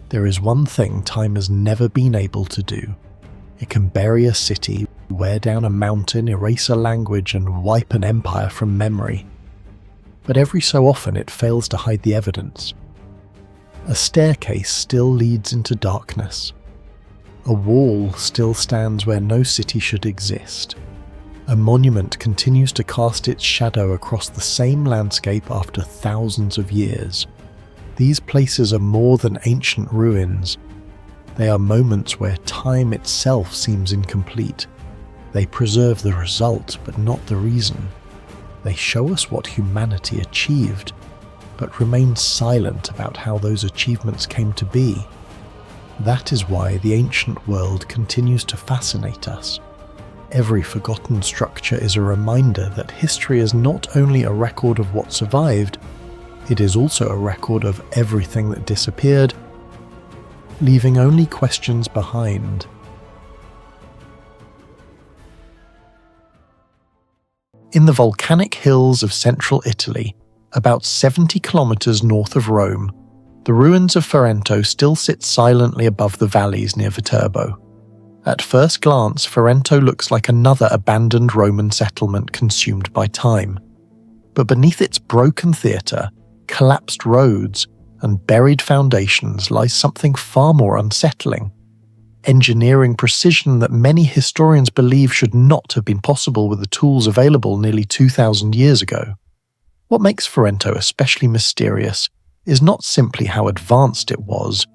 There is one thing time has never been able to do. It can bury a city, wear down a mountain, erase a language, and wipe an empire from memory. But every so often it fails to hide the evidence. A staircase still leads into darkness. A wall still stands where no city should exist. A monument continues to cast its shadow across the same landscape after thousands of years. These places are more than ancient ruins. They are moments where time itself seems incomplete. They preserve the result, but not the reason. They show us what humanity achieved, but remain silent about how those achievements came to be. That is why the ancient world continues to fascinate us. Every forgotten structure is a reminder that history is not only a record of what survived, it is also a record of everything that disappeared, leaving only questions behind. In the volcanic hills of central Italy, about 70 kilometers north of Rome, the ruins of Ferento still sit silently above the valleys near Viterbo. At first glance, Ferento looks like another abandoned Roman settlement consumed by time. But beneath its broken theatre, collapsed roads, and buried foundations lies something far more unsettling. Engineering precision that many historians believe should not have been possible with the tools available nearly 2,000 years ago. What makes Ferento especially mysterious is not simply how advanced it was,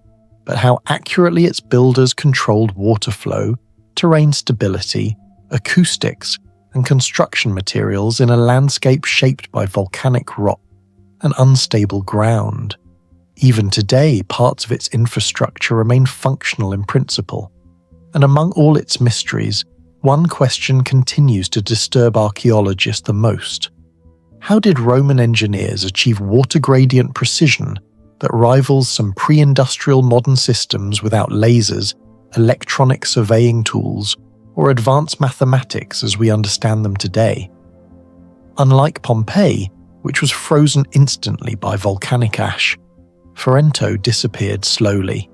but how accurately its builders controlled water flow, terrain stability, acoustics, and construction materials in a landscape shaped by volcanic rock and unstable ground. Even today, parts of its infrastructure remain functional in principle. And among all its mysteries, one question continues to disturb archaeologists the most. How did Roman engineers achieve water gradient precision that rivals some pre-industrial modern systems without lasers, electronic surveying tools, or advanced mathematics as we understand them today? Unlike Pompeii, which was frozen instantly by volcanic ash, Ferento disappeared slowly.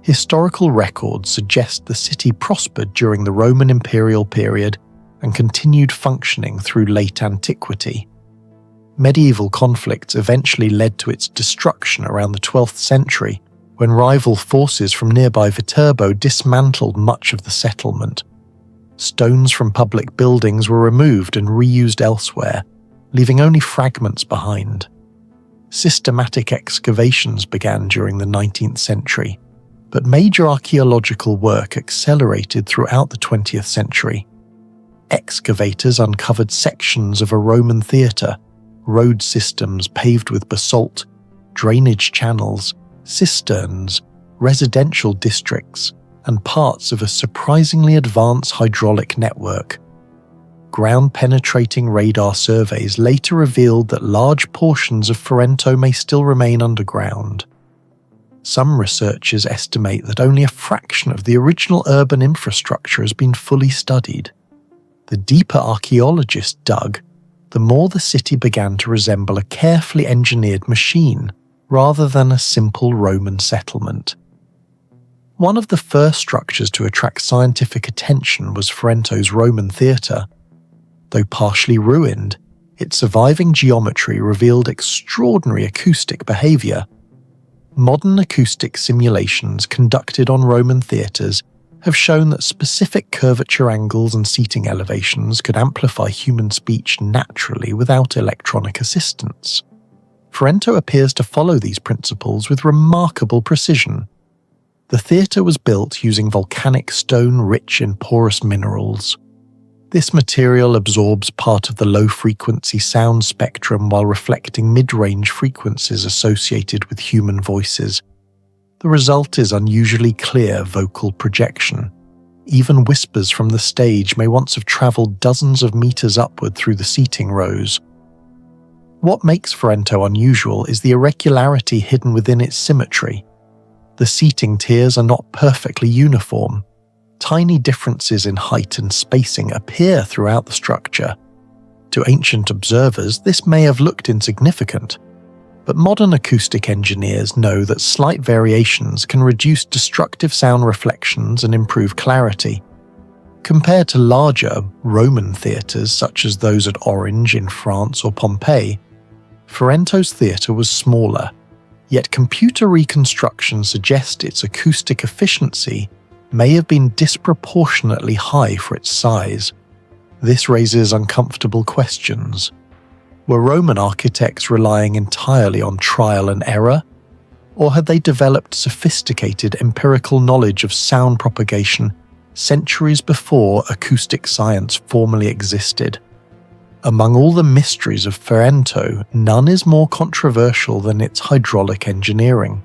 Historical records suggest the city prospered during the Roman imperial period and continued functioning through late antiquity. Medieval conflicts eventually led to its destruction around the 12th century, when rival forces from nearby Viterbo dismantled much of the settlement. Stones from public buildings were removed and reused elsewhere, leaving only fragments behind. Systematic excavations began during the 19th century, but major archaeological work accelerated throughout the 20th century. Excavators uncovered sections of a Roman theatre, road systems paved with basalt, drainage channels, cisterns, residential districts, and parts of a surprisingly advanced hydraulic network. Ground-penetrating radar surveys later revealed that large portions of Ferento may still remain underground. Some researchers estimate that only a fraction of the original urban infrastructure has been fully studied. The deeper archaeologists dug, the more the city began to resemble a carefully engineered machine rather than a simple Roman settlement. One of the first structures to attract scientific attention was Ferento's Roman theatre. Though partially ruined, its surviving geometry revealed extraordinary acoustic behaviour. Modern acoustic simulations conducted on Roman theatres have shown that specific curvature angles and seating elevations could amplify human speech naturally without electronic assistance. Ferento appears to follow these principles with remarkable precision. The theatre was built using volcanic stone rich in porous minerals. This material absorbs part of the low-frequency sound spectrum while reflecting mid-range frequencies associated with human voices. The result is unusually clear vocal projection. Even whispers from the stage may once have travelled dozens of meters upward through the seating rows. What makes Ferento unusual is the irregularity hidden within its symmetry. The seating tiers are not perfectly uniform. Tiny differences in height and spacing appear throughout the structure. To ancient observers, this may have looked insignificant, But modern acoustic engineers know that slight variations can reduce destructive sound reflections and improve clarity. Compared to larger Roman theatres such as those at Orange in France or Pompeii, Ferrento's theatre was smaller, yet computer reconstruction suggests its acoustic efficiency may have been disproportionately high for its size. This raises uncomfortable questions. Were Roman architects relying entirely on trial and error, or had they developed sophisticated empirical knowledge of sound propagation centuries before acoustic science formally existed? Among all the mysteries of Ferento, none is more controversial than its hydraulic engineering.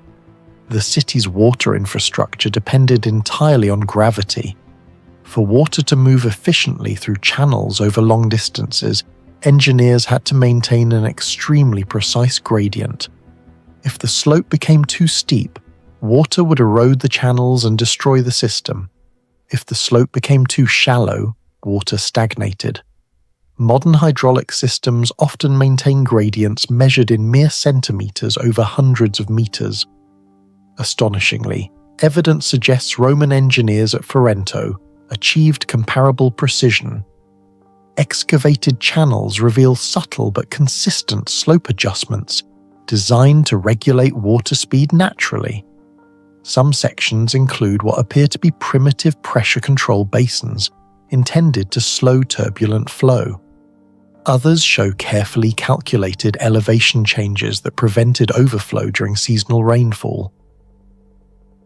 The city's water infrastructure depended entirely on gravity. For water to move efficiently through channels over long distances, engineers had to maintain an extremely precise gradient. If the slope became too steep, water would erode the channels and destroy the system. If the slope became too shallow, water stagnated. Modern hydraulic systems often maintain gradients measured in mere centimeters over hundreds of meters. Astonishingly, evidence suggests Roman engineers at Ferento achieved comparable precision. Excavated channels reveal subtle but consistent slope adjustments designed to regulate water speed naturally. Some sections include what appear to be primitive pressure control basins intended to slow turbulent flow. Others show carefully calculated elevation changes that prevented overflow during seasonal rainfall.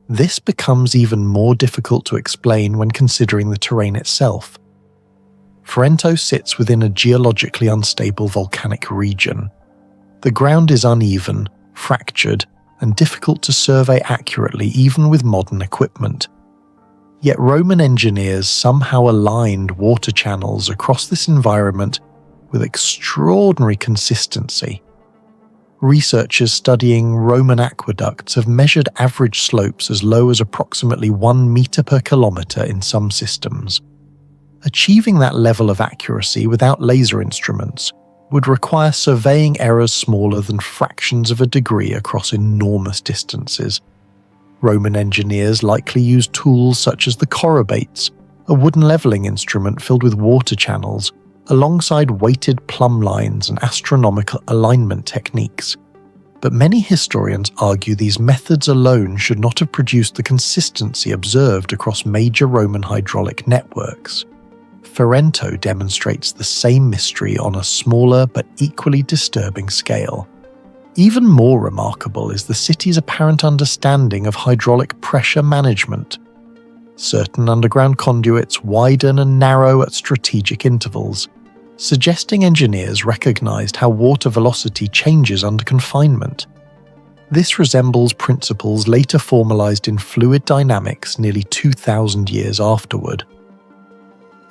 This becomes even more difficult to explain when considering the terrain itself. Ferento sits within a geologically unstable volcanic region. The ground is uneven, fractured, and difficult to survey accurately even with modern equipment. Yet Roman engineers somehow aligned water channels across this environment with extraordinary consistency. Researchers studying Roman aqueducts have measured average slopes as low as approximately 1 meter per kilometer in some systems. Achieving that level of accuracy without laser instruments would require surveying errors smaller than fractions of a degree across enormous distances. Roman engineers likely used tools such as the chorobates, a wooden leveling instrument filled with water channels, alongside weighted plumb lines and astronomical alignment techniques. But many historians argue these methods alone should not have produced the consistency observed across major Roman hydraulic networks. Ferento demonstrates the same mystery on a smaller but equally disturbing scale. Even more remarkable is the city's apparent understanding of hydraulic pressure management. Certain underground conduits widen and narrow at strategic intervals, suggesting engineers recognized how water velocity changes under confinement. This resembles principles later formalized in fluid dynamics nearly 2,000 years afterward.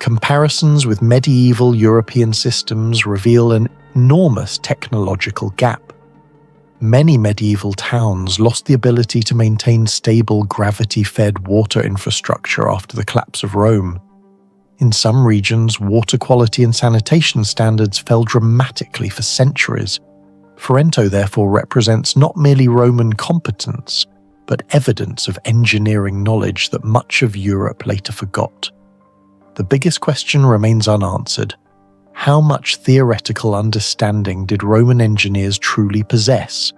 Comparisons with medieval European systems reveal an enormous technological gap. Many medieval towns lost the ability to maintain stable gravity-fed water infrastructure after the collapse of Rome. In some regions, water quality and sanitation standards fell dramatically for centuries. Ferento therefore represents not merely Roman competence, but evidence of engineering knowledge that much of Europe later forgot. The biggest question remains unanswered. How much theoretical understanding did Roman engineers truly possess?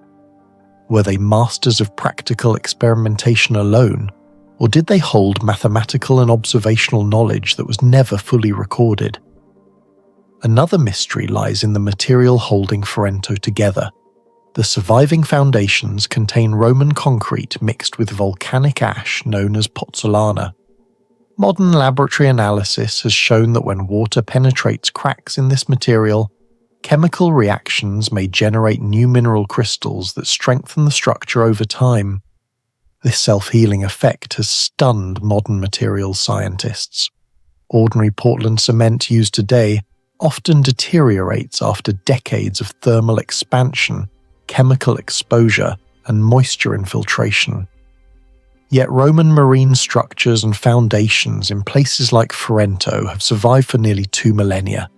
Were they masters of practical experimentation alone, or did they hold mathematical and observational knowledge that was never fully recorded? Another mystery lies in the material holding Ferento together. The surviving foundations contain Roman concrete mixed with volcanic ash known as pozzolana. Modern laboratory analysis has shown that when water penetrates cracks in this material, chemical reactions may generate new mineral crystals that strengthen the structure over time. This self-healing effect has stunned modern materials scientists. Ordinary Portland cement used today often deteriorates after decades of thermal expansion, chemical exposure, and moisture infiltration. Yet Roman marine structures and foundations in places like Ferento have survived for nearly 2 millennia.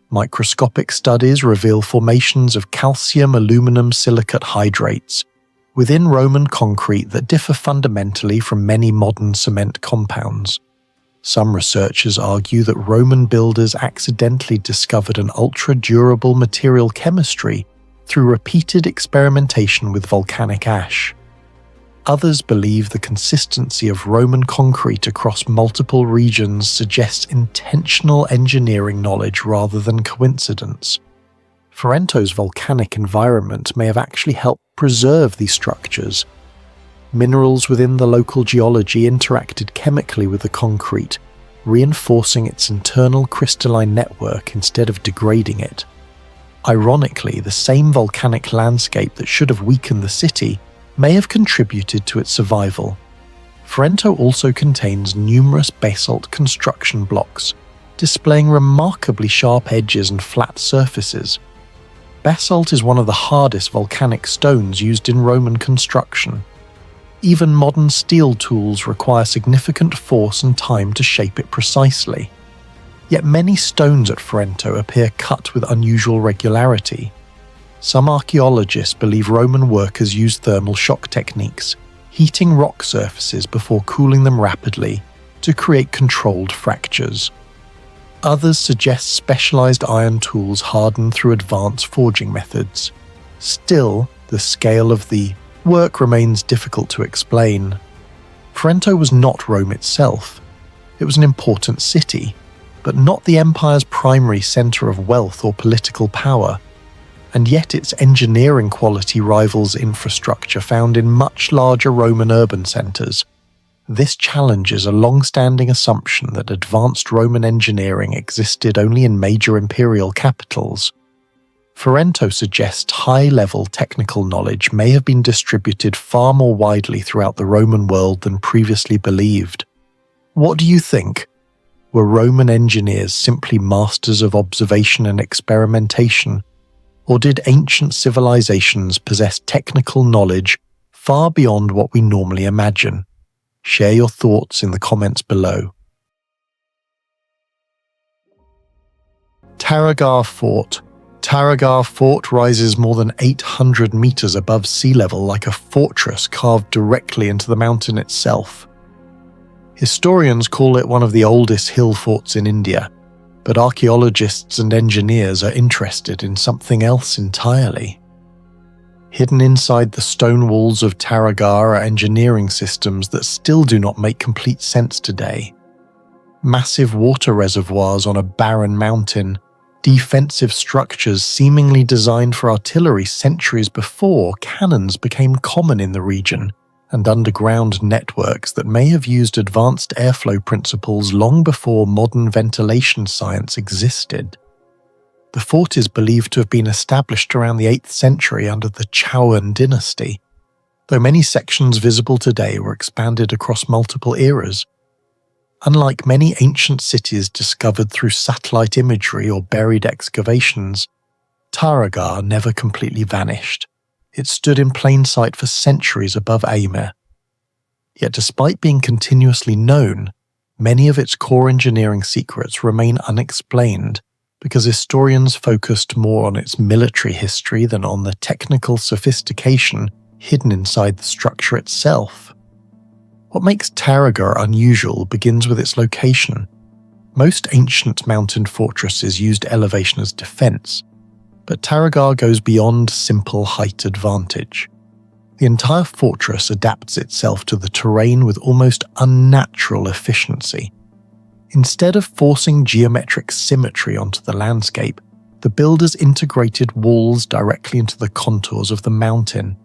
Microscopic studies reveal formations of calcium aluminum silicate hydrates within Roman concrete that differ fundamentally from many modern cement compounds. Some researchers argue that Roman builders accidentally discovered an ultra-durable material chemistry through repeated experimentation with volcanic ash. Others believe the consistency of Roman concrete across multiple regions suggests intentional engineering knowledge rather than coincidence. Ferento's volcanic environment may have actually helped preserve these structures. Minerals within the local geology interacted chemically with the concrete, reinforcing its internal crystalline network instead of degrading it. Ironically, the same volcanic landscape that should have weakened the city may have contributed to its survival. Ferento also contains numerous basalt construction blocks, displaying remarkably sharp edges and flat surfaces. Basalt is one of the hardest volcanic stones used in Roman construction. Even modern steel tools require significant force and time to shape it precisely. Yet many stones at Ferento appear cut with unusual regularity. Some archaeologists believe Roman workers used thermal shock techniques, heating rock surfaces before cooling them rapidly to create controlled fractures. Others suggest specialized iron tools hardened through advanced forging methods. Still, the scale of the work remains difficult to explain. Ferento was not Rome itself. It was an important city, but not the empire's primary center of wealth or political power. And yet its engineering quality rivals infrastructure found in much larger Roman urban centers. This challenges a long-standing assumption that advanced Roman engineering existed only in major imperial capitals. Ferento suggests high-level technical knowledge may have been distributed far more widely throughout the Roman world than previously believed. What do you think? Were Roman engineers simply masters of observation and experimentation? Or did ancient civilizations possess technical knowledge far beyond what we normally imagine? Share your thoughts in the comments below. Taragar Fort. Taragar Fort rises more than 800 meters above sea level like a fortress carved directly into the mountain itself. Historians call it one of the oldest hill forts in India, but archaeologists and engineers are interested in something else entirely. Hidden inside the stone walls of Taragar are engineering systems that still do not make complete sense today. Massive water reservoirs on a barren mountain, defensive structures seemingly designed for artillery centuries before cannons became common in the region, and underground networks that may have used advanced airflow principles long before modern ventilation science existed. The fort is believed to have been established around the 8th century under the Chowan dynasty, though many sections visible today were expanded across multiple eras. Unlike many ancient cities discovered through satellite imagery or buried excavations, Taragar never completely vanished. It stood in plain sight for centuries above Aymer. Yet despite being continuously known, many of its core engineering secrets remain unexplained because historians focused more on its military history than on the technical sophistication hidden inside the structure itself. What makes Taragar unusual begins with its location. Most ancient mountain fortresses used elevation as defense, but Taragar goes beyond simple height advantage. The entire fortress adapts itself to the terrain with almost unnatural efficiency. Instead of forcing geometric symmetry onto the landscape, the builders integrated walls directly into the contours of the mountain.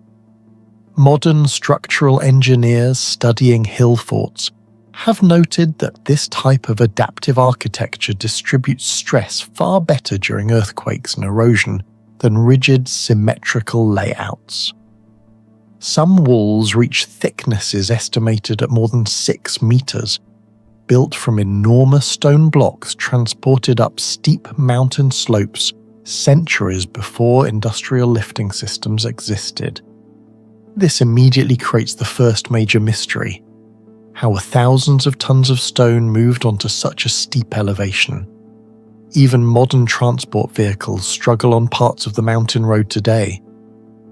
Modern structural engineers studying hill forts have noted that this type of adaptive architecture distributes stress far better during earthquakes and erosion than rigid, symmetrical layouts. Some walls reach thicknesses estimated at more than 6 meters, built from enormous stone blocks transported up steep mountain slopes centuries before industrial lifting systems existed. This immediately creates the first major mystery: how were thousands of tons of stone moved onto such a steep elevation? Even modern transport vehicles struggle on parts of the mountain road today.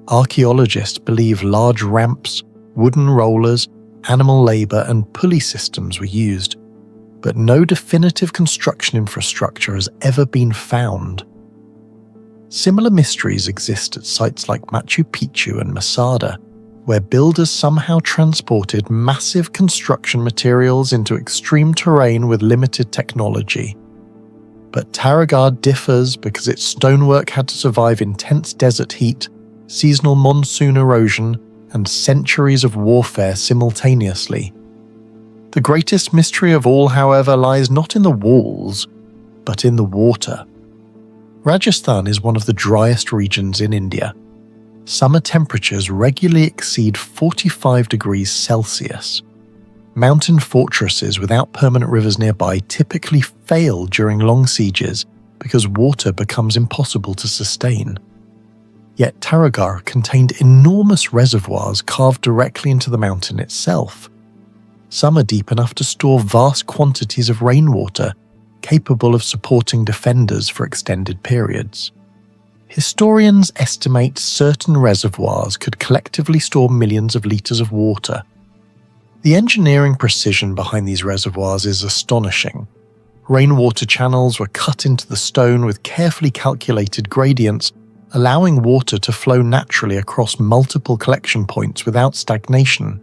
Archaeologists believe large ramps, wooden rollers, animal labour and pulley systems were used, but no definitive construction infrastructure has ever been found. Similar mysteries exist at sites like Machu Picchu and Masada, where builders somehow transported massive construction materials into extreme terrain with limited technology. But Taragar differs because its stonework had to survive intense desert heat, seasonal monsoon erosion, and centuries of warfare simultaneously. The greatest mystery of all, however, lies not in the walls, but in the water. Rajasthan is one of the driest regions in India. Summer temperatures regularly exceed 45 degrees Celsius. Mountain fortresses without permanent rivers nearby typically fail during long sieges because water becomes impossible to sustain. Yet Taragar contained enormous reservoirs carved directly into the mountain itself. Some are deep enough to store vast quantities of rainwater, capable of supporting defenders for extended periods. Historians estimate certain reservoirs could collectively store millions of litres of water. The engineering precision behind these reservoirs is astonishing. Rainwater channels were cut into the stone with carefully calculated gradients, allowing water to flow naturally across multiple collection points without stagnation.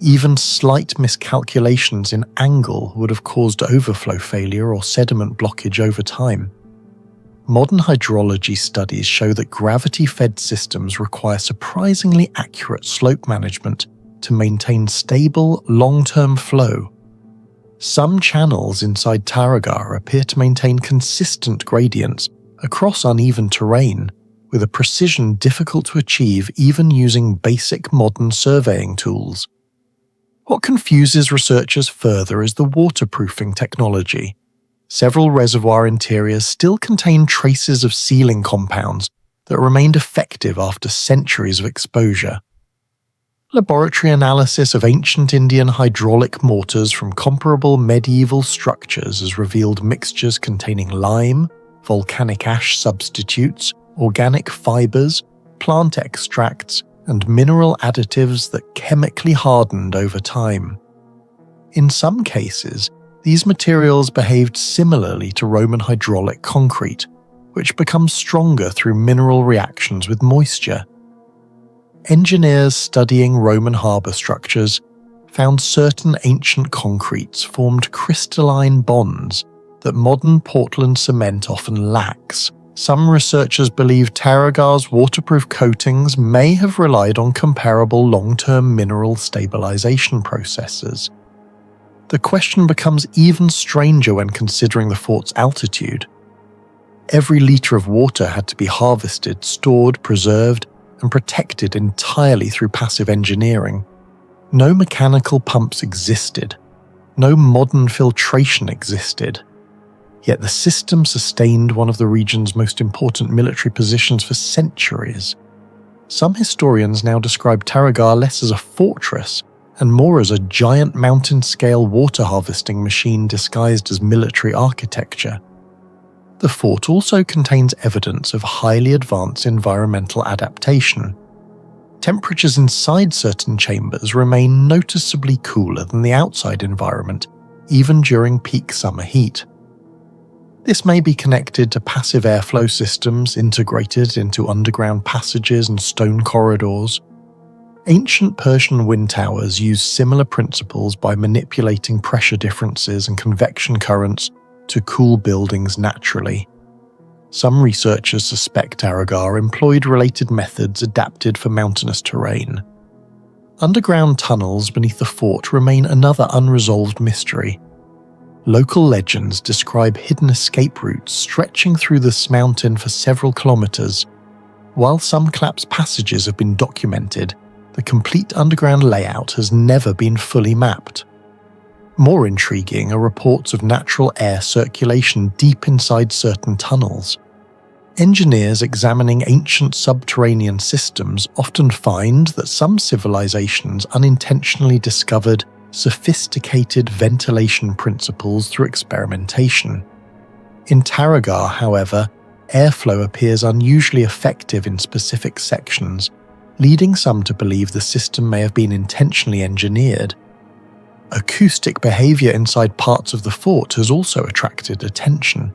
Even slight miscalculations in angle would have caused overflow failure or sediment blockage over time. Modern hydrology studies show that gravity-fed systems require surprisingly accurate slope management to maintain stable, long-term flow. Some channels inside Taragar appear to maintain consistent gradients across uneven terrain, with a precision difficult to achieve even using basic modern surveying tools. What confuses researchers further is the waterproofing technology. Several reservoir interiors still contain traces of sealing compounds that remained effective after centuries of exposure. Laboratory analysis of ancient Indian hydraulic mortars from comparable medieval structures has revealed mixtures containing lime, volcanic ash substitutes, organic fibers, plant extracts, and mineral additives that chemically hardened over time. In some cases, these materials behaved similarly to Roman hydraulic concrete, which becomes stronger through mineral reactions with moisture. Engineers studying Roman harbour structures found certain ancient concretes formed crystalline bonds that modern Portland cement often lacks. Some researchers believe Taragar's waterproof coatings may have relied on comparable long-term mineral stabilization processes. The question becomes even stranger when considering the fort's altitude. Every litre of water had to be harvested, stored, preserved, and protected entirely through passive engineering. No mechanical pumps existed. No modern filtration existed. Yet the system sustained one of the region's most important military positions for centuries. Some historians now describe Taragar less as a fortress and more as a giant mountain-scale water harvesting machine disguised as military architecture. The fort also contains evidence of highly advanced environmental adaptation. Temperatures inside certain chambers remain noticeably cooler than the outside environment, even during peak summer heat. This may be connected to passive airflow systems integrated into underground passages and stone corridors. Ancient Persian wind towers used similar principles by manipulating pressure differences and convection currents to cool buildings naturally. Some researchers suspect Taragar employed related methods adapted for mountainous terrain. Underground tunnels beneath the fort remain another unresolved mystery. Local legends describe hidden escape routes stretching through this mountain for several kilometers. While some collapsed passages have been documented, the complete underground layout has never been fully mapped. More intriguing are reports of natural air circulation deep inside certain tunnels. Engineers examining ancient subterranean systems often find that some civilizations unintentionally discovered sophisticated ventilation principles through experimentation. In Taragar, however, airflow appears unusually effective in specific sections, leading some to believe the system may have been intentionally engineered. Acoustic behavior inside parts of the fort has also attracted attention.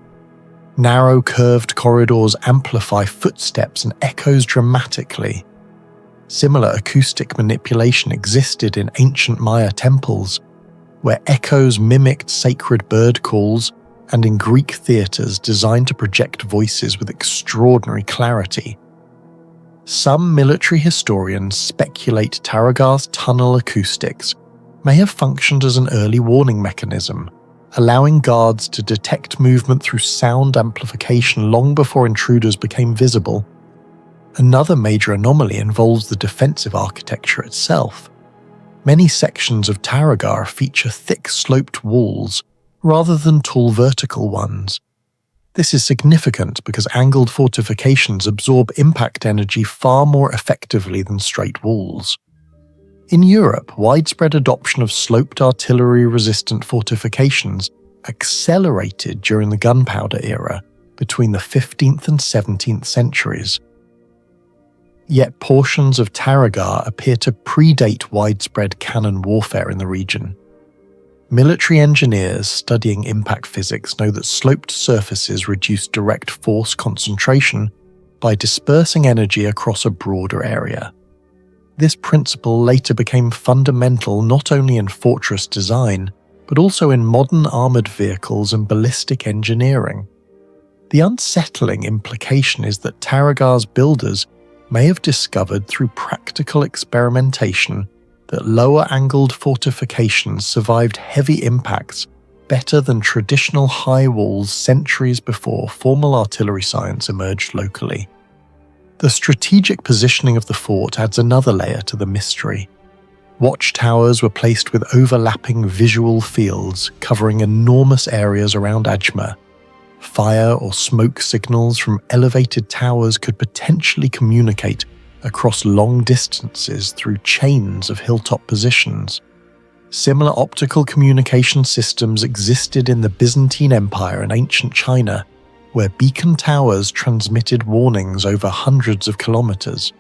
Narrow, curved corridors amplify footsteps and echoes dramatically. Similar acoustic manipulation existed in ancient Maya temples, where echoes mimicked sacred bird calls, and in Greek theatres designed to project voices with extraordinary clarity. Some military historians speculate Taragar's tunnel acoustics may have functioned as an early warning mechanism, allowing guards to detect movement through sound amplification long before intruders became visible. Another major anomaly involves the defensive architecture itself. Many sections of Taragar feature thick sloped walls rather than tall vertical ones. This is significant because angled fortifications absorb impact energy far more effectively than straight walls. In Europe, widespread adoption of sloped artillery-resistant fortifications accelerated during the gunpowder era between the 15th and 17th centuries. Yet portions of Taragar appear to predate widespread cannon warfare in the region. Military engineers studying impact physics know that sloped surfaces reduce direct force concentration by dispersing energy across a broader area. This principle later became fundamental not only in fortress design, but also in modern armoured vehicles and ballistic engineering. The unsettling implication is that Taragar's builders may have discovered through practical experimentation that lower-angled fortifications survived heavy impacts better than traditional high walls centuries before formal artillery science emerged locally. The strategic positioning of the fort adds another layer to the mystery. Watchtowers were placed with overlapping visual fields covering enormous areas around Ajmer. Fire or smoke signals from elevated towers could potentially communicate across long distances through chains of hilltop positions. Similar optical communication systems existed in the Byzantine Empire and ancient China, where beacon towers transmitted warnings over hundreds of kilometers.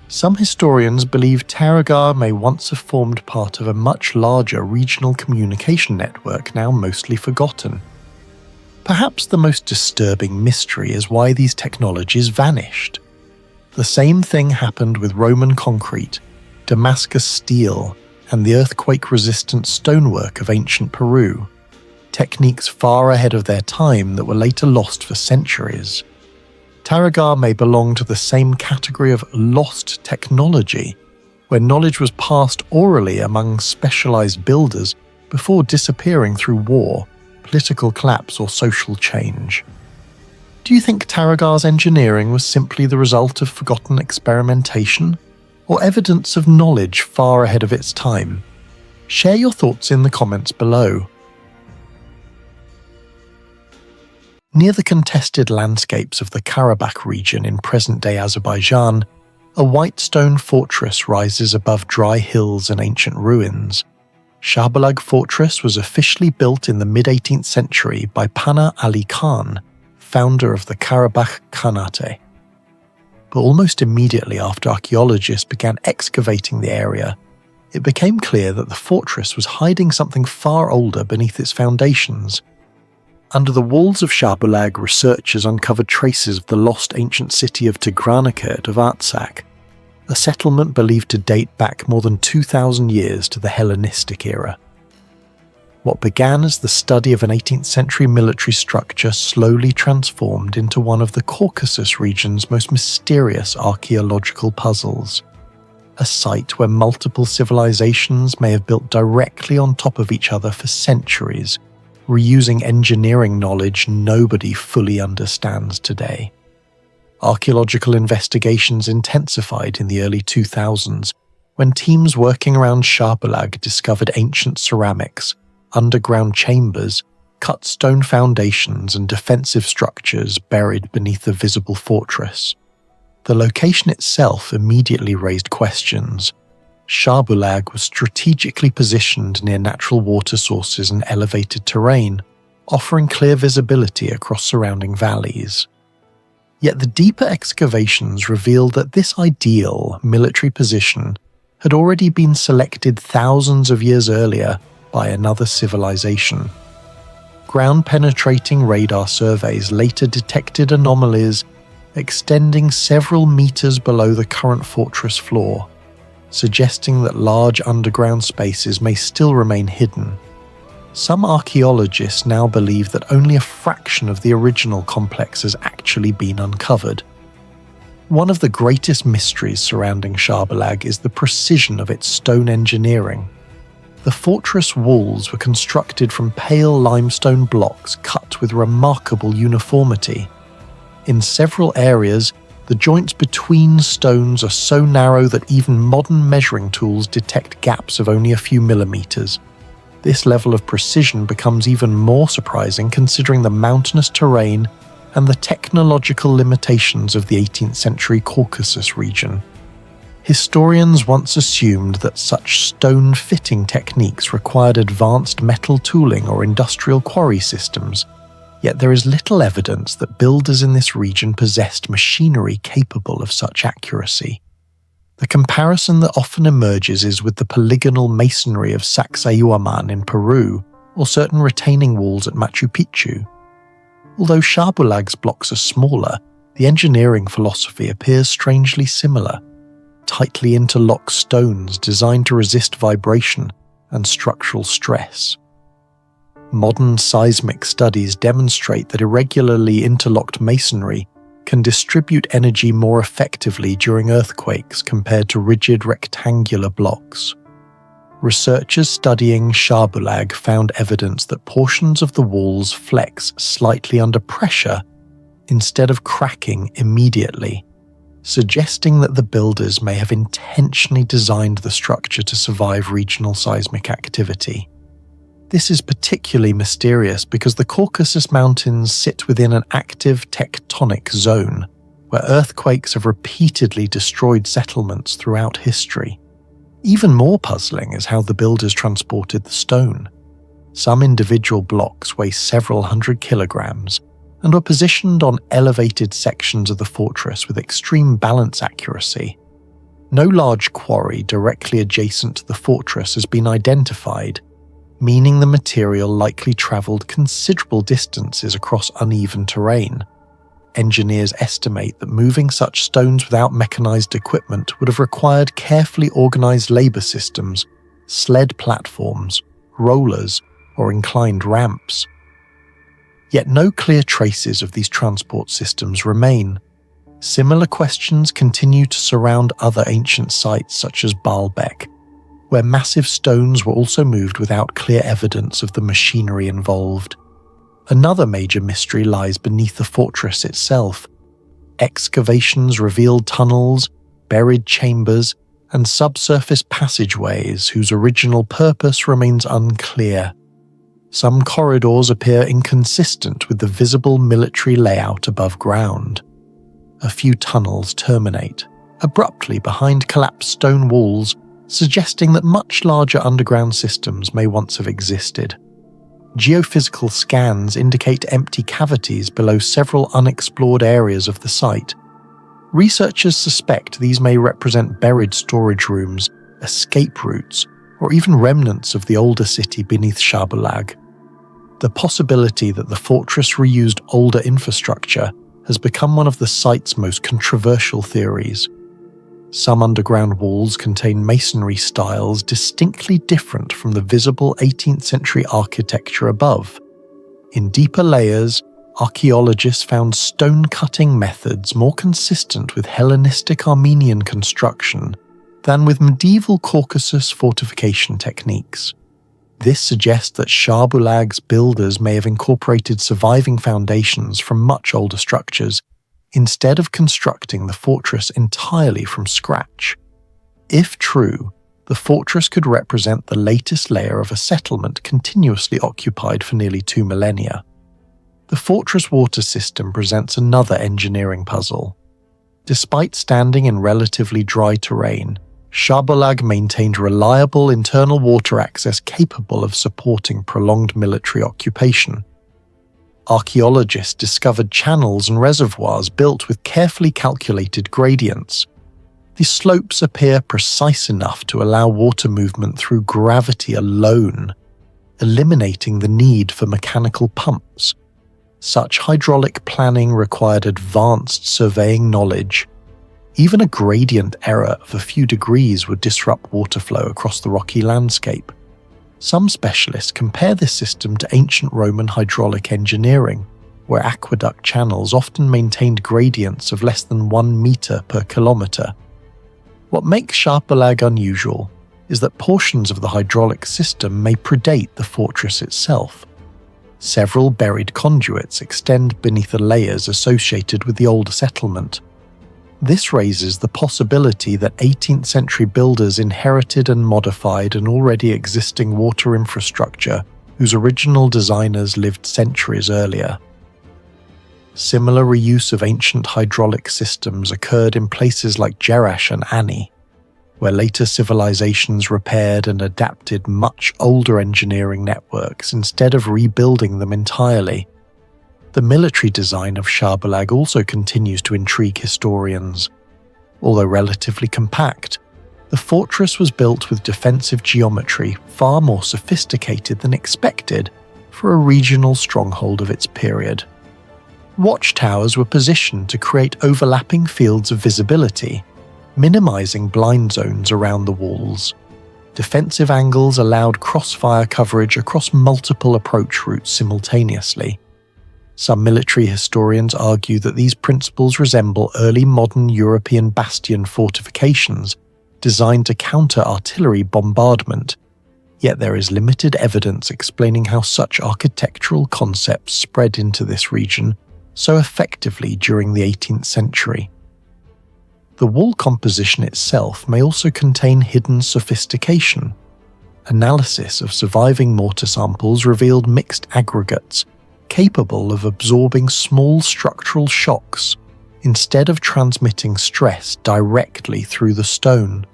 Some historians believe Taragar may once have formed part of a much larger regional communication network now mostly forgotten. Perhaps the most disturbing mystery is why these technologies vanished. The same thing happened with Roman concrete, Damascus steel, and the earthquake-resistant stonework of ancient Peru, techniques far ahead of their time that were later lost for centuries. Taragar may belong to the same category of lost technology, where knowledge was passed orally among specialized builders before disappearing through war, political collapse, or social change. Do you think Taragar's engineering was simply the result of forgotten experimentation, or evidence of knowledge far ahead of its time? Share your thoughts in the comments below. Near the contested landscapes of the Karabakh region in present-day Azerbaijan, a white stone fortress rises above dry hills and ancient ruins. Shahbalag Fortress was officially built in the mid-18th century by Pana Ali Khan, founder of the Karabakh Khanate. But almost immediately after archaeologists began excavating the area, it became clear that the fortress was hiding something far older beneath its foundations. Under the walls of Shahbalag, researchers uncovered traces of the lost ancient city of Tigranakert of Artsakh, a settlement believed to date back more than 2,000 years to the Hellenistic era. What began as the study of an 18th century military structure slowly transformed into one of the Caucasus region's most mysterious archaeological puzzles. A site where multiple civilizations may have built directly on top of each other for centuries, reusing engineering knowledge nobody fully understands today. Archaeological investigations intensified in the early 2000s when teams working around Shahbalag discovered ancient ceramics, underground chambers, cut stone foundations, and defensive structures buried beneath the visible fortress. The location itself immediately raised questions. Shahbalag was strategically positioned near natural water sources and elevated terrain, offering clear visibility across surrounding valleys. Yet the deeper excavations revealed that this ideal military position had already been selected thousands of years earlier by another civilization. Ground-penetrating radar surveys later detected anomalies extending several meters below the current fortress floor, suggesting that large underground spaces may still remain hidden. Some archaeologists now believe that only a fraction of the original complex has actually been uncovered. One of the greatest mysteries surrounding Shahbalag is the precision of its stone engineering. The fortress walls were constructed from pale limestone blocks cut with remarkable uniformity. In several areas, the joints between stones are so narrow that even modern measuring tools detect gaps of only a few millimeters. This level of precision becomes even more surprising considering the mountainous terrain and the technological limitations of the 18th century Caucasus region. Historians once assumed that such stone fitting techniques required advanced metal tooling or industrial quarry systems, yet there is little evidence that builders in this region possessed machinery capable of such accuracy. The comparison that often emerges is with the polygonal masonry of Sacsayhuaman in Peru or certain retaining walls at Machu Picchu. Although Shahbulag's blocks are smaller, the engineering philosophy appears strangely similar. Tightly interlocked stones designed to resist vibration and structural stress. Modern seismic studies demonstrate that irregularly interlocked masonry can distribute energy more effectively during earthquakes compared to rigid rectangular blocks. Researchers studying Shahbulag found evidence that portions of the walls flex slightly under pressure instead of cracking immediately, suggesting that the builders may have intentionally designed the structure to survive regional seismic activity. This is particularly mysterious because the Caucasus Mountains sit within an active tectonic zone, where earthquakes have repeatedly destroyed settlements throughout history. Even more puzzling is how the builders transported the stone. Some individual blocks weigh several hundred kilograms and were positioned on elevated sections of the fortress with extreme balance accuracy. No large quarry directly adjacent to the fortress has been identified, meaning the material likely travelled considerable distances across uneven terrain. Engineers estimate that moving such stones without mechanised equipment would have required carefully organised labour systems, sled platforms, rollers, or inclined ramps. Yet no clear traces of these transport systems remain. Similar questions continue to surround other ancient sites such as Baalbek, where massive stones were also moved without clear evidence of the machinery involved. Another major mystery lies beneath the fortress itself. Excavations revealed tunnels, buried chambers, and subsurface passageways whose original purpose remains unclear. Some corridors appear inconsistent with the visible military layout above ground. A few tunnels terminate abruptly behind collapsed stone walls, suggesting that much larger underground systems may once have existed. Geophysical scans indicate empty cavities below several unexplored areas of the site. Researchers suspect these may represent buried storage rooms, escape routes, or even remnants of the older city beneath Shahbulag. The possibility that the fortress reused older infrastructure has become one of the site's most controversial theories. Some underground walls contain masonry styles distinctly different from the visible 18th century architecture above. In deeper layers, archaeologists found stone-cutting methods more consistent with Hellenistic Armenian construction than with medieval Caucasus fortification techniques. This suggests that Shahbulag's builders may have incorporated surviving foundations from much older structures, instead of constructing the fortress entirely from scratch. If true, the fortress could represent the latest layer of a settlement continuously occupied for nearly 2 millennia. The fortress water system presents another engineering puzzle. Despite standing in relatively dry terrain, Shahbulag maintained reliable internal water access capable of supporting prolonged military occupation. archaeologists discovered channels and reservoirs built with carefully calculated gradients. The slopes appear precise enough to allow water movement through gravity alone, eliminating the need for mechanical pumps. Such hydraulic planning required advanced surveying knowledge. Even a gradient error of a few degrees would disrupt water flow across the rocky landscape. Some specialists compare this system to ancient Roman hydraulic engineering, where aqueduct channels often maintained gradients of less than 1 meter per kilometer. What makes Schaarbelag unusual is that portions of the hydraulic system may predate the fortress itself. Several buried conduits extend beneath the layers associated with the older settlement. This raises the possibility that 18th century builders inherited and modified an already existing water infrastructure whose original designers lived centuries earlier. Similar reuse of ancient hydraulic systems occurred in places like Jerash and Ani, where later civilizations repaired and adapted much older engineering networks instead of rebuilding them entirely. The military design of Schaarbelag also continues to intrigue historians. Although relatively compact, the fortress was built with defensive geometry far more sophisticated than expected for a regional stronghold of its period. Watchtowers were positioned to create overlapping fields of visibility, minimizing blind zones around the walls. Defensive angles allowed crossfire coverage across multiple approach routes simultaneously. Some military historians argue that these principles resemble early modern European bastion fortifications designed to counter artillery bombardment, yet there is limited evidence explaining how such architectural concepts spread into this region so effectively during the 18th century. The wall composition itself may also contain hidden sophistication. Analysis of surviving mortar samples revealed mixed aggregates capable of absorbing small structural shocks instead of transmitting stress directly through the stone.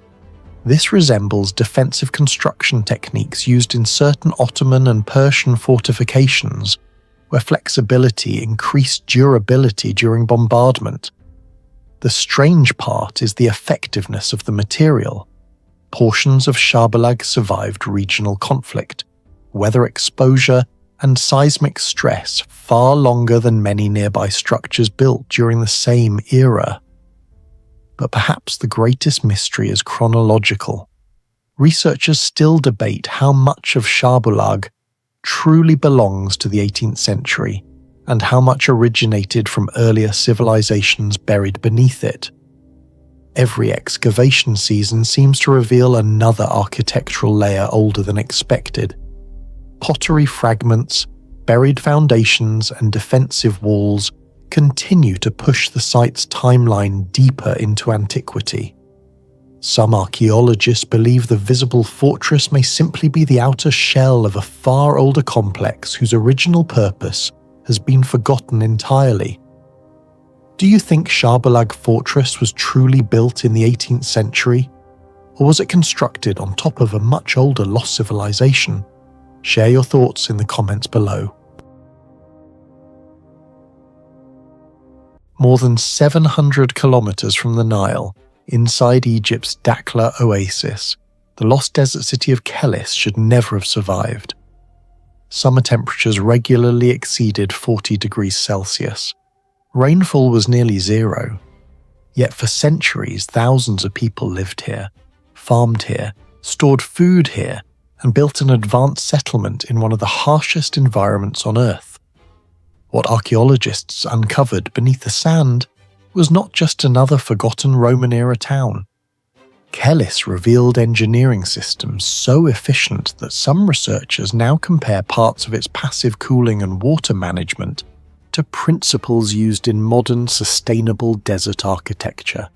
This resembles defensive construction techniques used in certain Ottoman and Persian fortifications, where flexibility increased durability during bombardment. The strange part is the effectiveness of the material. Portions of Schaarbelag survived regional conflict, weather exposure, and seismic stress far longer than many nearby structures built during the same era. But perhaps the greatest mystery is chronological. Researchers still debate how much of Schaarbelag truly belongs to the 18th century and how much originated from earlier civilizations buried beneath it. Every excavation season seems to reveal another architectural layer older than expected. Pottery fragments, buried foundations, and defensive walls continue to push the site's timeline deeper into antiquity. Some archaeologists believe the visible fortress may simply be the outer shell of a far older complex whose original purpose has been forgotten entirely. Do you think Schaarbelag Fortress was truly built in the 18th century? Or was it constructed on top of a much older lost civilization? Share your thoughts in the comments below. More than 700 kilometers from the Nile, inside Egypt's Dakhla oasis, the lost desert city of Kelis should never have survived. Summer temperatures regularly exceeded 40 degrees Celsius. Rainfall was nearly zero. Yet for centuries, thousands of people lived here, farmed here, stored food here, and built an advanced settlement in one of the harshest environments on Earth. What archaeologists uncovered beneath the sand was not just another forgotten Roman-era town. Kelis revealed engineering systems so efficient that some researchers now compare parts of its passive cooling and water management to principles used in modern sustainable desert architecture.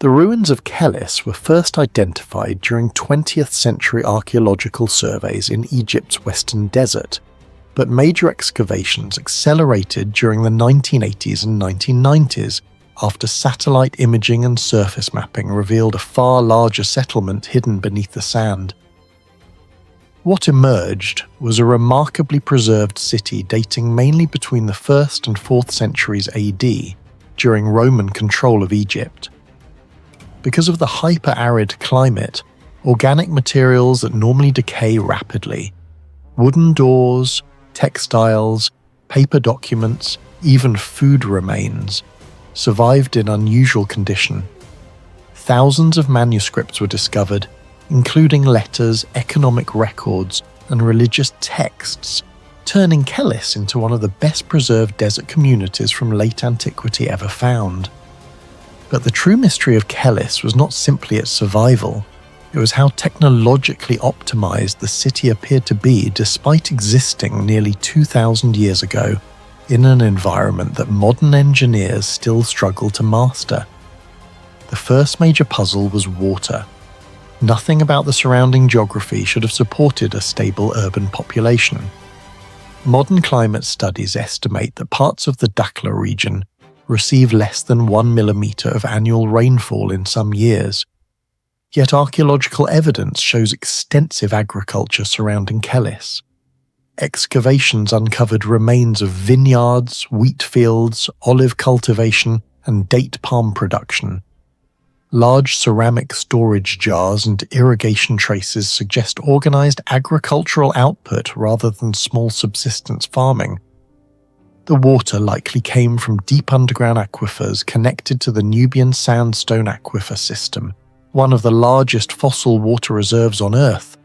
The ruins of Kelis were first identified during 20th century archaeological surveys in Egypt's western desert, but major excavations accelerated during the 1980s and 1990s after satellite imaging and surface mapping revealed a far larger settlement hidden beneath the sand. What emerged was a remarkably preserved city dating mainly between the 1st and 4th centuries AD, during Roman control of Egypt. Because of the hyper-arid climate, organic materials that normally decay rapidly, wooden doors, textiles, paper documents, even food remains, survived in unusual condition. Thousands of manuscripts were discovered, including letters, economic records, and religious texts, turning Kelis into one of the best preserved desert communities from late antiquity ever found. But the true mystery of Kelis was not simply its survival, it was how technologically optimized the city appeared to be despite existing nearly 2,000 years ago in an environment that modern engineers still struggle to master. The first major puzzle was water. Nothing about the surrounding geography should have supported a stable urban population. Modern climate studies estimate that parts of the Dakhla region receive less than 1 millimeter of annual rainfall in some years. Yet archaeological evidence shows extensive agriculture surrounding Kelis. Excavations uncovered remains of vineyards, wheat fields, olive cultivation, and date palm production. Large ceramic storage jars and irrigation traces suggest organized agricultural output rather than small subsistence farming. The water likely came from deep underground aquifers connected to the Nubian sandstone aquifer system, one of the largest fossil water reserves on Earth.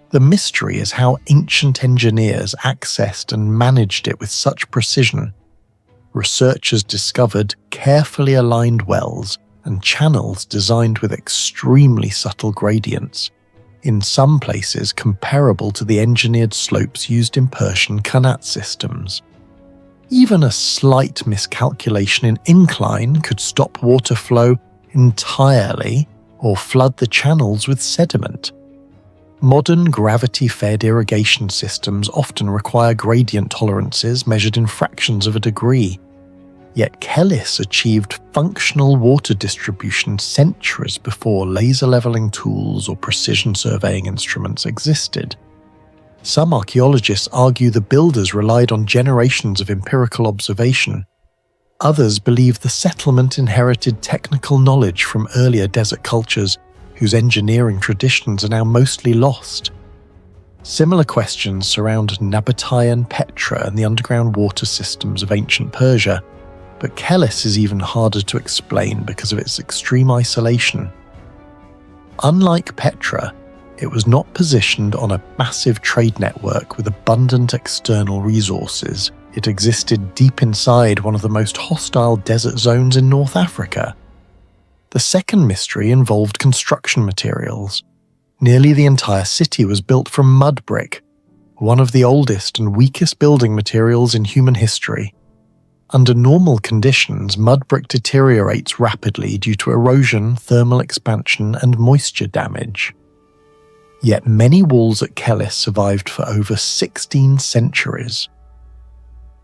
The mystery is how ancient engineers accessed and managed it with such precision. Researchers discovered carefully aligned wells and channels designed with extremely subtle gradients, in some places comparable to the engineered slopes used in Persian qanat systems. Even a slight miscalculation in incline could stop water flow entirely or flood the channels with sediment. Modern gravity-fed irrigation systems often require gradient tolerances measured in fractions of a degree. Yet Kelis achieved functional water distribution centuries before laser leveling tools or precision surveying instruments existed. Some archaeologists argue the builders relied on generations of empirical observation. Others believe the settlement inherited technical knowledge from earlier desert cultures whose engineering traditions are now mostly lost. Similar questions surround Nabatea and Petra and the underground water systems of ancient Persia, but Kelis is even harder to explain because of its extreme isolation. Unlike Petra, it was not positioned on a massive trade network with abundant external resources. It existed deep inside one of the most hostile desert zones in North Africa. The second mystery involved construction materials. Nearly the entire city was built from mud brick, one of the oldest and weakest building materials in human history. Under normal conditions, mud brick deteriorates rapidly due to erosion, thermal expansion, and moisture damage. Yet many walls at Kelis survived for over 16 centuries.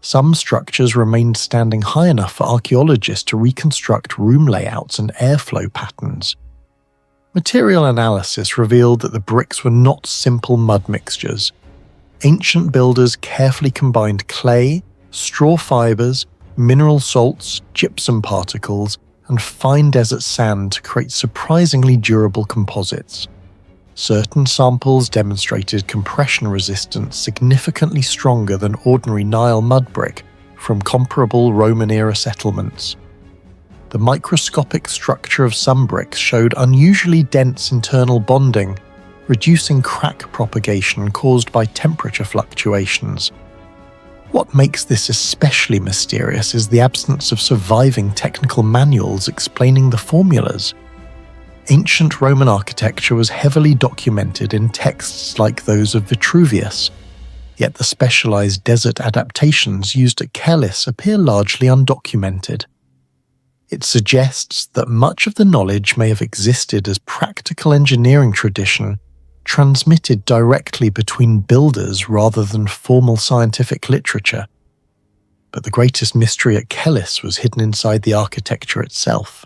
Some structures remained standing high enough for archaeologists to reconstruct room layouts and airflow patterns. Material analysis revealed that the bricks were not simple mud mixtures. Ancient builders carefully combined clay, straw fibers, mineral salts, gypsum particles, and fine desert sand to create surprisingly durable composites. Certain samples demonstrated compression resistance significantly stronger than ordinary Nile mud brick from comparable Roman-era settlements. The microscopic structure of some bricks showed unusually dense internal bonding, reducing crack propagation caused by temperature fluctuations. What makes this especially mysterious is the absence of surviving technical manuals explaining the formulas. Ancient Roman architecture was heavily documented in texts like those of Vitruvius, yet the specialized desert adaptations used at Kelis appear largely undocumented. It suggests that much of the knowledge may have existed as practical engineering tradition transmitted directly between builders rather than formal scientific literature. But the greatest mystery at Kelis was hidden inside the architecture itself.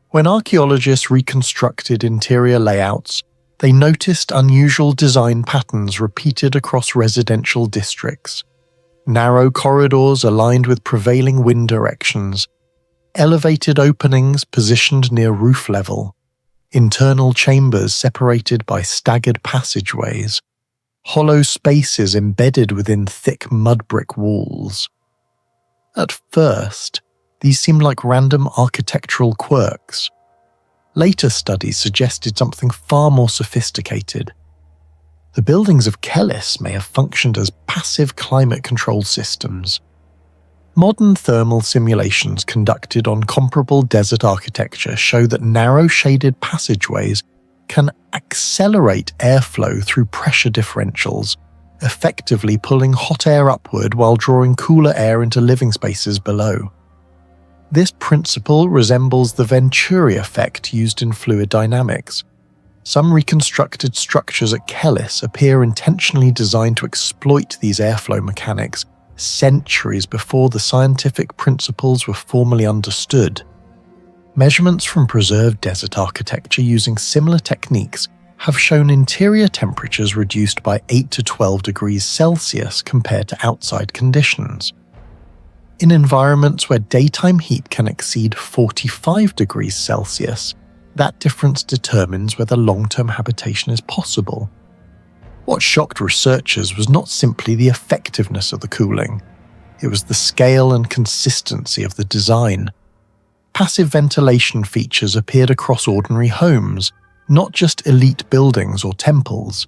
When archaeologists reconstructed interior layouts, They noticed unusual design patterns repeated across residential districts, narrow corridors aligned with prevailing wind directions, elevated openings positioned near roof level, internal chambers separated by staggered passageways, hollow spaces embedded within thick mud brick walls. At first, these seemed like random architectural quirks. Later studies suggested something far more sophisticated. The buildings of Kellis may have functioned as passive climate control systems. Modern thermal simulations conducted on comparable desert architecture show that narrow shaded passageways can accelerate airflow through pressure differentials, effectively pulling hot air upward while drawing cooler air into living spaces below. This principle resembles the Venturi effect used in fluid dynamics. Some reconstructed structures at Kellis appear intentionally designed to exploit these airflow mechanics centuries before the scientific principles were formally understood. Measurements from preserved desert architecture using similar techniques have shown interior temperatures reduced by 8 to 12 degrees Celsius compared to outside conditions. In environments where daytime heat can exceed 45 degrees Celsius, that difference determines whether long-term habitation is possible. What shocked researchers was not simply the effectiveness of the cooling, it was the scale and consistency of the design. Passive ventilation features appeared across ordinary homes, not just elite buildings or temples.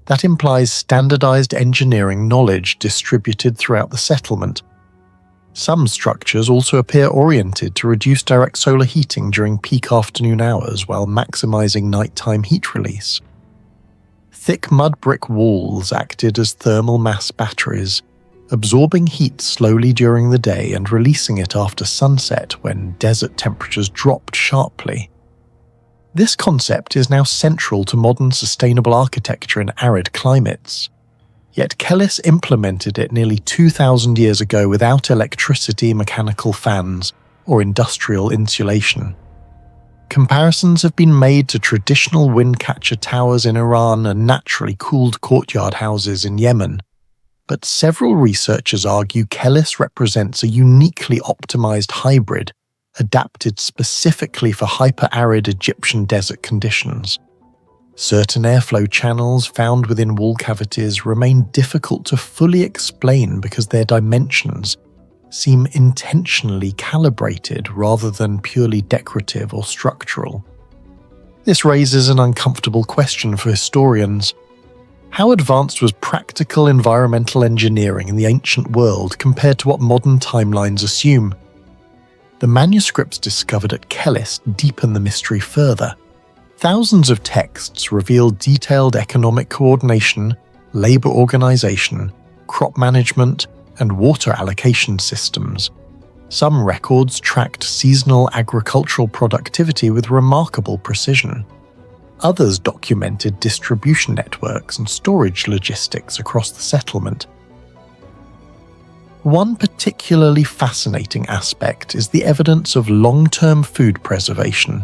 That implies standardized engineering knowledge distributed throughout the settlement. Some structures also appear oriented to reduce direct solar heating during peak afternoon hours while maximizing nighttime heat release. Thick mud brick walls acted as thermal mass batteries, absorbing heat slowly during the day and releasing it after sunset when desert temperatures dropped sharply. This concept is now central to modern sustainable architecture in arid climates. Yet Kellis implemented it nearly 2,000 years ago without electricity, mechanical fans, or industrial insulation. Comparisons have been made to traditional windcatcher towers in Iran and naturally cooled courtyard houses in Yemen. But several researchers argue Kellis represents a uniquely optimized hybrid, adapted specifically for hyper-arid Egyptian desert conditions. Certain airflow channels found within wall cavities remain difficult to fully explain because their dimensions seem intentionally calibrated rather than purely decorative or structural. This raises an uncomfortable question for historians. How advanced was practical environmental engineering in the ancient world compared to what modern timelines assume? The manuscripts discovered at Kellis deepen the mystery further. Thousands of texts reveal detailed economic coordination, labor organization, crop management, and water allocation systems. Some records tracked seasonal agricultural productivity with remarkable precision. Others documented distribution networks and storage logistics across the settlement. One particularly fascinating aspect is the evidence of long-term food preservation.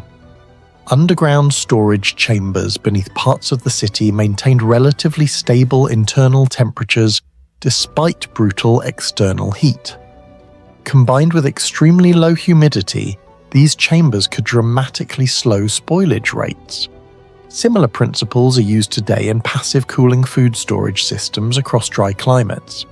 Underground storage chambers beneath parts of the city maintained relatively stable internal temperatures despite brutal external heat. Combined with extremely low humidity, these chambers could dramatically slow spoilage rates. Similar principles are used today in passive cooling food storage systems across dry climates.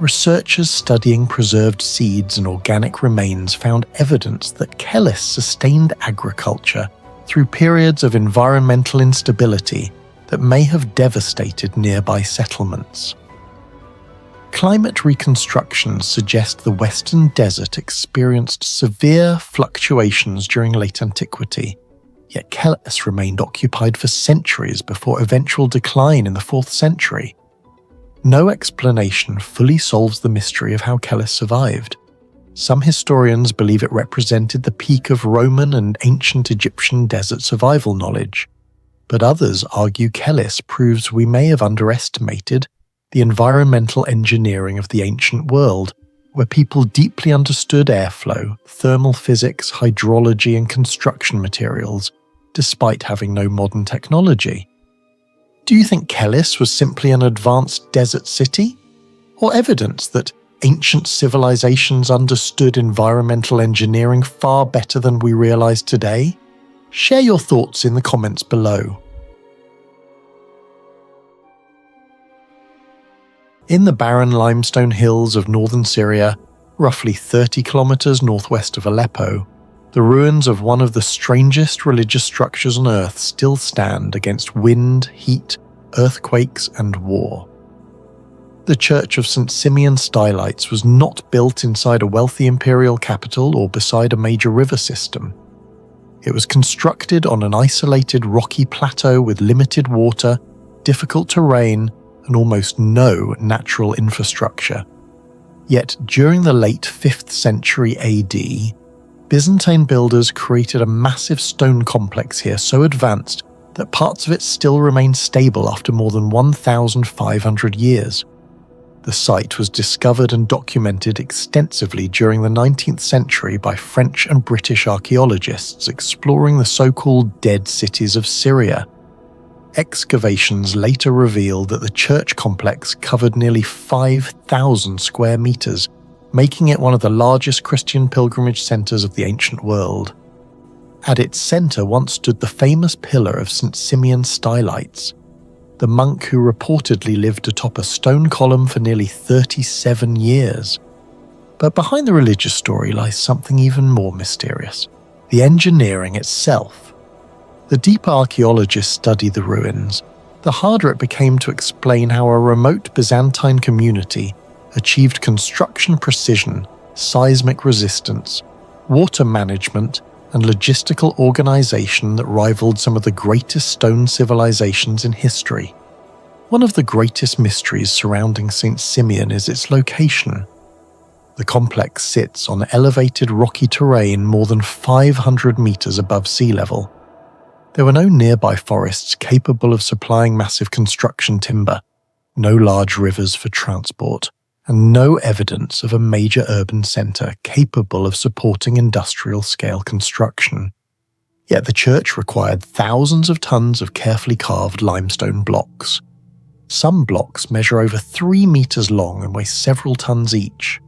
Researchers studying preserved seeds and organic remains found evidence that Kellis sustained agriculture through periods of environmental instability that may have devastated nearby settlements. Climate reconstructions suggest the Western Desert experienced severe fluctuations during late antiquity, yet Kellis remained occupied for centuries before eventual decline in the 4th century. No explanation fully solves the mystery of how Kellis survived. Some historians believe it represented the peak of Roman and ancient Egyptian desert survival knowledge, but others argue Kellis proves we may have underestimated the environmental engineering of the ancient world, where people deeply understood airflow, thermal physics, hydrology, and construction materials, despite having no modern technology. Do you think Kelis was simply an advanced desert city? Or evidence that ancient civilizations understood environmental engineering far better than we realize today? Share your thoughts in the comments below. In the barren limestone hills of northern Syria, roughly 30 kilometers northwest of Aleppo, the ruins of one of the strangest religious structures on Earth still stand against wind, heat, earthquakes, and war. The Church of St. Simeon Stylites was not built inside a wealthy imperial capital or beside a major river system. It was constructed on an isolated rocky plateau with limited water, difficult terrain, and almost no natural infrastructure. Yet during the late 5th century AD, Byzantine builders created a massive stone complex here so advanced that parts of it still remain stable after more than 1,500 years. The site was discovered and documented extensively during the 19th century by French and British archaeologists exploring the so-called Dead Cities of Syria. Excavations later revealed that the church complex covered nearly 5,000 square meters, making it one of the largest Christian pilgrimage centers of the ancient world. At its center once stood the famous pillar of St. Simeon Stylites, the monk who reportedly lived atop a stone column for nearly 37 years. But behind the religious story lies something even more mysterious: the engineering itself. The deeper archaeologists study the ruins, the harder it became to explain how a remote Byzantine community achieved construction precision, seismic resistance, water management, and logistical organization that rivaled some of the greatest stone civilizations in history. One of the greatest mysteries surrounding St. Simeon is its location. The complex sits on elevated rocky terrain more than 500 meters above sea level. There were no nearby forests capable of supplying massive construction timber, no large rivers for transport, and no evidence of a major urban centre capable of supporting industrial-scale construction. Yet the church required thousands of tons of carefully carved limestone blocks. Some blocks measure over 3 meters long and weigh several tons each.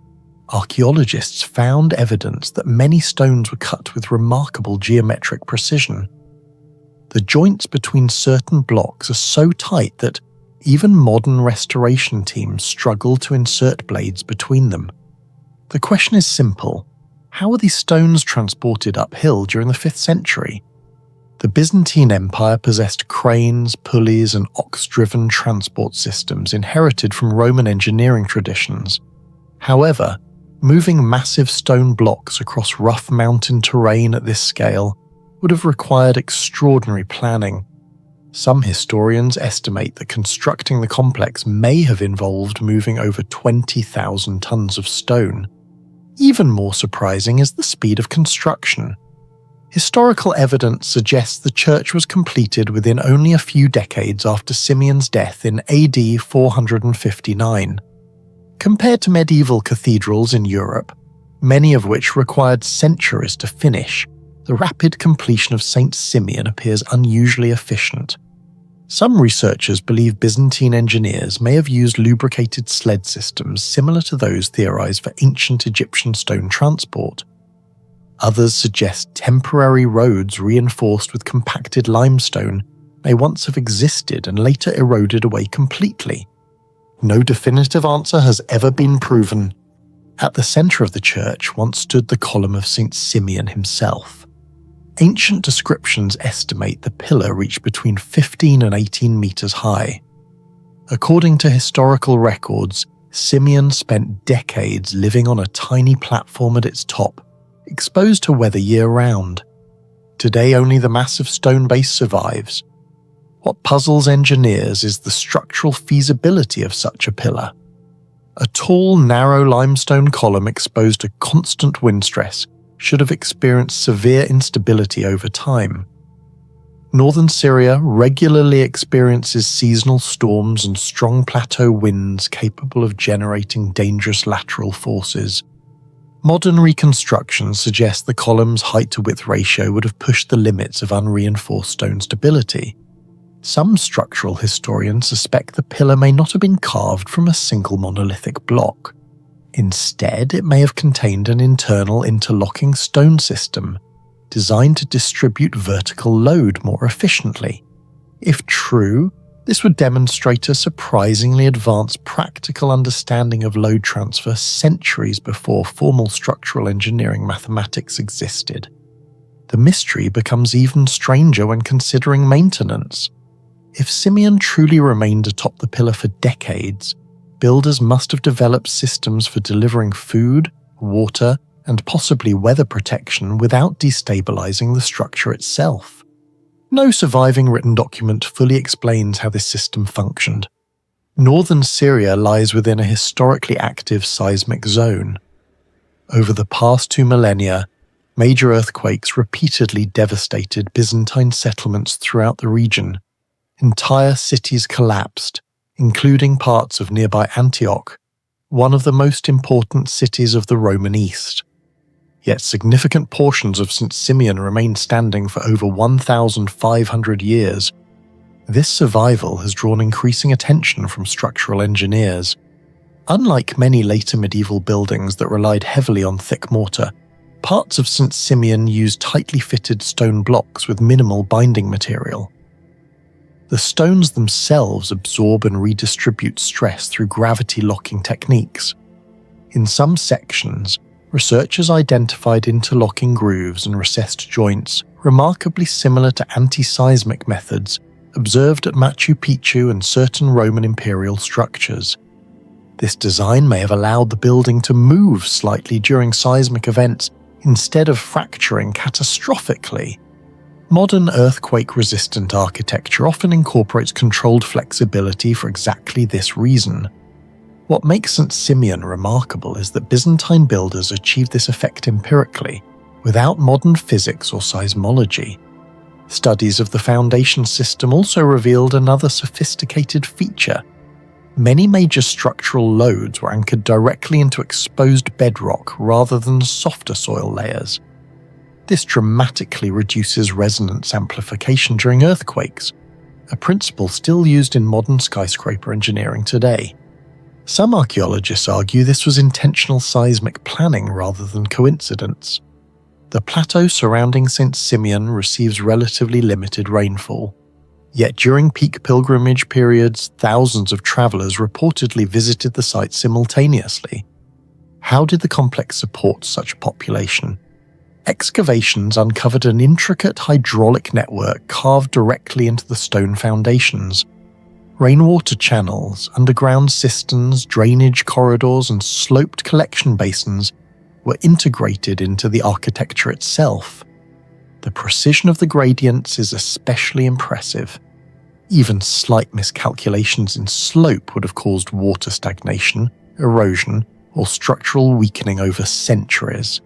Archaeologists found evidence that many stones were cut with remarkable geometric precision. The joints between certain blocks are so tight that even modern restoration teams struggle to insert blades between them. The question is simple: how were these stones transported uphill during the 5th century? The Byzantine Empire possessed cranes, pulleys, and ox-driven transport systems inherited from Roman engineering traditions. However, moving massive stone blocks across rough mountain terrain at this scale would have required extraordinary planning. Some historians estimate that constructing the complex may have involved moving over 20,000 tons of stone. Even more surprising is the speed of construction. Historical evidence suggests the church was completed within only a few decades after Simeon's death in AD 459. Compared to medieval cathedrals in Europe, many of which required centuries to finish, the rapid completion of St. Simeon appears unusually efficient. Some researchers believe Byzantine engineers may have used lubricated sled systems similar to those theorized for ancient Egyptian stone transport. Others suggest temporary roads reinforced with compacted limestone may once have existed and later eroded away completely. No definitive answer has ever been proven. At the center of the church once stood the column of St. Simeon himself. Ancient descriptions estimate the pillar reached between 15 and 18 meters high. According to historical records, Simeon spent decades living on a tiny platform at its top, exposed to weather year-round. Today only the massive stone base survives. What puzzles engineers is the structural feasibility of such a pillar. A tall, narrow limestone column exposed to constant wind stress should have experienced severe instability over time. Northern Syria regularly experiences seasonal storms and strong plateau winds capable of generating dangerous lateral forces. Modern reconstructions suggest the column's height-to-width ratio would have pushed the limits of unreinforced stone stability. Some structural historians suspect the pillar may not have been carved from a single monolithic block. Instead, it may have contained an internal interlocking stone system designed to distribute vertical load more efficiently. If true, this would demonstrate a surprisingly advanced practical understanding of load transfer centuries before formal structural engineering mathematics existed. The mystery becomes even stranger when considering maintenance. If Simeon truly remained atop the pillar for decades, builders must have developed systems for delivering food, water, and possibly weather protection without destabilizing the structure itself. No surviving written document fully explains how this system functioned. Northern Syria lies within a historically active seismic zone. Over the past 2 millennia, major earthquakes repeatedly devastated Byzantine settlements throughout the region. Entire cities collapsed, including parts of nearby Antioch, one of the most important cities of the Roman East. Yet significant portions of St. Simeon remained standing for over 1,500 years. This survival has drawn increasing attention from structural engineers. Unlike many later medieval buildings that relied heavily on thick mortar, parts of St. Simeon used tightly fitted stone blocks with minimal binding material. The stones themselves absorb and redistribute stress through gravity-locking techniques. In some sections, researchers identified interlocking grooves and recessed joints remarkably similar to anti-seismic methods observed at Machu Picchu and certain Roman imperial structures. This design may have allowed the building to move slightly during seismic events instead of fracturing catastrophically. Modern earthquake-resistant architecture often incorporates controlled flexibility for exactly this reason. What makes St. Simeon remarkable is that Byzantine builders achieved this effect empirically, without modern physics or seismology. Studies of the foundation system also revealed another sophisticated feature. Many major structural loads were anchored directly into exposed bedrock rather than softer soil layers. This dramatically reduces resonance amplification during earthquakes, a principle still used in modern skyscraper engineering today. Some archaeologists argue this was intentional seismic planning rather than coincidence. The plateau surrounding St. Simeon receives relatively limited rainfall. Yet during peak pilgrimage periods, thousands of travelers reportedly visited the site simultaneously. How did the complex support such a population? Excavations uncovered an intricate hydraulic network carved directly into the stone foundations. Rainwater channels, underground cisterns, drainage corridors, and sloped collection basins were integrated into the architecture itself. The precision of the gradients is especially impressive. Even slight miscalculations in slope would have caused water stagnation, erosion, or structural weakening over centuries.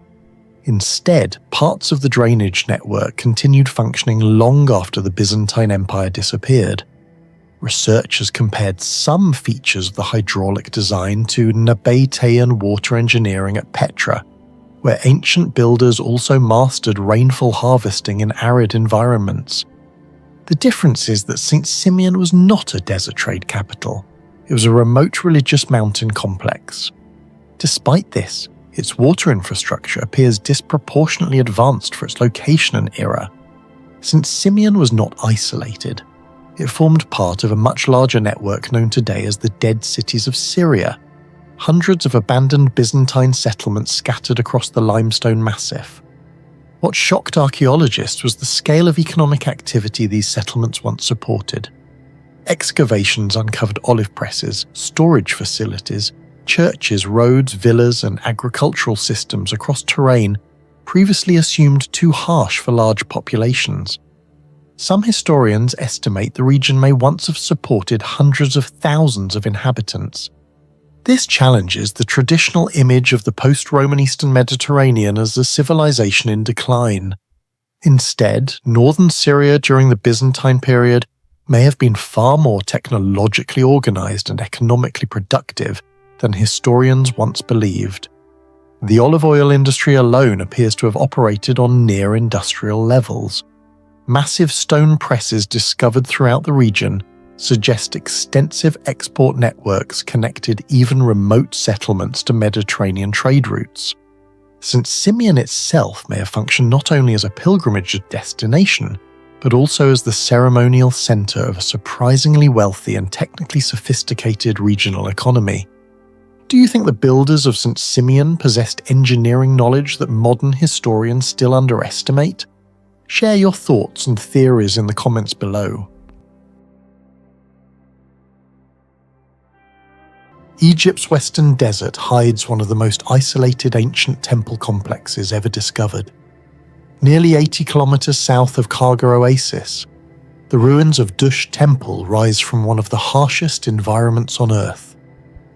Instead, parts of the drainage network continued functioning long after the Byzantine Empire disappeared. Researchers compared some features of the hydraulic design to Nabatean water engineering at Petra, where ancient builders also mastered rainfall harvesting in arid environments. The difference is that St. Simeon was not a desert trade capital. It was a remote religious mountain complex. Despite this, its water infrastructure appears disproportionately advanced for its location and era. St. Simeon was not isolated. It formed part of a much larger network known today as the Dead Cities of Syria, hundreds of abandoned Byzantine settlements scattered across the limestone massif. What shocked archaeologists was the scale of economic activity these settlements once supported. Excavations uncovered olive presses, storage facilities, churches, roads, villas, and agricultural systems across terrain previously assumed too harsh for large populations. Some historians estimate the region may once have supported hundreds of thousands of inhabitants. This challenges the traditional image of the post-Roman Eastern Mediterranean as a civilization in decline. Instead, northern Syria during the Byzantine period may have been far more technologically organized and economically productive than historians once believed. The olive oil industry alone appears to have operated on near-industrial levels. Massive stone presses discovered throughout the region suggest extensive export networks connected even remote settlements to Mediterranean trade routes. St. Simeon itself may have functioned not only as a pilgrimage destination, but also as the ceremonial centre of a surprisingly wealthy and technically sophisticated regional economy. Do you think the builders of St. Simeon possessed engineering knowledge that modern historians still underestimate? Share your thoughts and theories in the comments below. Egypt's Western Desert hides one of the most isolated ancient temple complexes ever discovered. Nearly 80 kilometers south of Karga Oasis, the ruins of Dush Temple rise from one of the harshest environments on Earth.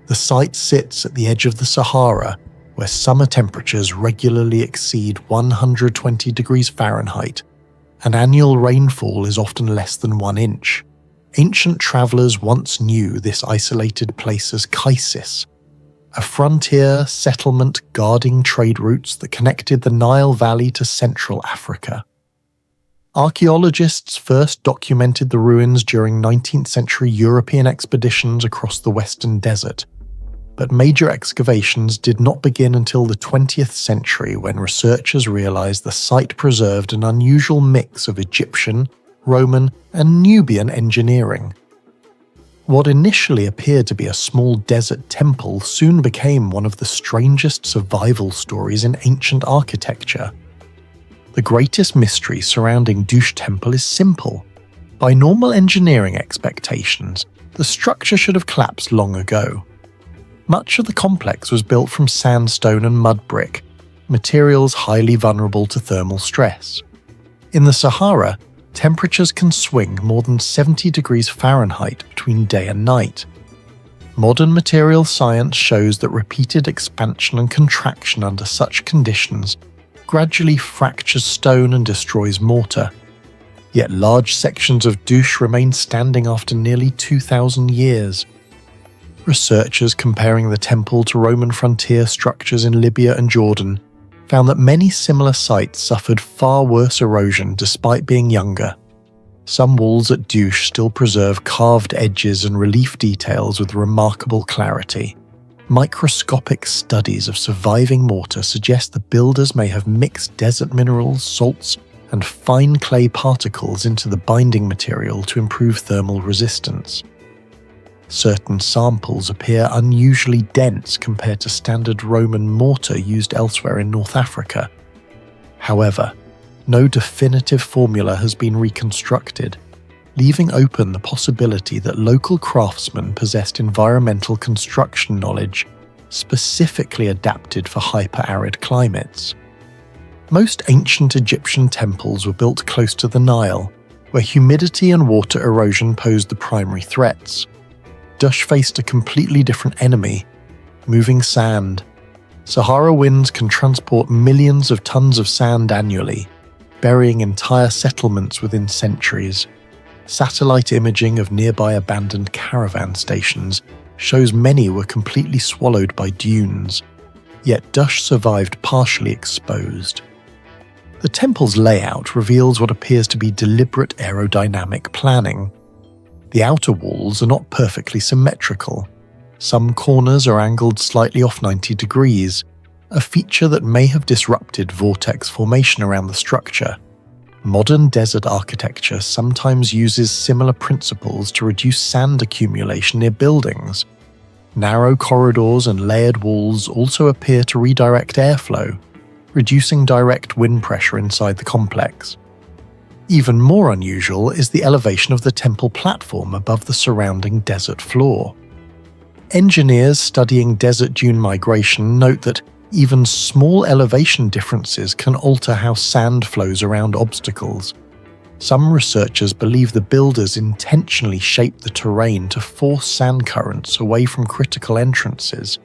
The site sits at the edge of the Sahara, where summer temperatures regularly exceed 120 degrees Fahrenheit, and annual rainfall is often less than 1 inch. Ancient travellers once knew this isolated place as Kaisis, a frontier settlement guarding trade routes that connected the Nile Valley to Central Africa. Archaeologists first documented the ruins during 19th century European expeditions across the Western Desert, but major excavations did not begin until the 20th century when researchers realized the site preserved an unusual mix of Egyptian, Roman, and Nubian engineering. What initially appeared to be a small desert temple soon became one of the strangest survival stories in ancient architecture. The greatest mystery surrounding Dush Temple is simple. By normal engineering expectations, the structure should have collapsed long ago. Much of the complex was built from sandstone and mud brick, materials highly vulnerable to thermal stress. In the Sahara, temperatures can swing more than 70 degrees Fahrenheit between day and night. Modern material science shows that repeated expansion and contraction under such conditions gradually fractures stone and destroys mortar. Yet large sections of Dush remain standing after nearly 2,000 years. Researchers comparing the temple to Roman frontier structures in Libya and Jordan found that many similar sites suffered far worse erosion despite being younger. Some walls at Dush still preserve carved edges and relief details with remarkable clarity. Microscopic studies of surviving mortar suggest the builders may have mixed desert minerals, salts, and fine clay particles into the binding material to improve thermal resistance. Certain samples appear unusually dense compared to standard Roman mortar used elsewhere in North Africa. However, no definitive formula has been reconstructed, leaving open the possibility that local craftsmen possessed environmental construction knowledge specifically adapted for hyper-arid climates. Most ancient Egyptian temples were built close to the Nile, where humidity and water erosion posed the primary threats. Dush faced a completely different enemy: moving sand. Sahara winds can transport millions of tons of sand annually, burying entire settlements within centuries. Satellite imaging of nearby abandoned caravan stations shows many were completely swallowed by dunes, yet Dush survived partially exposed. The temple's layout reveals what appears to be deliberate aerodynamic planning. The outer walls are not perfectly symmetrical. Some corners are angled slightly off 90 degrees, a feature that may have disrupted vortex formation around the structure. Modern desert architecture sometimes uses similar principles to reduce sand accumulation near buildings. Narrow corridors and layered walls also appear to redirect airflow, reducing direct wind pressure inside the complex. Even more unusual is the elevation of the temple platform above the surrounding desert floor. Engineers studying desert dune migration note that even small elevation differences can alter how sand flows around obstacles. Some researchers believe the builders intentionally shaped the terrain to force sand currents away from critical entrances.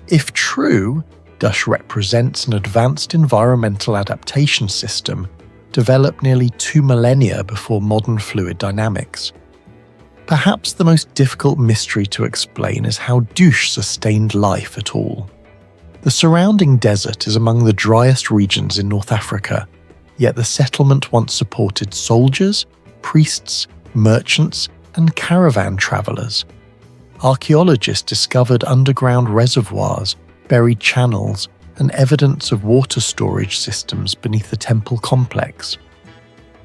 If true, Dush represents an advanced environmental adaptation system developed nearly 2 millennia before modern fluid dynamics. Perhaps the most difficult mystery to explain is how Dush sustained life at all. The surrounding desert is among the driest regions in North Africa, yet the settlement once supported soldiers, priests, merchants, and caravan travelers. Archaeologists discovered underground reservoirs, buried channels, and evidence of water storage systems beneath the temple complex.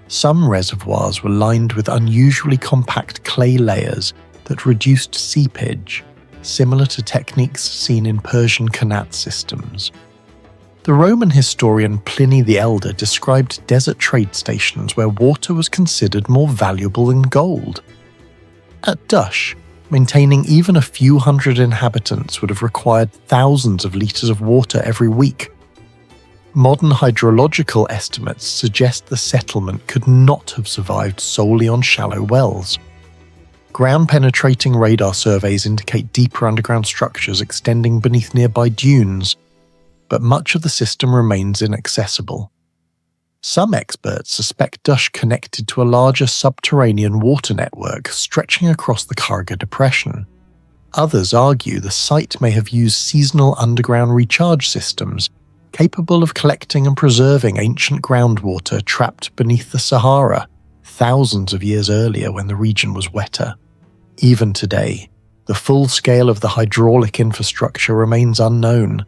Some reservoirs were lined with unusually compact clay layers that reduced seepage, similar to techniques seen in Persian qanat systems. The Roman historian Pliny the Elder described desert trade stations where water was considered more valuable than gold. At Dush, maintaining even a few hundred inhabitants would have required thousands of litres of water every week. Modern hydrological estimates suggest the settlement could not have survived solely on shallow wells. Ground-penetrating radar surveys indicate deeper underground structures extending beneath nearby dunes, but much of the system remains inaccessible. Some experts suspect Dush connected to a larger subterranean water network stretching across the Karga Depression. Others argue the site may have used seasonal underground recharge systems capable of collecting and preserving ancient groundwater trapped beneath the Sahara thousands of years earlier when the region was wetter. Even today, the full scale of the hydraulic infrastructure remains unknown.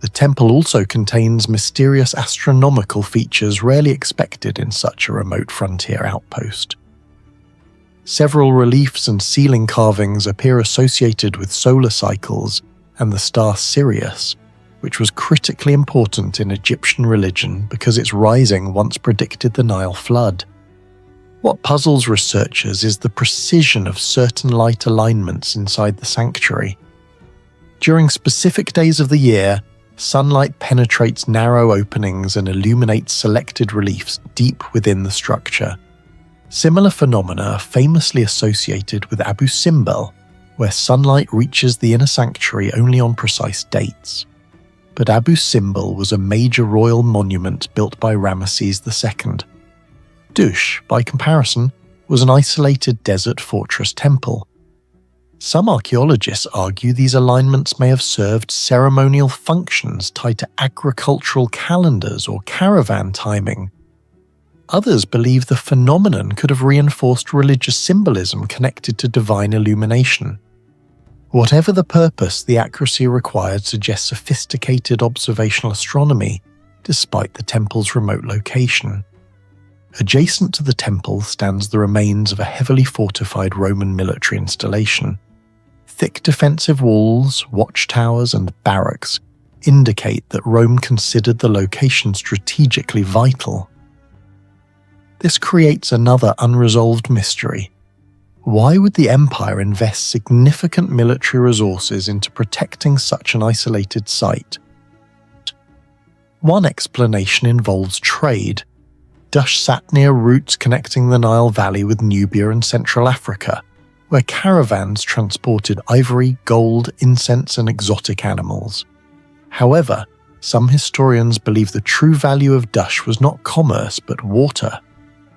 The temple also contains mysterious astronomical features rarely expected in such a remote frontier outpost. Several reliefs and ceiling carvings appear associated with solar cycles and the star Sirius, which was critically important in Egyptian religion because its rising once predicted the Nile flood. What puzzles researchers is the precision of certain light alignments inside the sanctuary. During specific days of the year, sunlight penetrates narrow openings and illuminates selected reliefs deep within the structure. Similar phenomena are famously associated with Abu Simbel, where sunlight reaches the inner sanctuary only on precise dates. But Abu Simbel was a major royal monument built by Ramesses II. Dush, by comparison, was an isolated desert fortress temple. Some archaeologists argue these alignments may have served ceremonial functions tied to agricultural calendars or caravan timing. Others believe the phenomenon could have reinforced religious symbolism connected to divine illumination. Whatever the purpose, the accuracy required suggests sophisticated observational astronomy, despite the temple's remote location. Adjacent to the temple stands the remains of a heavily fortified Roman military installation. Thick defensive walls, watchtowers, and barracks indicate that Rome considered the location strategically vital. This creates another unresolved mystery. Why would the empire invest significant military resources into protecting such an isolated site? One explanation involves trade. Dush sat near routes connecting the Nile Valley with Nubia and Central Africa, where caravans transported ivory, gold, incense, and exotic animals. However, some historians believe the true value of Dush was not commerce but water.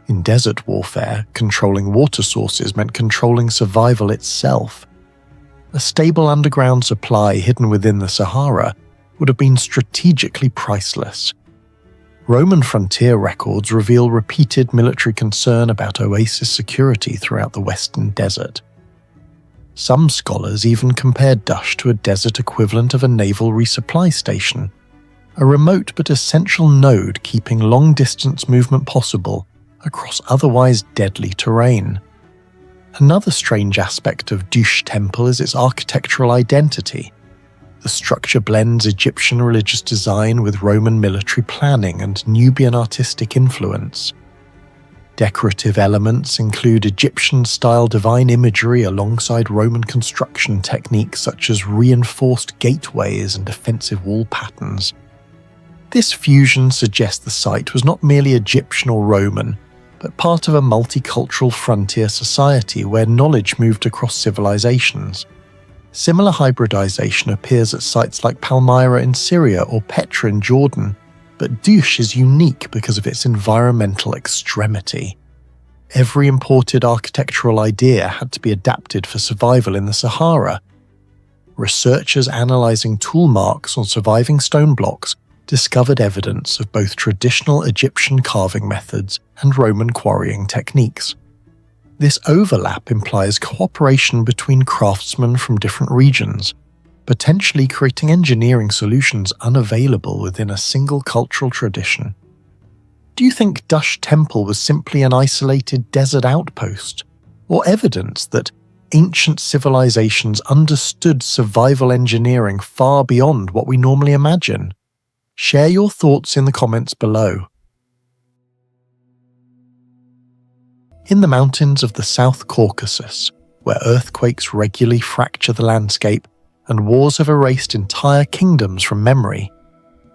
In desert warfare, controlling water sources meant controlling survival itself. A stable underground supply hidden within the Sahara would have been strategically priceless. Roman frontier records reveal repeated military concern about oasis security throughout the western desert. Some scholars even compared Dush to a desert equivalent of a naval resupply station, a remote but essential node keeping long-distance movement possible across otherwise deadly terrain. Another strange aspect of Dush Temple is its architectural identity. The structure blends Egyptian religious design with Roman military planning and Nubian artistic influence. Decorative elements include Egyptian-style divine imagery alongside Roman construction techniques such as reinforced gateways and defensive wall patterns. This fusion suggests the site was not merely Egyptian or Roman, but part of a multicultural frontier society where knowledge moved across civilizations. Similar hybridization appears at sites like Palmyra in Syria or Petra in Jordan, but Dush is unique because of its environmental extremity. Every imported architectural idea had to be adapted for survival in the Sahara. researchers analysing tool marks on surviving stone blocks discovered evidence of both traditional Egyptian carving methods and Roman quarrying techniques. This overlap implies cooperation between craftsmen from different regions, potentially creating engineering solutions unavailable within a single cultural tradition. Do you think Dush Temple was simply an isolated desert outpost, or evidence that ancient civilizations understood survival engineering far beyond what we normally imagine? Share your thoughts in the comments below. In the mountains of the South Caucasus, where earthquakes regularly fracture the landscape and wars have erased entire kingdoms from memory,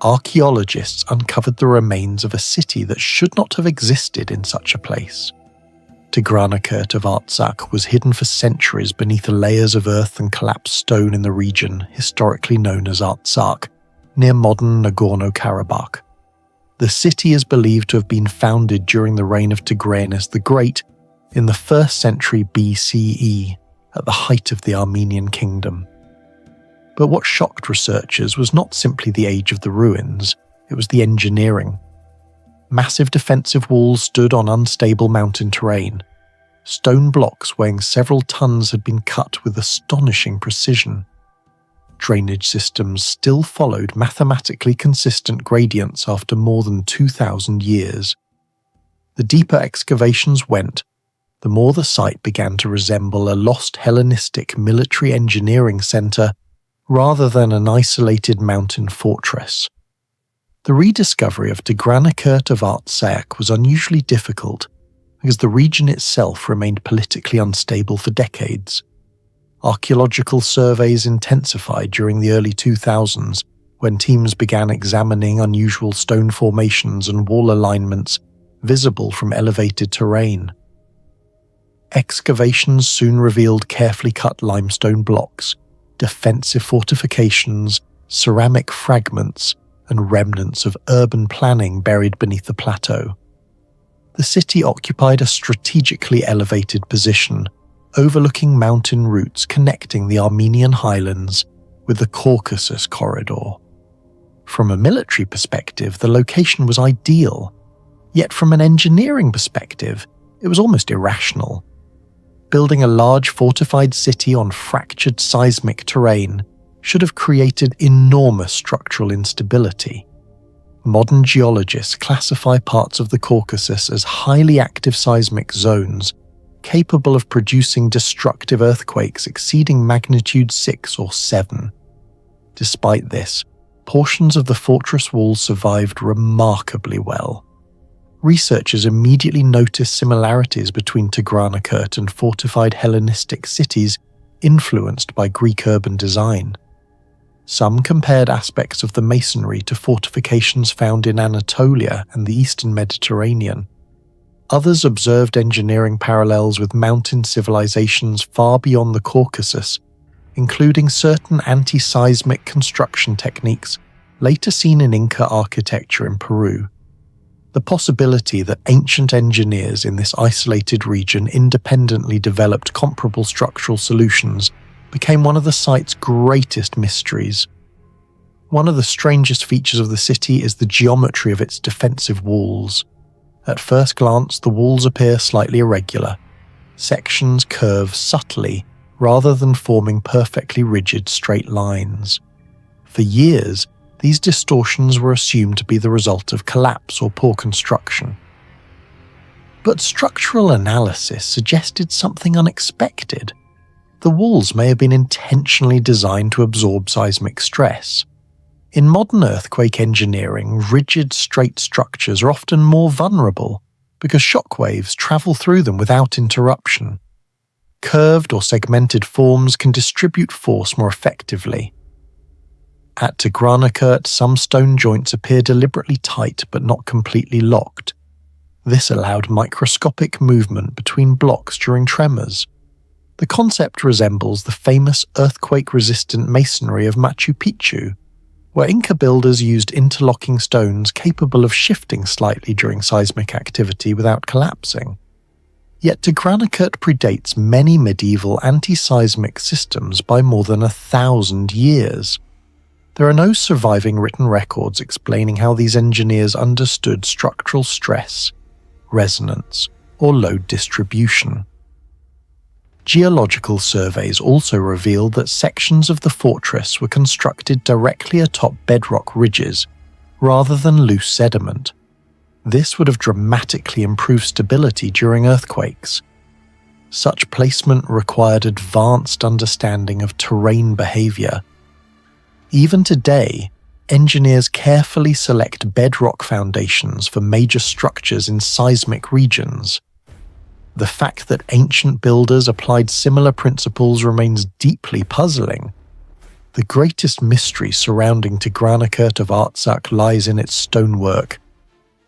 archaeologists uncovered the remains of a city that should not have existed in such a place. Tigranakert of Artsakh was hidden for centuries beneath the layers of earth and collapsed stone in the region historically known as Artsakh, near modern Nagorno-Karabakh. The city is believed to have been founded during the reign of Tigranes the Great in the 1st century BCE, at the height of the Armenian kingdom. But what shocked researchers was not simply the age of the ruins, it was the engineering. Massive defensive walls stood on unstable mountain terrain. Stone blocks weighing several tons had been cut with astonishing precision. Drainage systems still followed mathematically consistent gradients after more than 2,000 years. The deeper excavations went, the more the site began to resemble a lost Hellenistic military engineering centre rather than an isolated mountain fortress. The rediscovery of Tigranakert of Artsakh was unusually difficult because the region itself remained politically unstable for decades. Archaeological surveys intensified during the early 2000s when teams began examining unusual stone formations and wall alignments visible from elevated terrain. Excavations soon revealed carefully cut limestone blocks, defensive fortifications, ceramic fragments, and remnants of urban planning buried beneath the plateau. The city occupied a strategically elevated position, overlooking mountain routes connecting the Armenian highlands with the Caucasus corridor. From a military perspective, the location was ideal, yet from an engineering perspective, it was almost irrational. Building a large fortified city on fractured seismic terrain should have created enormous structural instability. Modern geologists classify parts of the Caucasus as highly active seismic zones, capable of producing destructive earthquakes exceeding magnitude 6 or 7. Despite this, portions of the fortress walls survived remarkably well. Researchers immediately noticed similarities between Tigranakert and fortified Hellenistic cities influenced by Greek urban design. Some compared aspects of the masonry to fortifications found in Anatolia and the eastern Mediterranean. Others observed engineering parallels with mountain civilizations far beyond the Caucasus, including certain anti-seismic construction techniques later seen in Inca architecture in Peru. The possibility that ancient engineers in this isolated region independently developed comparable structural solutions became one of the site's greatest mysteries. One of the strangest features of the city is the geometry of its defensive walls. At first glance, the walls appear slightly irregular. Sections curve subtly rather than forming perfectly rigid straight lines. For years, these distortions were assumed to be the result of collapse or poor construction. But structural analysis suggested something unexpected. The walls may have been intentionally designed to absorb seismic stress. In modern earthquake engineering, rigid, straight structures are often more vulnerable because shockwaves travel through them without interruption. Curved or segmented forms can distribute force more effectively. At Tigranakert, some stone joints appear deliberately tight but not completely locked. This allowed microscopic movement between blocks during tremors. The concept resembles the famous earthquake-resistant masonry of Machu Picchu, where Inca builders used interlocking stones capable of shifting slightly during seismic activity without collapsing. Yet Tigranacut predates many medieval anti-seismic systems by more than 1,000 years. There are no surviving written records explaining how these engineers understood structural stress, resonance, or load distribution. Geological surveys also revealed that sections of the fortress were constructed directly atop bedrock ridges, rather than loose sediment. This would have dramatically improved stability during earthquakes. Such placement required advanced understanding of terrain behavior. Even today, engineers carefully select bedrock foundations for major structures in seismic regions. The fact that ancient builders applied similar principles remains deeply puzzling. The greatest mystery surrounding Tigranacut of Artsakh lies in its stonework.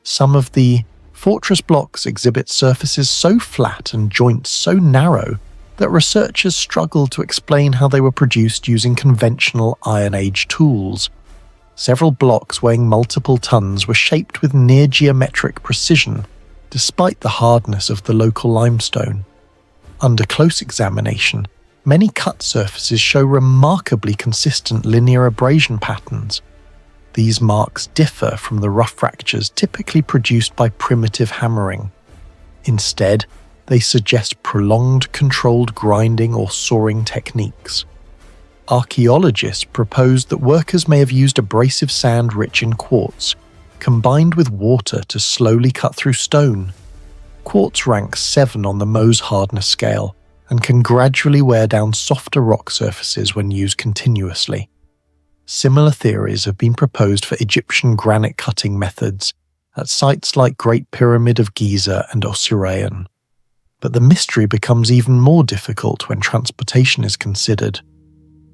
Some of the fortress blocks exhibit surfaces so flat and joints so narrow that researchers struggle to explain how they were produced using conventional Iron Age tools. Several blocks weighing multiple tons were shaped with near-geometric precision, despite the hardness of the local limestone. Under close examination, many cut surfaces show remarkably consistent linear abrasion patterns. These marks differ from the rough fractures typically produced by primitive hammering. Instead, they suggest prolonged controlled grinding or sawing techniques. Archaeologists proposed that workers may have used abrasive sand rich in quartz, combined with water to slowly cut through stone. Quartz ranks 7 on the Mohs hardness scale and can gradually wear down softer rock surfaces when used continuously. Similar theories have been proposed for Egyptian granite cutting methods at sites like Great Pyramid of Giza and Osirian. But the mystery becomes even more difficult when transportation is considered.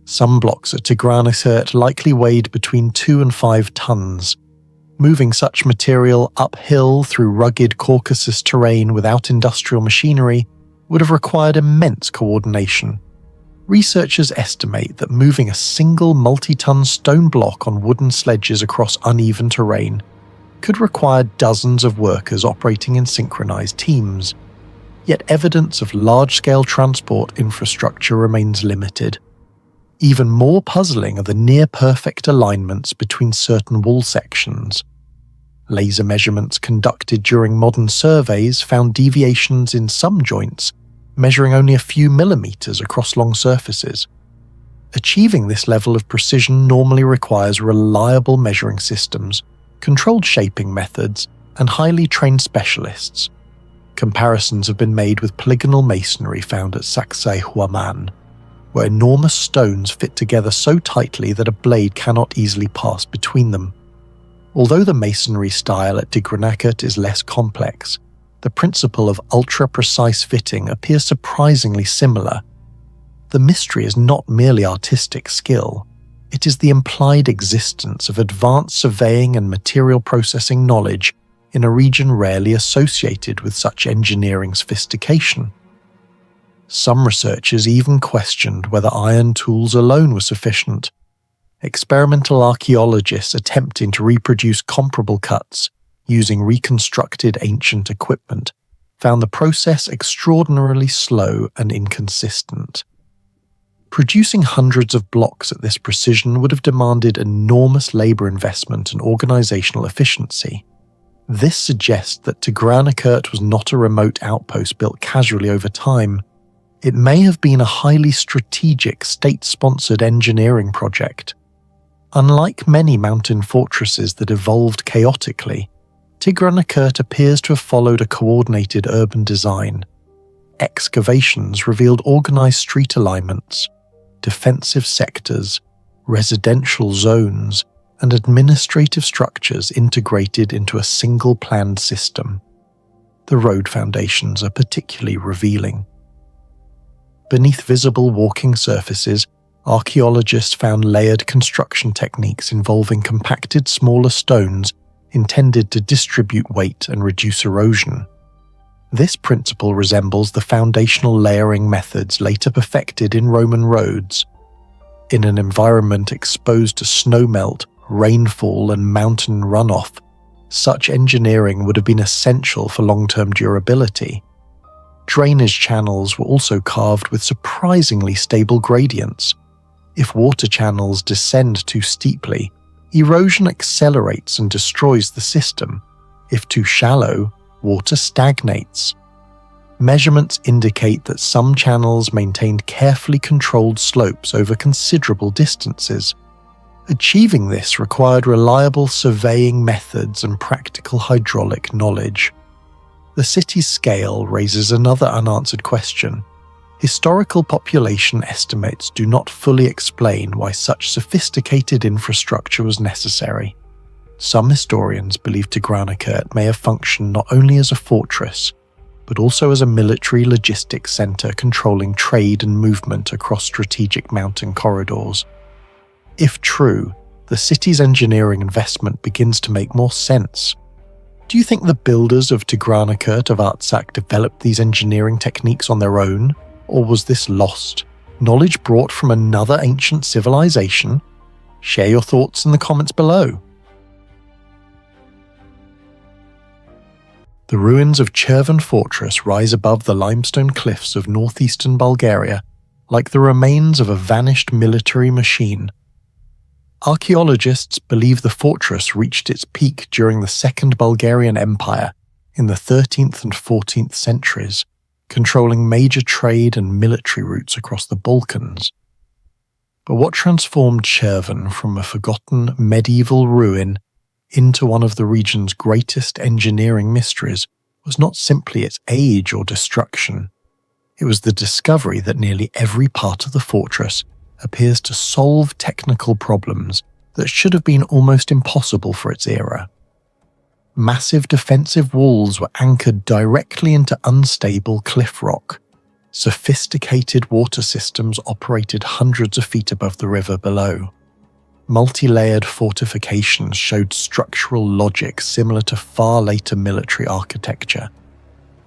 Some blocks at Tigranacut likely weighed between 2 and 5 tons. Moving such material uphill through rugged Caucasus terrain without industrial machinery would have required immense coordination. Researchers estimate that moving a single multi-ton stone block on wooden sledges across uneven terrain could require dozens of workers operating in synchronized teams. Yet evidence of large-scale transport infrastructure remains limited. Even more puzzling are the near-perfect alignments between certain wall sections. Laser measurements conducted during modern surveys found deviations in some joints, measuring only a few millimeters across long surfaces. Achieving this level of precision normally requires reliable measuring systems, controlled shaping methods, and highly trained specialists. Comparisons have been made with polygonal masonry found at Saksay Huaman, where enormous stones fit together so tightly that a blade cannot easily pass between them. Although the masonry style at Tigranacut is less complex, the principle of ultra-precise fitting appears surprisingly similar. The mystery is not merely artistic skill, it is the implied existence of advanced surveying and material processing knowledge in a region rarely associated with such engineering sophistication. Some researchers even questioned whether iron tools alone were sufficient. Experimental archaeologists attempting to reproduce comparable cuts using reconstructed ancient equipment found the process extraordinarily slow and inconsistent. Producing hundreds of blocks at this precision would have demanded enormous labor investment and organizational efficiency. This suggests that Tigranacut was not a remote outpost built casually over time. It may have been a highly strategic, state-sponsored engineering project. Unlike many mountain fortresses that evolved chaotically, Tigranacut appears to have followed a coordinated urban design. Excavations revealed organized street alignments, defensive sectors, residential zones, and administrative structures integrated into a single planned system. The road foundations are particularly revealing. Beneath visible walking surfaces, archaeologists found layered construction techniques involving compacted smaller stones intended to distribute weight and reduce erosion. This principle resembles the foundational layering methods later perfected in Roman roads. In an environment exposed to snowmelt, rainfall, and mountain runoff, such engineering would have been essential for long-term durability. Drainage channels were also carved with surprisingly stable gradients. If water channels descend too steeply, erosion accelerates and destroys the system. If too shallow, water stagnates. Measurements indicate that some channels maintained carefully controlled slopes over considerable distances. Achieving this required reliable surveying methods and practical hydraulic knowledge. The city's scale raises another unanswered question. Historical population estimates do not fully explain why such sophisticated infrastructure was necessary. Some historians believe Tigranakert may have functioned not only as a fortress, but also as a military logistics center controlling trade and movement across strategic mountain corridors. If true, the city's engineering investment begins to make more sense. Do you think the builders of Tigranakert of Artsakh developed these engineering techniques on their own, or was this lost? Knowledge brought from another ancient civilization? Share your thoughts in the comments below. The ruins of Cherven Fortress rise above the limestone cliffs of northeastern Bulgaria, like the remains of a vanished military machine. Archaeologists believe the fortress reached its peak during the Second Bulgarian Empire in the 13th and 14th centuries, controlling major trade and military routes across the Balkans. But what transformed Cherven from a forgotten medieval ruin into one of the region's greatest engineering mysteries was not simply its age or destruction. It was the discovery that nearly every part of the fortress appears to solve technical problems that should have been almost impossible for its era. Massive defensive walls were anchored directly into unstable cliff rock. Sophisticated water systems operated hundreds of feet above the river below. Multi-layered fortifications showed structural logic similar to far later military architecture,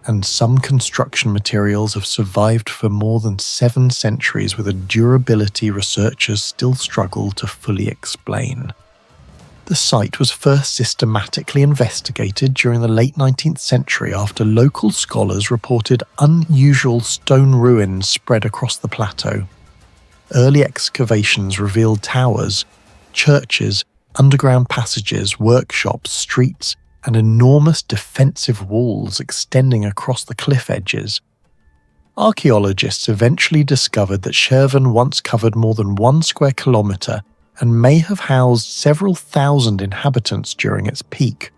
and some construction materials have survived for more than 7 centuries with a durability researchers still struggle to fully explain. The site was first systematically investigated during the late 19th century after local scholars reported unusual stone ruins spread across the plateau. Early excavations revealed towers, churches, underground passages, workshops, streets, and enormous defensive walls extending across the cliff edges. Archaeologists eventually discovered that Cherven once covered more than 1 square kilometre and may have housed several thousand inhabitants during its peak.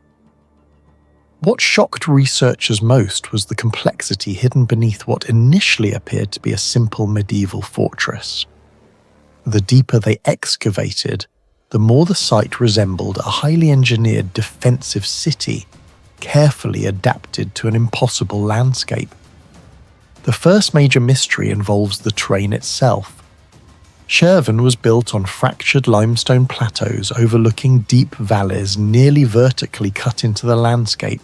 What shocked researchers most was the complexity hidden beneath what initially appeared to be a simple medieval fortress. The deeper they excavated, the more the site resembled a highly engineered defensive city, carefully adapted to an impossible landscape. The first major mystery involves the terrain itself. Cherven was built on fractured limestone plateaus overlooking deep valleys nearly vertically cut into the landscape.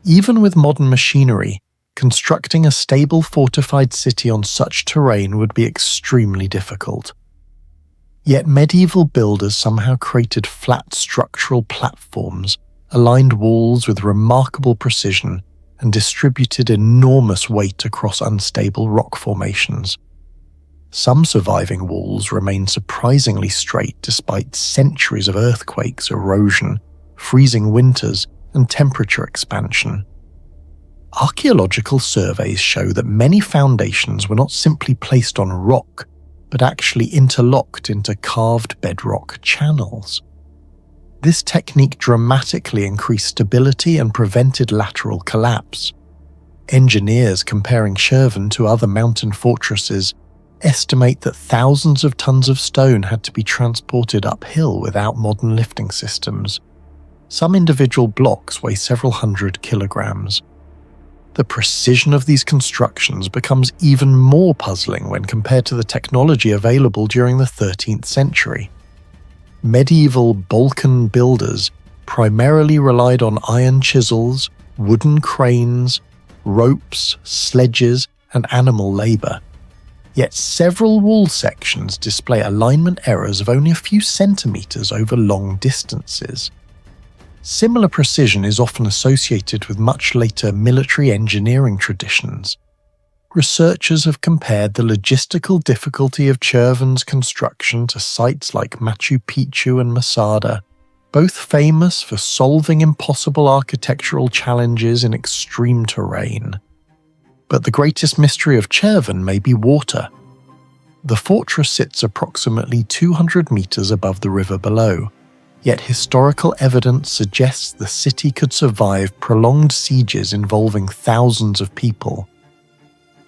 Even with modern machinery, constructing a stable fortified city on such terrain would be extremely difficult. Yet medieval builders somehow created flat structural platforms, aligned walls with remarkable precision, and distributed enormous weight across unstable rock formations. Some surviving walls remain surprisingly straight despite centuries of earthquakes, erosion, freezing winters, and temperature expansion. Archaeological surveys show that many foundations were not simply placed on rock, but actually interlocked into carved bedrock channels. This technique dramatically increased stability and prevented lateral collapse. Engineers comparing Cherven to other mountain fortresses estimate that thousands of tons of stone had to be transported uphill without modern lifting systems. Some individual blocks weigh several hundred kilograms. The precision of these constructions becomes even more puzzling when compared to the technology available during the 13th century. Medieval Balkan builders primarily relied on iron chisels, wooden cranes, ropes, sledges, and animal labor. Yet several wall sections display alignment errors of only a few centimeters over long distances. Similar precision is often associated with much later military engineering traditions. Researchers have compared the logistical difficulty of Chervan's construction to sites like Machu Picchu and Masada, both famous for solving impossible architectural challenges in extreme terrain. But the greatest mystery of Chervan may be water. The fortress sits approximately 200 meters above the river below, yet historical evidence suggests the city could survive prolonged sieges involving thousands of people.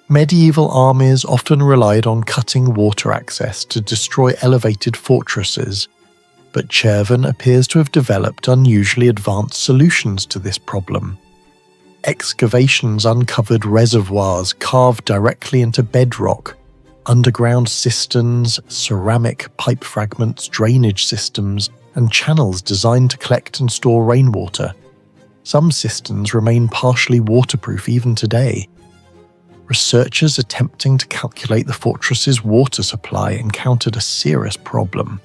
Medieval armies often relied on cutting water access to destroy elevated fortresses, but Chervan appears to have developed unusually advanced solutions to this problem. Excavations uncovered reservoirs carved directly into bedrock, underground cisterns, ceramic pipe fragments, drainage systems, and channels designed to collect and store rainwater. Some cisterns remain partially waterproof even today. Researchers attempting to calculate the fortress's water supply encountered a serious problem.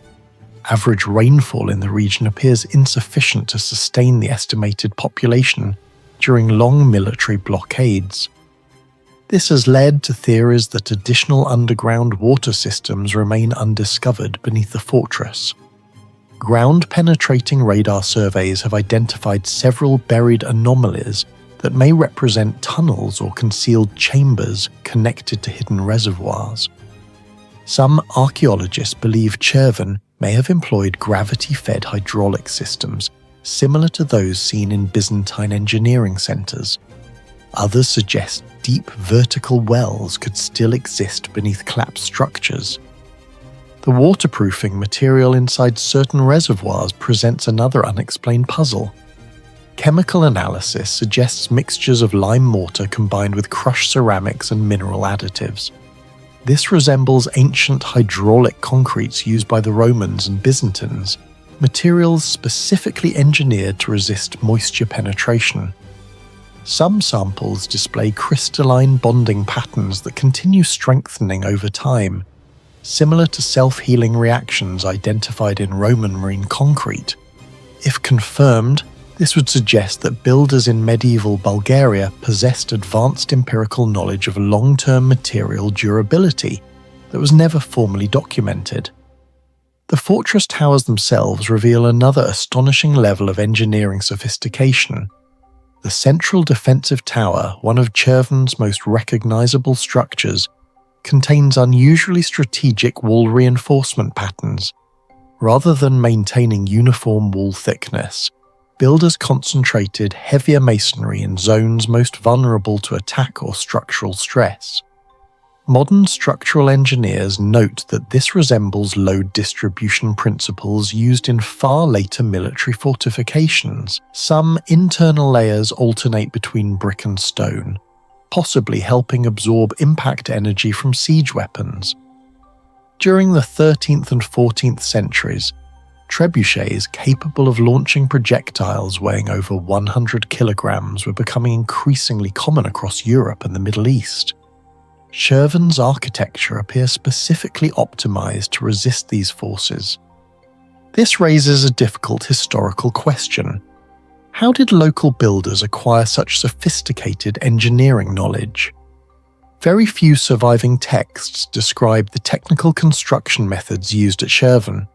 Average rainfall in the region appears insufficient to sustain the estimated population during long military blockades. This has led to theories that additional underground water systems remain undiscovered beneath the fortress. Ground-penetrating radar surveys have identified several buried anomalies that may represent tunnels or concealed chambers connected to hidden reservoirs. Some archaeologists believe Chervan may have employed gravity-fed hydraulic systems similar to those seen in Byzantine engineering centres. Others suggest deep vertical wells could still exist beneath collapsed structures. The waterproofing material inside certain reservoirs presents another unexplained puzzle. Chemical analysis suggests mixtures of lime mortar combined with crushed ceramics and mineral additives. This resembles ancient hydraulic concretes used by the Romans and Byzantines, materials specifically engineered to resist moisture penetration. Some samples display crystalline bonding patterns that continue strengthening over time, similar to self-healing reactions identified in Roman marine concrete. If confirmed, this would suggest that builders in medieval Bulgaria possessed advanced empirical knowledge of long-term material durability that was never formally documented. The fortress towers themselves reveal another astonishing level of engineering sophistication. The central defensive tower, one of Chervan's most recognizable structures, contains unusually strategic wall reinforcement patterns. Rather than maintaining uniform wall thickness, builders concentrated heavier masonry in zones most vulnerable to attack or structural stress. Modern structural engineers note that this resembles load distribution principles used in far later military fortifications. Some internal layers alternate between brick and stone, possibly helping absorb impact energy from siege weapons. During the 13th and 14th centuries, trebuchets capable of launching projectiles weighing over 100 kilograms were becoming increasingly common across Europe and the Middle East. Chervan's architecture appears specifically optimized to resist these forces. This raises a difficult historical question. How did local builders acquire such sophisticated engineering knowledge? Very few surviving texts describe the technical construction methods used at Chervan.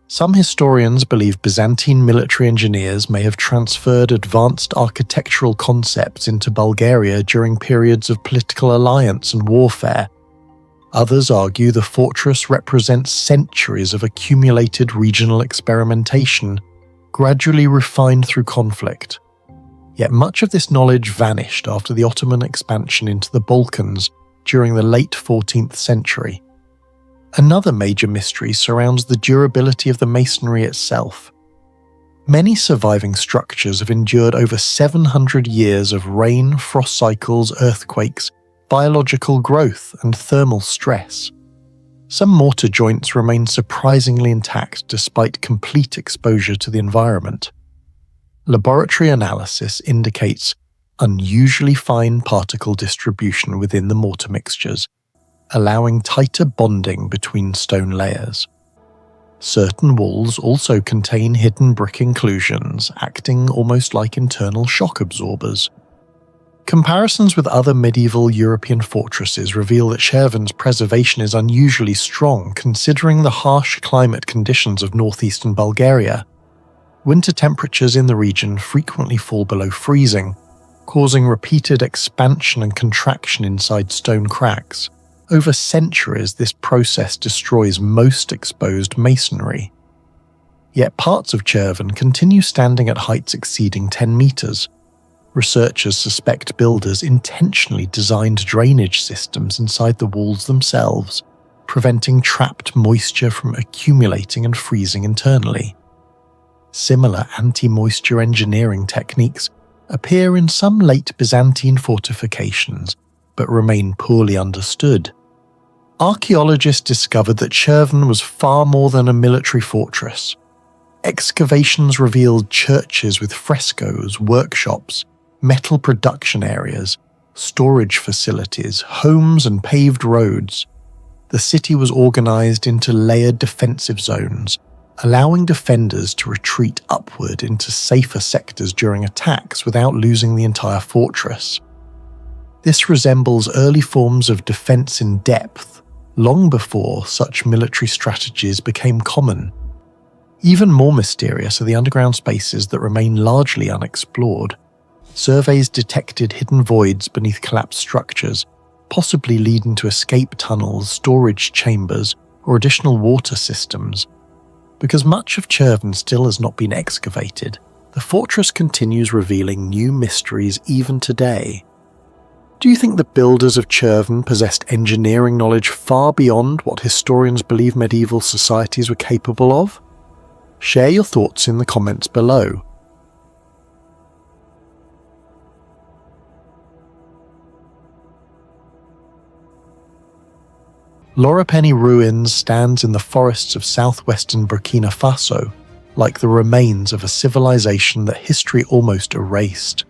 Some historians believe Byzantine military engineers may have transferred advanced architectural concepts into Bulgaria during periods of political alliance and warfare. Others argue the fortress represents centuries of accumulated regional experimentation, gradually refined through conflict. Yet much of this knowledge vanished after the Ottoman expansion into the Balkans during the late 14th century. Another major mystery surrounds the durability of the masonry itself. Many surviving structures have endured over 700 years of rain, frost cycles, earthquakes, biological growth, and thermal stress. Some mortar joints remain surprisingly intact despite complete exposure to the environment. Laboratory analysis indicates unusually fine particle distribution within the mortar mixtures, allowing tighter bonding between stone layers. Certain walls also contain hidden brick inclusions, acting almost like internal shock absorbers. Comparisons with other medieval European fortresses reveal that Cherven's preservation is unusually strong considering the harsh climate conditions of northeastern Bulgaria. Winter temperatures in the region frequently fall below freezing, causing repeated expansion and contraction inside stone cracks. Over centuries, this process destroys most exposed masonry. Yet parts of Cherven continue standing at heights exceeding 10 meters. Researchers suspect builders intentionally designed drainage systems inside the walls themselves, preventing trapped moisture from accumulating and freezing internally. Similar anti-moisture engineering techniques appear in some late Byzantine fortifications, but remain poorly understood. Archaeologists discovered that Cherven was far more than a military fortress. Excavations revealed churches with frescoes, workshops, metal production areas, storage facilities, homes and paved roads. The city was organized into layered defensive zones, allowing defenders to retreat upward into safer sectors during attacks without losing the entire fortress. This resembles early forms of defense in depth, long before such military strategies became common. Even more mysterious are the underground spaces that remain largely unexplored. Surveys detected hidden voids beneath collapsed structures, possibly leading to escape tunnels, storage chambers, or additional water systems. Because much of Cherven still has not been excavated, the fortress continues revealing new mysteries even today. Do you think the builders of Cherven possessed engineering knowledge far beyond what historians believe medieval societies were capable of? Share your thoughts in the comments below. Loropeni ruins stands in the forests of southwestern Burkina Faso, like the remains of a civilization that history almost erased.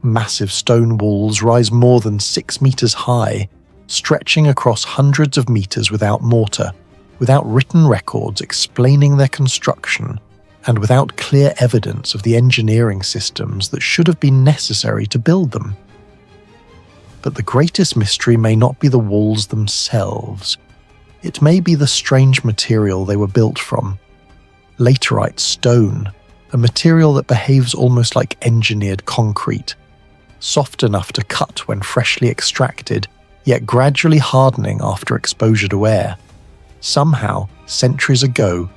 Massive stone walls rise more than 6 meters high, stretching across hundreds of meters without mortar, without written records explaining their construction, and without clear evidence of the engineering systems that should have been necessary to build them. But the greatest mystery may not be the walls themselves. It may be the strange material they were built from. Laterite stone, a material that behaves almost like engineered concrete, soft enough to cut when freshly extracted, yet gradually hardening after exposure to air. Somehow, centuries ago,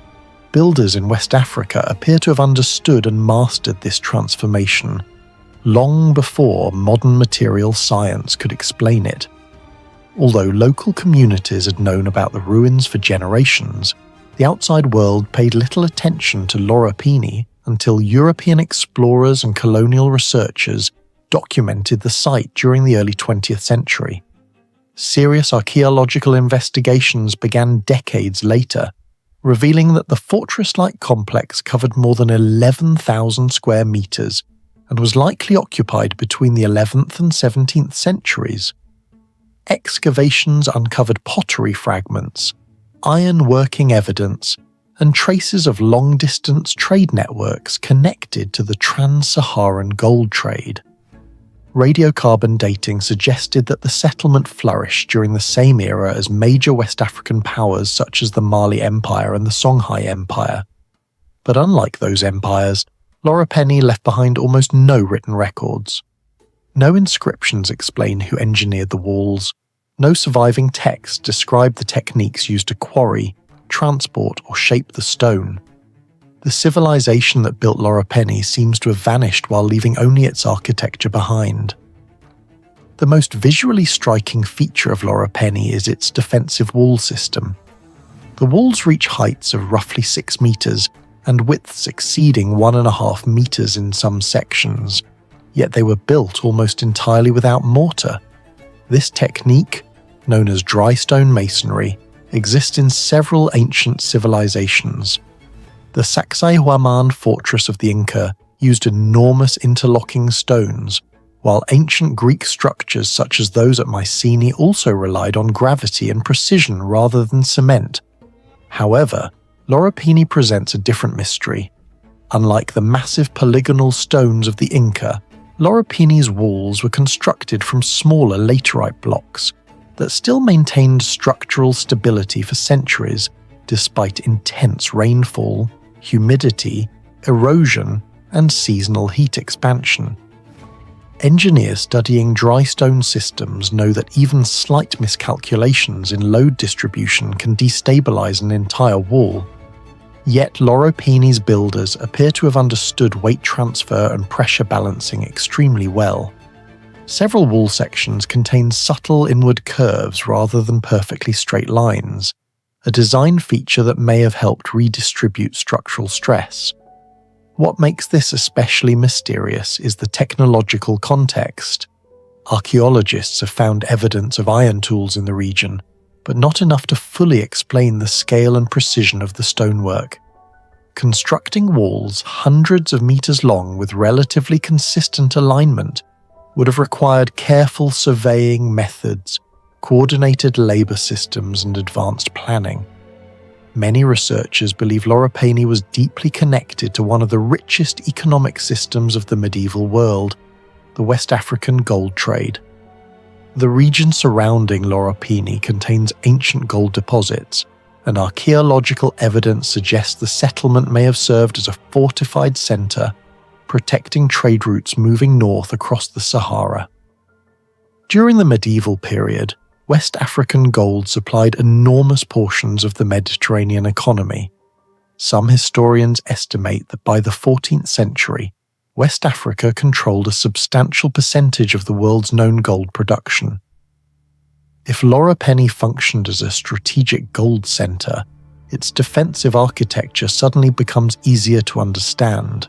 builders in West Africa appear to have understood and mastered this transformation, long before modern material science could explain it. Although local communities had known about the ruins for generations, the outside world paid little attention to Loropeni until European explorers and colonial researchers documented the site during the early 20th century. Serious archaeological investigations began decades later, revealing that the fortress-like complex covered more than 11,000 square meters and was likely occupied between the 11th and 17th centuries. Excavations uncovered pottery fragments, iron-working evidence, and traces of long-distance trade networks connected to the trans-Saharan gold trade. Radiocarbon dating suggested that the settlement flourished during the same era as major West African powers such as the Mali Empire and the Songhai Empire. But unlike those empires, Loropeni left behind almost no written records. No inscriptions explain who engineered the walls. No surviving texts describe the techniques used to quarry, transport, or shape the stone. The civilization that built Loropeni seems to have vanished while leaving only its architecture behind. The most visually striking feature of Loropeni is its defensive wall system. The walls reach heights of roughly 6 meters and widths exceeding 1.5 meters in some sections, yet they were built almost entirely without mortar. This technique, known as dry stone masonry, exists in several ancient civilizations. The Sacsayhuaman fortress of the Inca used enormous interlocking stones, while ancient Greek structures such as those at Mycenae also relied on gravity and precision rather than cement. However, Loropini presents a different mystery. Unlike the massive polygonal stones of the Inca, Loropini's walls were constructed from smaller laterite blocks that still maintained structural stability for centuries despite intense rainfall, humidity, erosion, and seasonal heat expansion. Engineers studying dry stone systems know that even slight miscalculations in load distribution can destabilize an entire wall. Yet Loropini's builders appear to have understood weight transfer and pressure balancing extremely well. Several wall sections contain subtle inward curves rather than perfectly straight lines, a design feature that may have helped redistribute structural stress. What makes this especially mysterious is the technological context. Archaeologists have found evidence of iron tools in the region, but not enough to fully explain the scale and precision of the stonework. Constructing walls hundreds of meters long with relatively consistent alignment would have required careful surveying methods, coordinated labor systems, and advanced planning. Many researchers believe Loropini was deeply connected to one of the richest economic systems of the medieval world, the West African gold trade. The region surrounding Loropini contains ancient gold deposits, and archaeological evidence suggests the settlement may have served as a fortified center, protecting trade routes moving north across the Sahara. During the medieval period, West African gold supplied enormous portions of the Mediterranean economy. Some historians estimate that by the 14th century, West Africa controlled a substantial percentage of the world's known gold production. If Loropini functioned as a strategic gold center, its defensive architecture suddenly becomes easier to understand.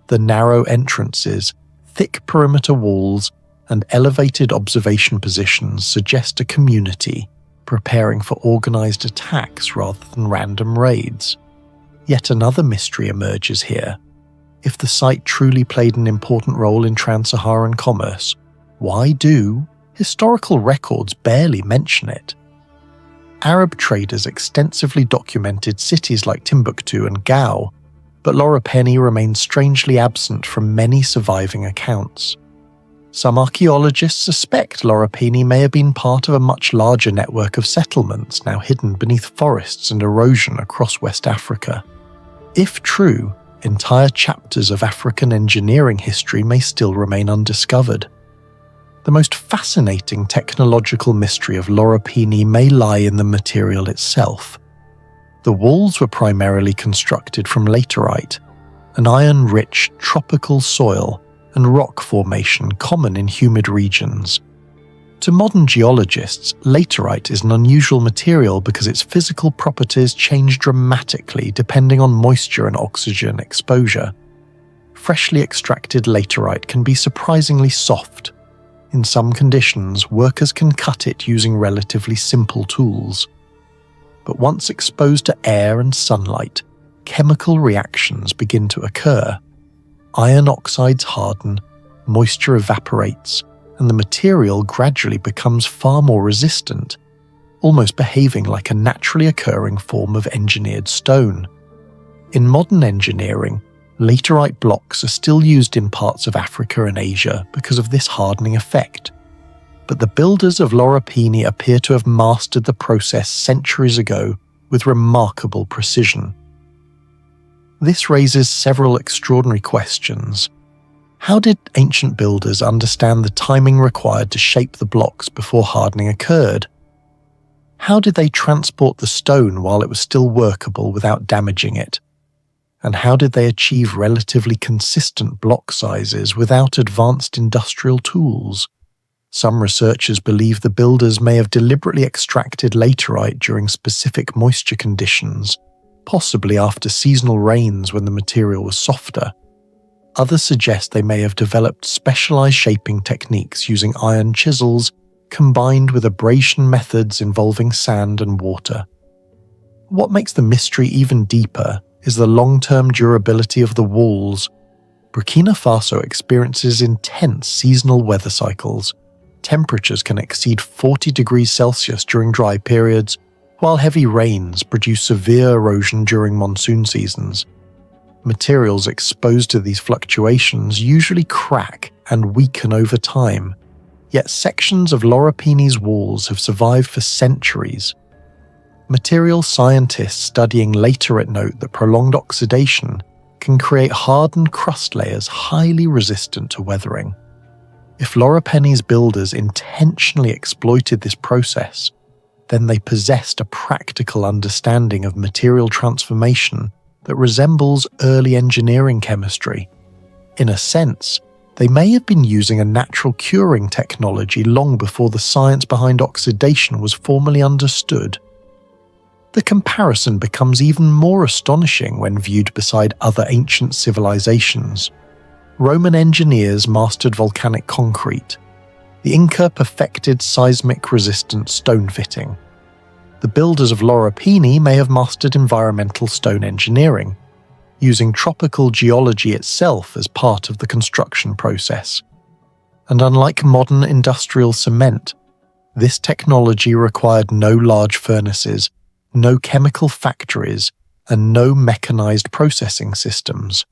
The narrow entrances, thick perimeter walls, and elevated observation positions suggest a community preparing for organized attacks rather than random raids. Yet another mystery emerges here. If the site truly played an important role in trans-Saharan commerce, why do historical records barely mention it? Arab traders extensively documented cities like Timbuktu and Gao, but Loropini remains strangely absent from many surviving accounts. Some archaeologists suspect Loropini may have been part of a much larger network of settlements now hidden beneath forests and erosion across West Africa. If true, entire chapters of African engineering history may still remain undiscovered. The most fascinating technological mystery of Loropini may lie in the material itself. The walls were primarily constructed from laterite, an iron-rich tropical soil and rock formation common in humid regions. To modern geologists, laterite is an unusual material because its physical properties change dramatically depending on moisture and oxygen exposure. Freshly extracted laterite can be surprisingly soft. In some conditions, workers can cut it using relatively simple tools. But once exposed to air and sunlight, chemical reactions begin to occur. Iron oxides harden, moisture evaporates, and the material gradually becomes far more resistant, almost behaving like a naturally occurring form of engineered stone. In modern engineering, laterite blocks are still used in parts of Africa and Asia because of this hardening effect. But the builders of Loropini appear to have mastered the process centuries ago with remarkable precision. This raises several extraordinary questions. How did ancient builders understand the timing required to shape the blocks before hardening occurred? How did they transport the stone while it was still workable without damaging it? And how did they achieve relatively consistent block sizes without advanced industrial tools? Some researchers believe the builders may have deliberately extracted laterite during specific moisture conditions, possibly after seasonal rains when the material was softer. Others suggest they may have developed specialized shaping techniques using iron chisels combined with abrasion methods involving sand and water. What makes the mystery even deeper is the long-term durability of the walls. Burkina Faso experiences intense seasonal weather cycles. Temperatures can exceed 40 degrees Celsius during dry periods, while heavy rains produce severe erosion during monsoon seasons. Materials exposed to these fluctuations usually crack and weaken over time, yet sections of Lorapini's walls have survived for centuries. Material scientists studying laterite note that prolonged oxidation can create hardened crust layers highly resistant to weathering. If Lorapini's builders intentionally exploited this process, then they possessed a practical understanding of material transformation that resembles early engineering chemistry. In a sense, they may have been using a natural curing technology long before the science behind oxidation was formally understood. The comparison becomes even more astonishing when viewed beside other ancient civilizations. Roman engineers mastered volcanic concrete. The Inca perfected seismic-resistant stone fitting. The builders of Lorapini may have mastered environmental stone engineering, using tropical geology itself as part of the construction process. And unlike modern industrial cement, this technology required no large furnaces, no chemical factories, and no mechanized processing systems.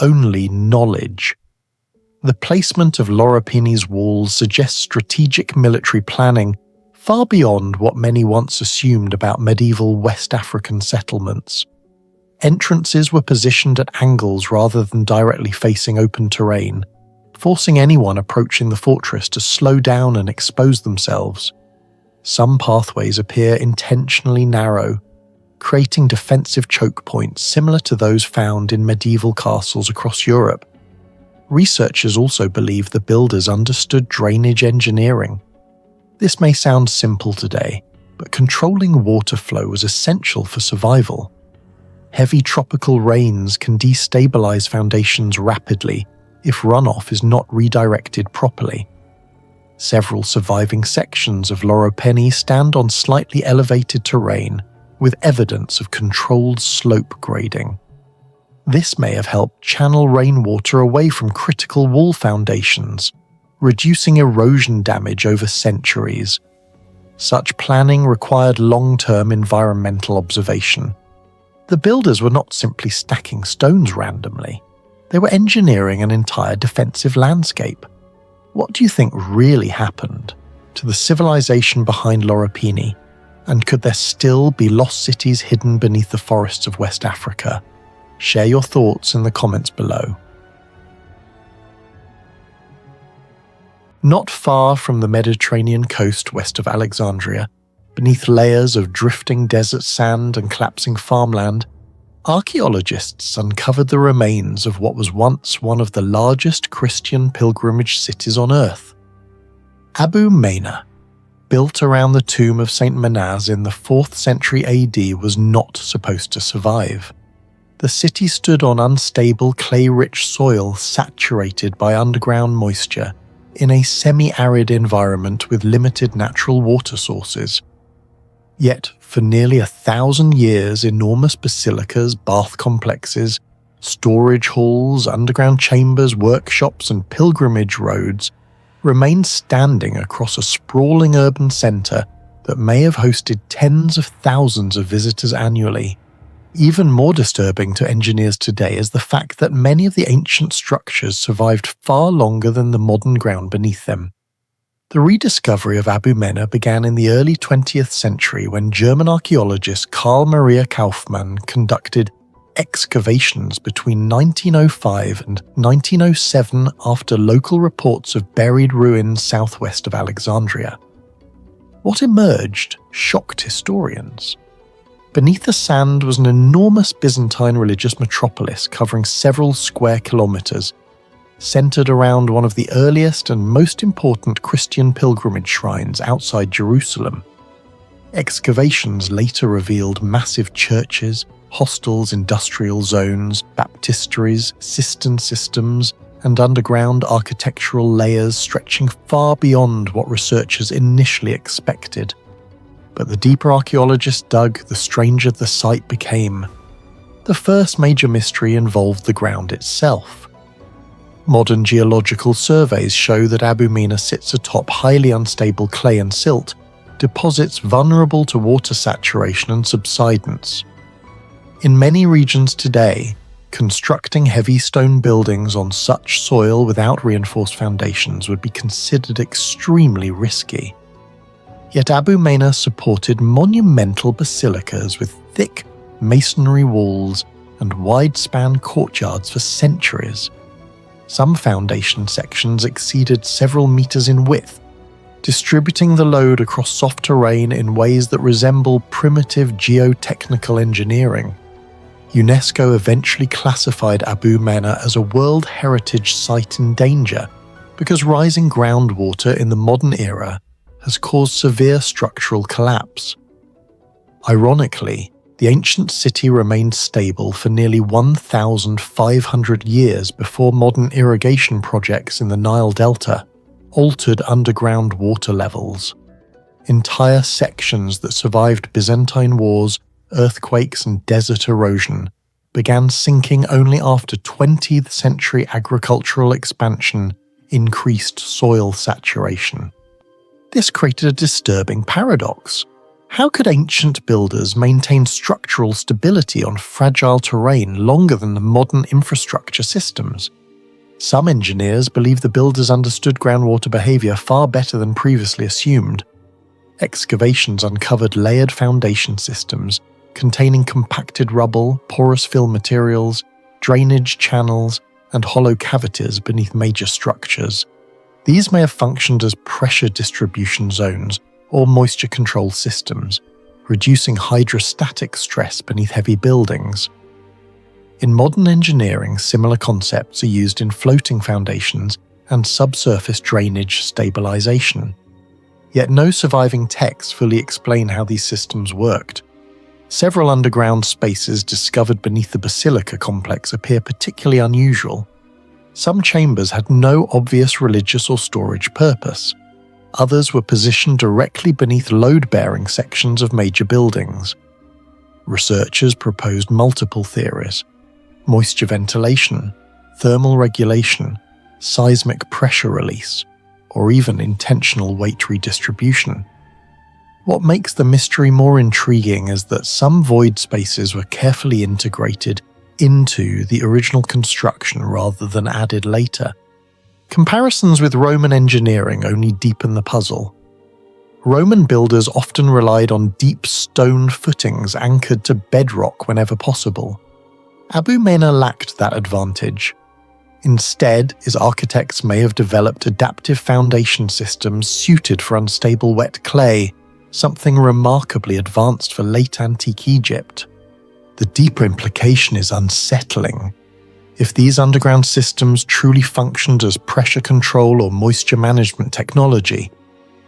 Only knowledge. The placement of Lorapini's walls suggests strategic military planning far beyond what many once assumed about medieval West African settlements. Entrances were positioned at angles rather than directly facing open terrain, forcing anyone approaching the fortress to slow down and expose themselves. Some pathways appear intentionally narrow, creating defensive choke points similar to those found in medieval castles across Europe. Researchers also believe the builders understood drainage engineering. This may sound simple today, but controlling water flow was essential for survival. Heavy tropical rains can destabilize foundations rapidly if runoff is not redirected properly. Several surviving sections of Lorapini stand on slightly elevated terrain with evidence of controlled slope grading. This may have helped channel rainwater away from critical wall foundations, reducing erosion damage over centuries. Such planning required long-term environmental observation. The builders were not simply stacking stones randomly. They were engineering an entire defensive landscape. What do you think really happened to the civilization behind Lorapini? And could there still be lost cities hidden beneath the forests of West Africa? Share your thoughts in the comments below. Not far from the Mediterranean coast west of Alexandria, beneath layers of drifting desert sand and collapsing farmland, archaeologists uncovered the remains of what was once one of the largest Christian pilgrimage cities on Earth. Abu Mena, built around the tomb of Saint Manaz in the 4th century AD, was not supposed to survive. The city stood on unstable clay-rich soil saturated by underground moisture, in a semi-arid environment with limited natural water sources. Yet, for nearly 1,000 years, enormous basilicas, bath complexes, storage halls, underground chambers, workshops, and pilgrimage roads remained standing across a sprawling urban centre that may have hosted tens of thousands of visitors annually. Even more disturbing to engineers today is the fact that many of the ancient structures survived far longer than the modern ground beneath them. The rediscovery of Abu Mena began in the early 20th century when German archaeologist Karl Maria Kaufmann conducted excavations between 1905 and 1907 after local reports of buried ruins southwest of Alexandria. What emerged shocked historians. Beneath the sand was an enormous Byzantine religious metropolis covering several square kilometers, centered around one of the earliest and most important Christian pilgrimage shrines outside Jerusalem. Excavations later revealed massive churches, hostels, industrial zones, baptisteries, cistern systems, and underground architectural layers stretching far beyond what researchers initially expected. But the deeper archaeologists dug, the stranger the site became. The first major mystery involved the ground itself. Modern geological surveys show that Abu Mena sits atop highly unstable clay and silt, deposits vulnerable to water saturation and subsidence. In many regions today, constructing heavy stone buildings on such soil without reinforced foundations would be considered extremely risky. Yet Abu Maina supported monumental basilicas with thick masonry walls and wide-span courtyards for centuries. Some foundation sections exceeded several meters in width, distributing the load across soft terrain in ways that resemble primitive geotechnical engineering. UNESCO eventually classified Abu Maina as a World Heritage Site in danger because rising groundwater in the modern era has caused severe structural collapse. Ironically, the ancient city remained stable for nearly 1,500 years before modern irrigation projects in the Nile Delta altered underground water levels. Entire sections that survived Byzantine wars, earthquakes, and desert erosion began sinking only after 20th century agricultural expansion increased soil saturation. This created a disturbing paradox. How could ancient builders maintain structural stability on fragile terrain longer than the modern infrastructure systems? Some engineers believe the builders understood groundwater behavior far better than previously assumed. Excavations uncovered layered foundation systems containing compacted rubble, porous fill materials, drainage channels, and hollow cavities beneath major structures. These may have functioned as pressure distribution zones or moisture control systems, reducing hydrostatic stress beneath heavy buildings. In modern engineering, similar concepts are used in floating foundations and subsurface drainage stabilization. Yet no surviving texts fully explain how these systems worked. Several underground spaces discovered beneath the basilica complex appear particularly unusual. Some chambers had no obvious religious or storage purpose. Others were positioned directly beneath load-bearing sections of major buildings. Researchers proposed multiple theories: moisture ventilation, thermal regulation, seismic pressure release, or even intentional weight redistribution. What makes the mystery more intriguing is that some void spaces were carefully integrated into the original construction rather than added later. Comparisons with Roman engineering only deepen the puzzle. Roman builders often relied on deep stone footings anchored to bedrock whenever possible. Abu Maina lacked that advantage. Instead, his architects may have developed adaptive foundation systems suited for unstable wet clay, something remarkably advanced for late antique Egypt. The deeper implication is unsettling. If these underground systems truly functioned as pressure control or moisture management technology,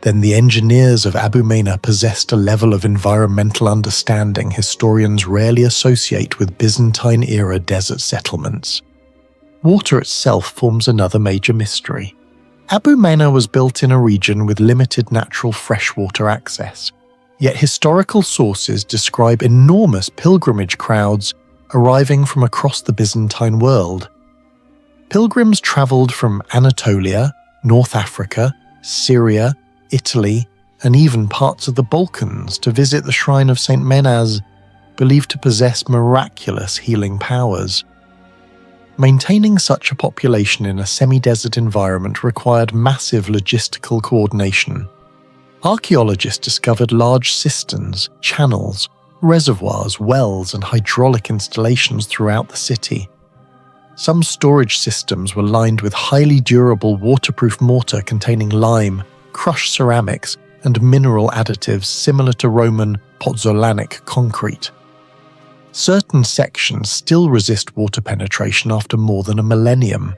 then the engineers of Abu Maina possessed a level of environmental understanding historians rarely associate with Byzantine-era desert settlements. Water itself forms another major mystery. Abu Maina was built in a region with limited natural freshwater access, yet historical sources describe enormous pilgrimage crowds arriving from across the Byzantine world. Pilgrims travelled from Anatolia, North Africa, Syria, Italy, and even parts of the Balkans to visit the shrine of Saint Menaz, believed to possess miraculous healing powers. Maintaining such a population in a semi-desert environment required massive logistical coordination. Archaeologists discovered large cisterns, channels, reservoirs, wells, and hydraulic installations throughout the city. Some storage systems were lined with highly durable waterproof mortar containing lime, crushed ceramics, and mineral additives similar to Roman pozzolanic concrete. Certain sections still resist water penetration after more than a millennium.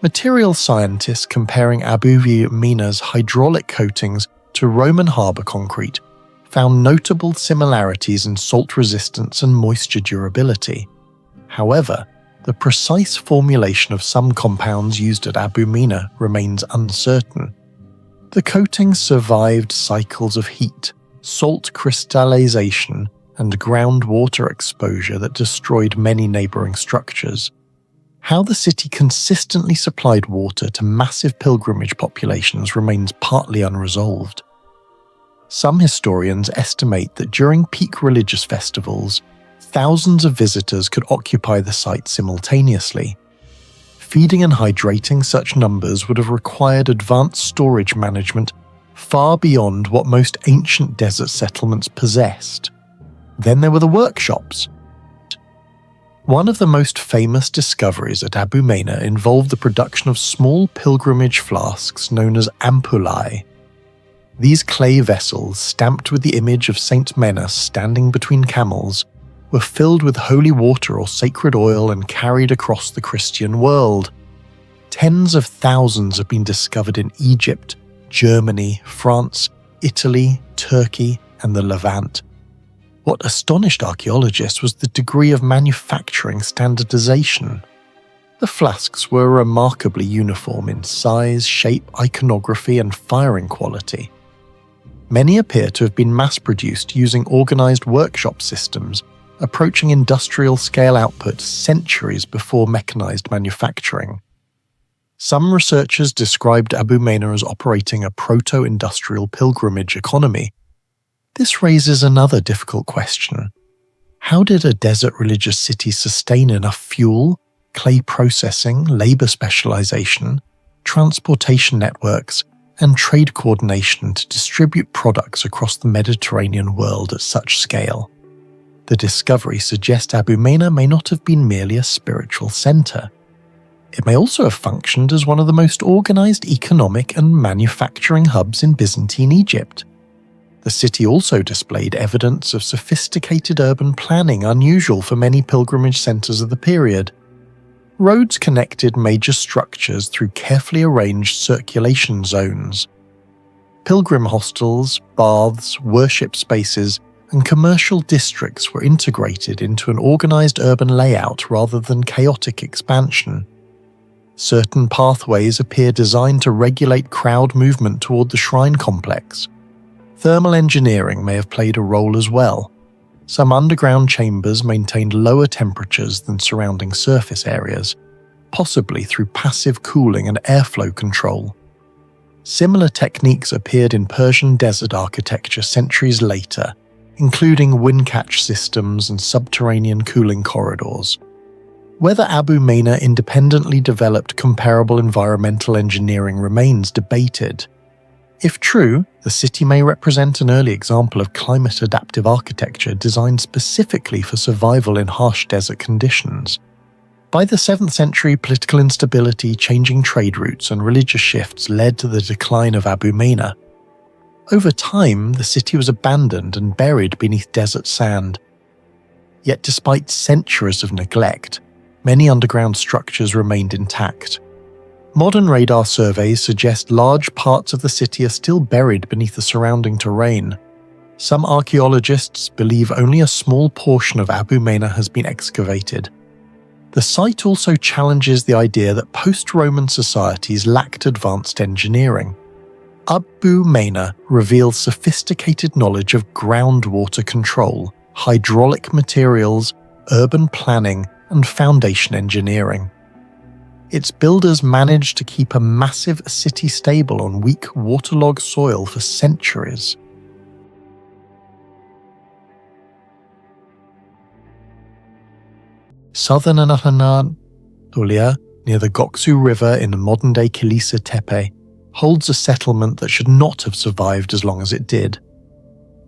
Material scientists comparing Abu Maina's hydraulic coatings to Roman harbour concrete found notable similarities in salt resistance and moisture durability. However, the precise formulation of some compounds used at Abu Maina remains uncertain. The coatings survived cycles of heat, salt crystallization, and groundwater exposure that destroyed many neighbouring structures. How the city consistently supplied water to massive pilgrimage populations remains partly unresolved. Some historians estimate that during peak religious festivals, thousands of visitors could occupy the site simultaneously. Feeding and hydrating such numbers would have required advanced storage management far beyond what most ancient desert settlements possessed. Then there were the workshops. One of the most famous discoveries at Abu Maina involved the production of small pilgrimage flasks known as ampullae. These clay vessels, stamped with the image of Saint Menas standing between camels, were filled with holy water or sacred oil and carried across the Christian world. Tens of thousands have been discovered in Egypt, Germany, France, Italy, Turkey, and the Levant. What astonished archaeologists was the degree of manufacturing standardization. The flasks were remarkably uniform in size, shape, iconography, and firing quality. Many appear to have been mass-produced using organized workshop systems, approaching industrial-scale output centuries before mechanized manufacturing. Some researchers described Abu Maina as operating a proto-industrial pilgrimage economy. This raises another difficult question. How did a desert religious city sustain enough fuel, clay processing, labor specialization, transportation networks, and trade coordination to distribute products across the Mediterranean world at such scale? The discovery suggests Abu Maina may not have been merely a spiritual center. It may also have functioned as one of the most organized economic and manufacturing hubs in Byzantine Egypt. The city also displayed evidence of sophisticated urban planning unusual for many pilgrimage centers of the period. Roads connected major structures through carefully arranged circulation zones. Pilgrim hostels, baths, worship spaces, and commercial districts were integrated into an organized urban layout rather than chaotic expansion. Certain pathways appear designed to regulate crowd movement toward the shrine complex. Thermal engineering may have played a role as well. Some underground chambers maintained lower temperatures than surrounding surface areas, possibly through passive cooling and airflow control. Similar techniques appeared in Persian desert architecture centuries later, including wind catch systems and subterranean cooling corridors. Whether Abu Maina independently developed comparable environmental engineering remains debated. If true, the city may represent an early example of climate-adaptive architecture designed specifically for survival in harsh desert conditions. By the 7th century, political instability, changing trade routes, and religious shifts led to the decline of Abu Maina. Over time, the city was abandoned and buried beneath desert sand. Yet despite centuries of neglect, many underground structures remained intact. Modern radar surveys suggest large parts of the city are still buried beneath the surrounding terrain. Some archaeologists believe only a small portion of Abu Maina has been excavated. The site also challenges the idea that post-Roman societies lacked advanced engineering. Abu Maina reveals sophisticated knowledge of groundwater control, hydraulic materials, urban planning, and foundation engineering. Its builders managed to keep a massive city stable on weak, waterlogged soil for centuries. Southern Anatolia, near the Goksu River in modern-day Kilise Tepe, holds a settlement that should not have survived as long as it did.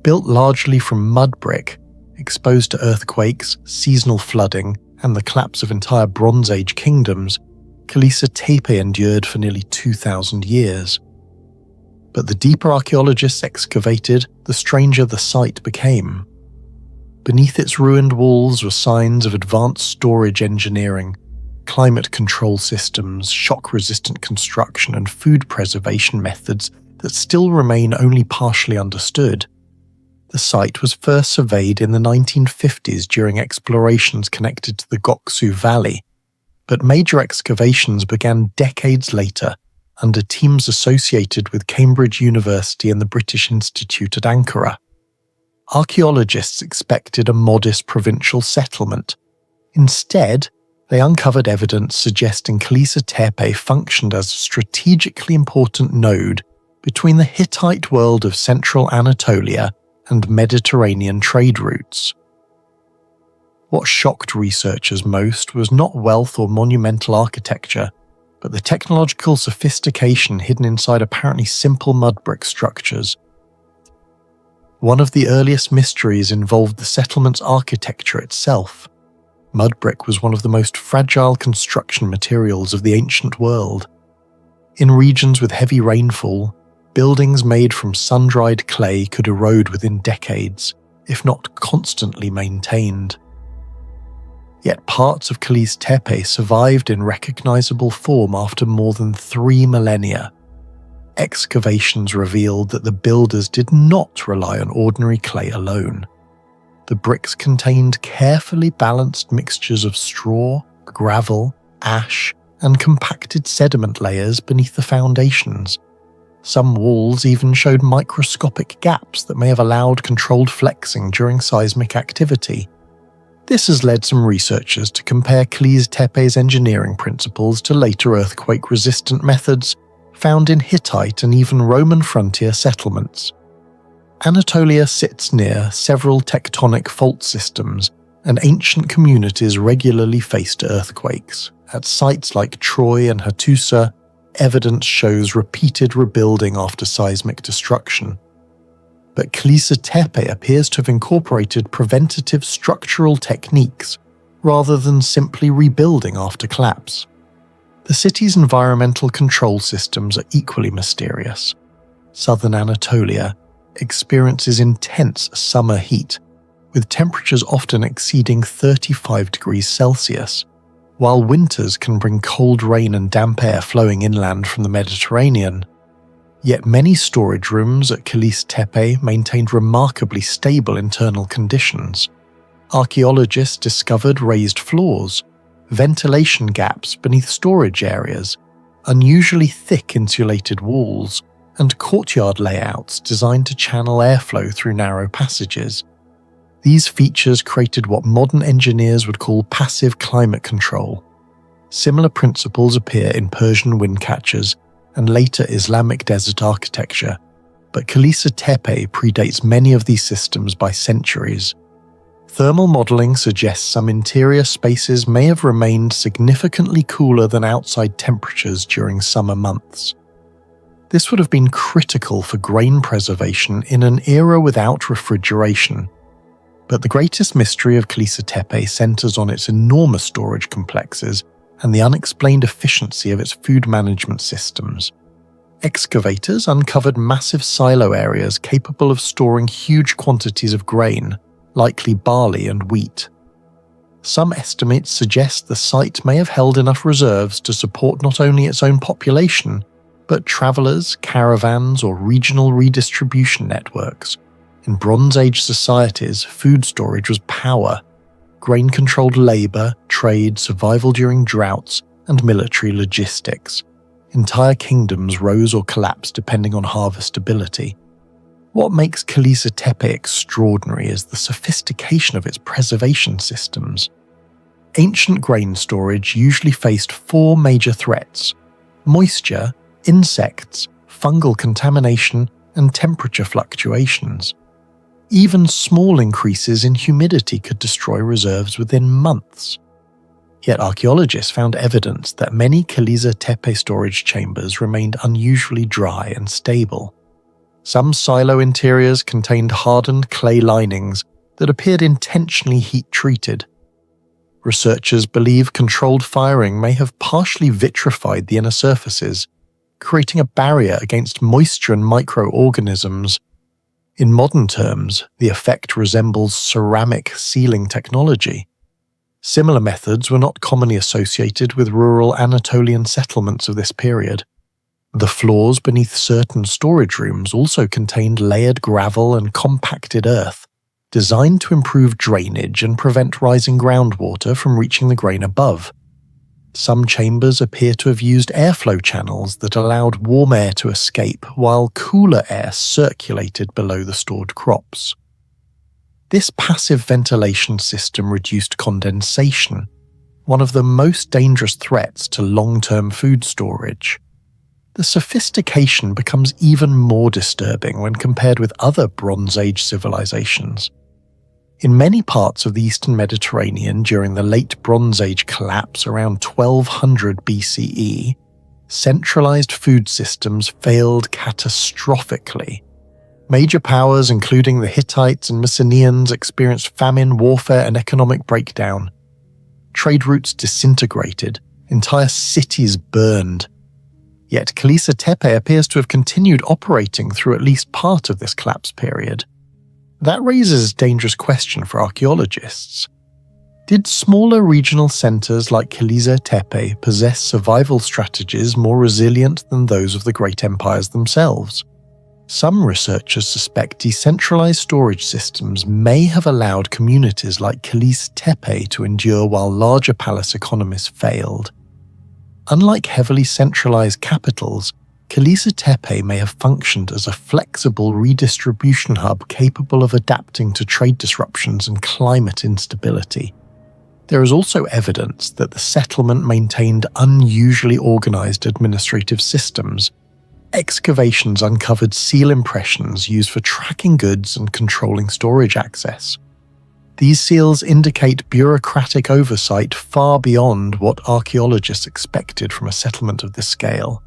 Built largely from mud brick, exposed to earthquakes, seasonal flooding, and the collapse of entire Bronze Age kingdoms, Kilise Tepe endured for nearly 2,000 years. But the deeper archaeologists excavated, the stranger the site became. Beneath its ruined walls were signs of advanced storage engineering, climate control systems, shock-resistant construction, and food preservation methods that still remain only partially understood. The site was first surveyed in the 1950s during explorations connected to the Goksu Valley, but major excavations began decades later under teams associated with Cambridge University and the British Institute at Ankara. Archaeologists expected a modest provincial settlement. Instead, they uncovered evidence suggesting Kilise Tepe functioned as a strategically important node between the Hittite world of central Anatolia and Mediterranean trade routes. What shocked researchers most was not wealth or monumental architecture, but the technological sophistication hidden inside apparently simple mud brick structures. One of the earliest mysteries involved the settlement's architecture itself. Mud brick was one of the most fragile construction materials of the ancient world. In regions with heavy rainfall, buildings made from sun-dried clay could erode within decades, if not constantly maintained. Yet parts of Kilis Tepe survived in recognizable form after more than 3 millennia. Excavations revealed that the builders did not rely on ordinary clay alone. The bricks contained carefully balanced mixtures of straw, gravel, ash, and compacted sediment layers beneath the foundations. Some walls even showed microscopic gaps that may have allowed controlled flexing during seismic activity. This has led some researchers to compare Kilis Tepe's engineering principles to later earthquake-resistant methods found in Hittite and even Roman frontier settlements. Anatolia sits near several tectonic fault systems, and ancient communities regularly faced earthquakes. At sites like Troy and Hattusa, evidence shows repeated rebuilding after seismic destruction. But Kilis Tepe appears to have incorporated preventative structural techniques rather than simply rebuilding after collapse. The city's environmental control systems are equally mysterious. Southern Anatolia experiences intense summer heat, with temperatures often exceeding 35 degrees Celsius, while winters can bring cold rain and damp air flowing inland from the Mediterranean. Yet many storage rooms at Kilis Tepe maintained remarkably stable internal conditions. Archaeologists discovered raised floors, ventilation gaps beneath storage areas, unusually thick insulated walls, and courtyard layouts designed to channel airflow through narrow passages. These features created what modern engineers would call passive climate control. Similar principles appear in Persian wind catchers and later Islamic desert architecture, but Kilis Tepe predates many of these systems by centuries. Thermal modelling suggests some interior spaces may have remained significantly cooler than outside temperatures during summer months. This would have been critical for grain preservation in an era without refrigeration. But the greatest mystery of Kilis Tepe centres on its enormous storage complexes and the unexplained efficiency of its food management systems. Excavators uncovered massive silo areas capable of storing huge quantities of grain, likely barley and wheat. Some estimates suggest the site may have held enough reserves to support not only its own population, but travellers, caravans, or regional redistribution networks. In Bronze Age societies, food storage was power. Grain controlled labour, trade, survival during droughts, and military logistics. Entire kingdoms rose or collapsed depending on harvestability. What makes Kilis Tepe extraordinary is the sophistication of its preservation systems. Ancient grain storage usually faced 4 major threats: moisture, insects, fungal contamination, and temperature fluctuations. Even small increases in humidity could destroy reserves within months. Yet archaeologists found evidence that many Kilis Tepe storage chambers remained unusually dry and stable. Some silo interiors contained hardened clay linings that appeared intentionally heat-treated. Researchers believe controlled firing may have partially vitrified the inner surfaces, creating a barrier against moisture and microorganisms. In modern terms, the effect resembles ceramic sealing technology. Similar methods were not commonly associated with rural Anatolian settlements of this period. The floors beneath certain storage rooms also contained layered gravel and compacted earth, designed to improve drainage and prevent rising groundwater from reaching the grain above. Some chambers appear to have used airflow channels that allowed warm air to escape while cooler air circulated below the stored crops. This passive ventilation system reduced condensation, one of the most dangerous threats to long-term food storage. The sophistication becomes even more disturbing when compared with other Bronze Age civilizations. In many parts of the Eastern Mediterranean during the Late Bronze Age collapse around 1200 BCE, centralized food systems failed catastrophically. Major powers, including the Hittites and Mycenaeans, experienced famine, warfare, and economic breakdown. Trade routes disintegrated, entire cities burned. Yet Kilisa Tepe appears to have continued operating through at least part of this collapse period. That raises a dangerous question for archaeologists. Did smaller regional centers like Kilisa Tepe possess survival strategies more resilient than those of the great empires themselves? Some researchers suspect decentralized storage systems may have allowed communities like Kilisa Tepe to endure while larger palace economies failed. Unlike heavily centralized capitals, Kilisa Tepe may have functioned as a flexible redistribution hub capable of adapting to trade disruptions and climate instability. There is also evidence that the settlement maintained unusually organized administrative systems. Excavations uncovered seal impressions used for tracking goods and controlling storage access. These seals indicate bureaucratic oversight far beyond what archaeologists expected from a settlement of this scale.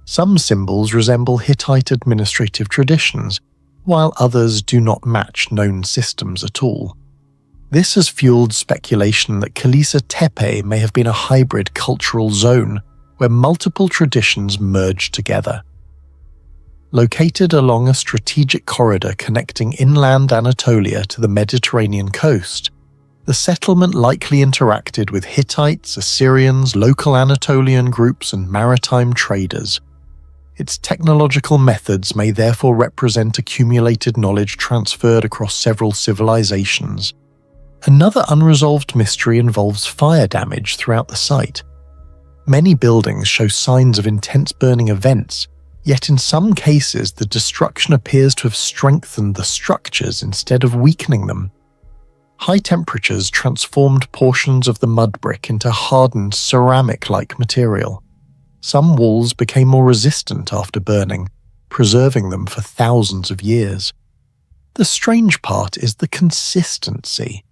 Some symbols resemble Hittite administrative traditions, while others do not match known systems at all. This has fueled speculation that Kilisa Tepe may have been a hybrid cultural zone where multiple traditions merged together. Located along a strategic corridor connecting inland Anatolia to the Mediterranean coast, the settlement likely interacted with Hittites, Assyrians, local Anatolian groups, and maritime traders. Its technological methods may therefore represent accumulated knowledge transferred across several civilizations. Another unresolved mystery involves fire damage throughout the site. Many buildings show signs of intense burning events, yet in some cases the destruction appears to have strengthened the structures instead of weakening them. High temperatures transformed portions of the mud brick into hardened ceramic-like material. Some walls became more resistant after burning, preserving them for thousands of years. The strange part is the consistency.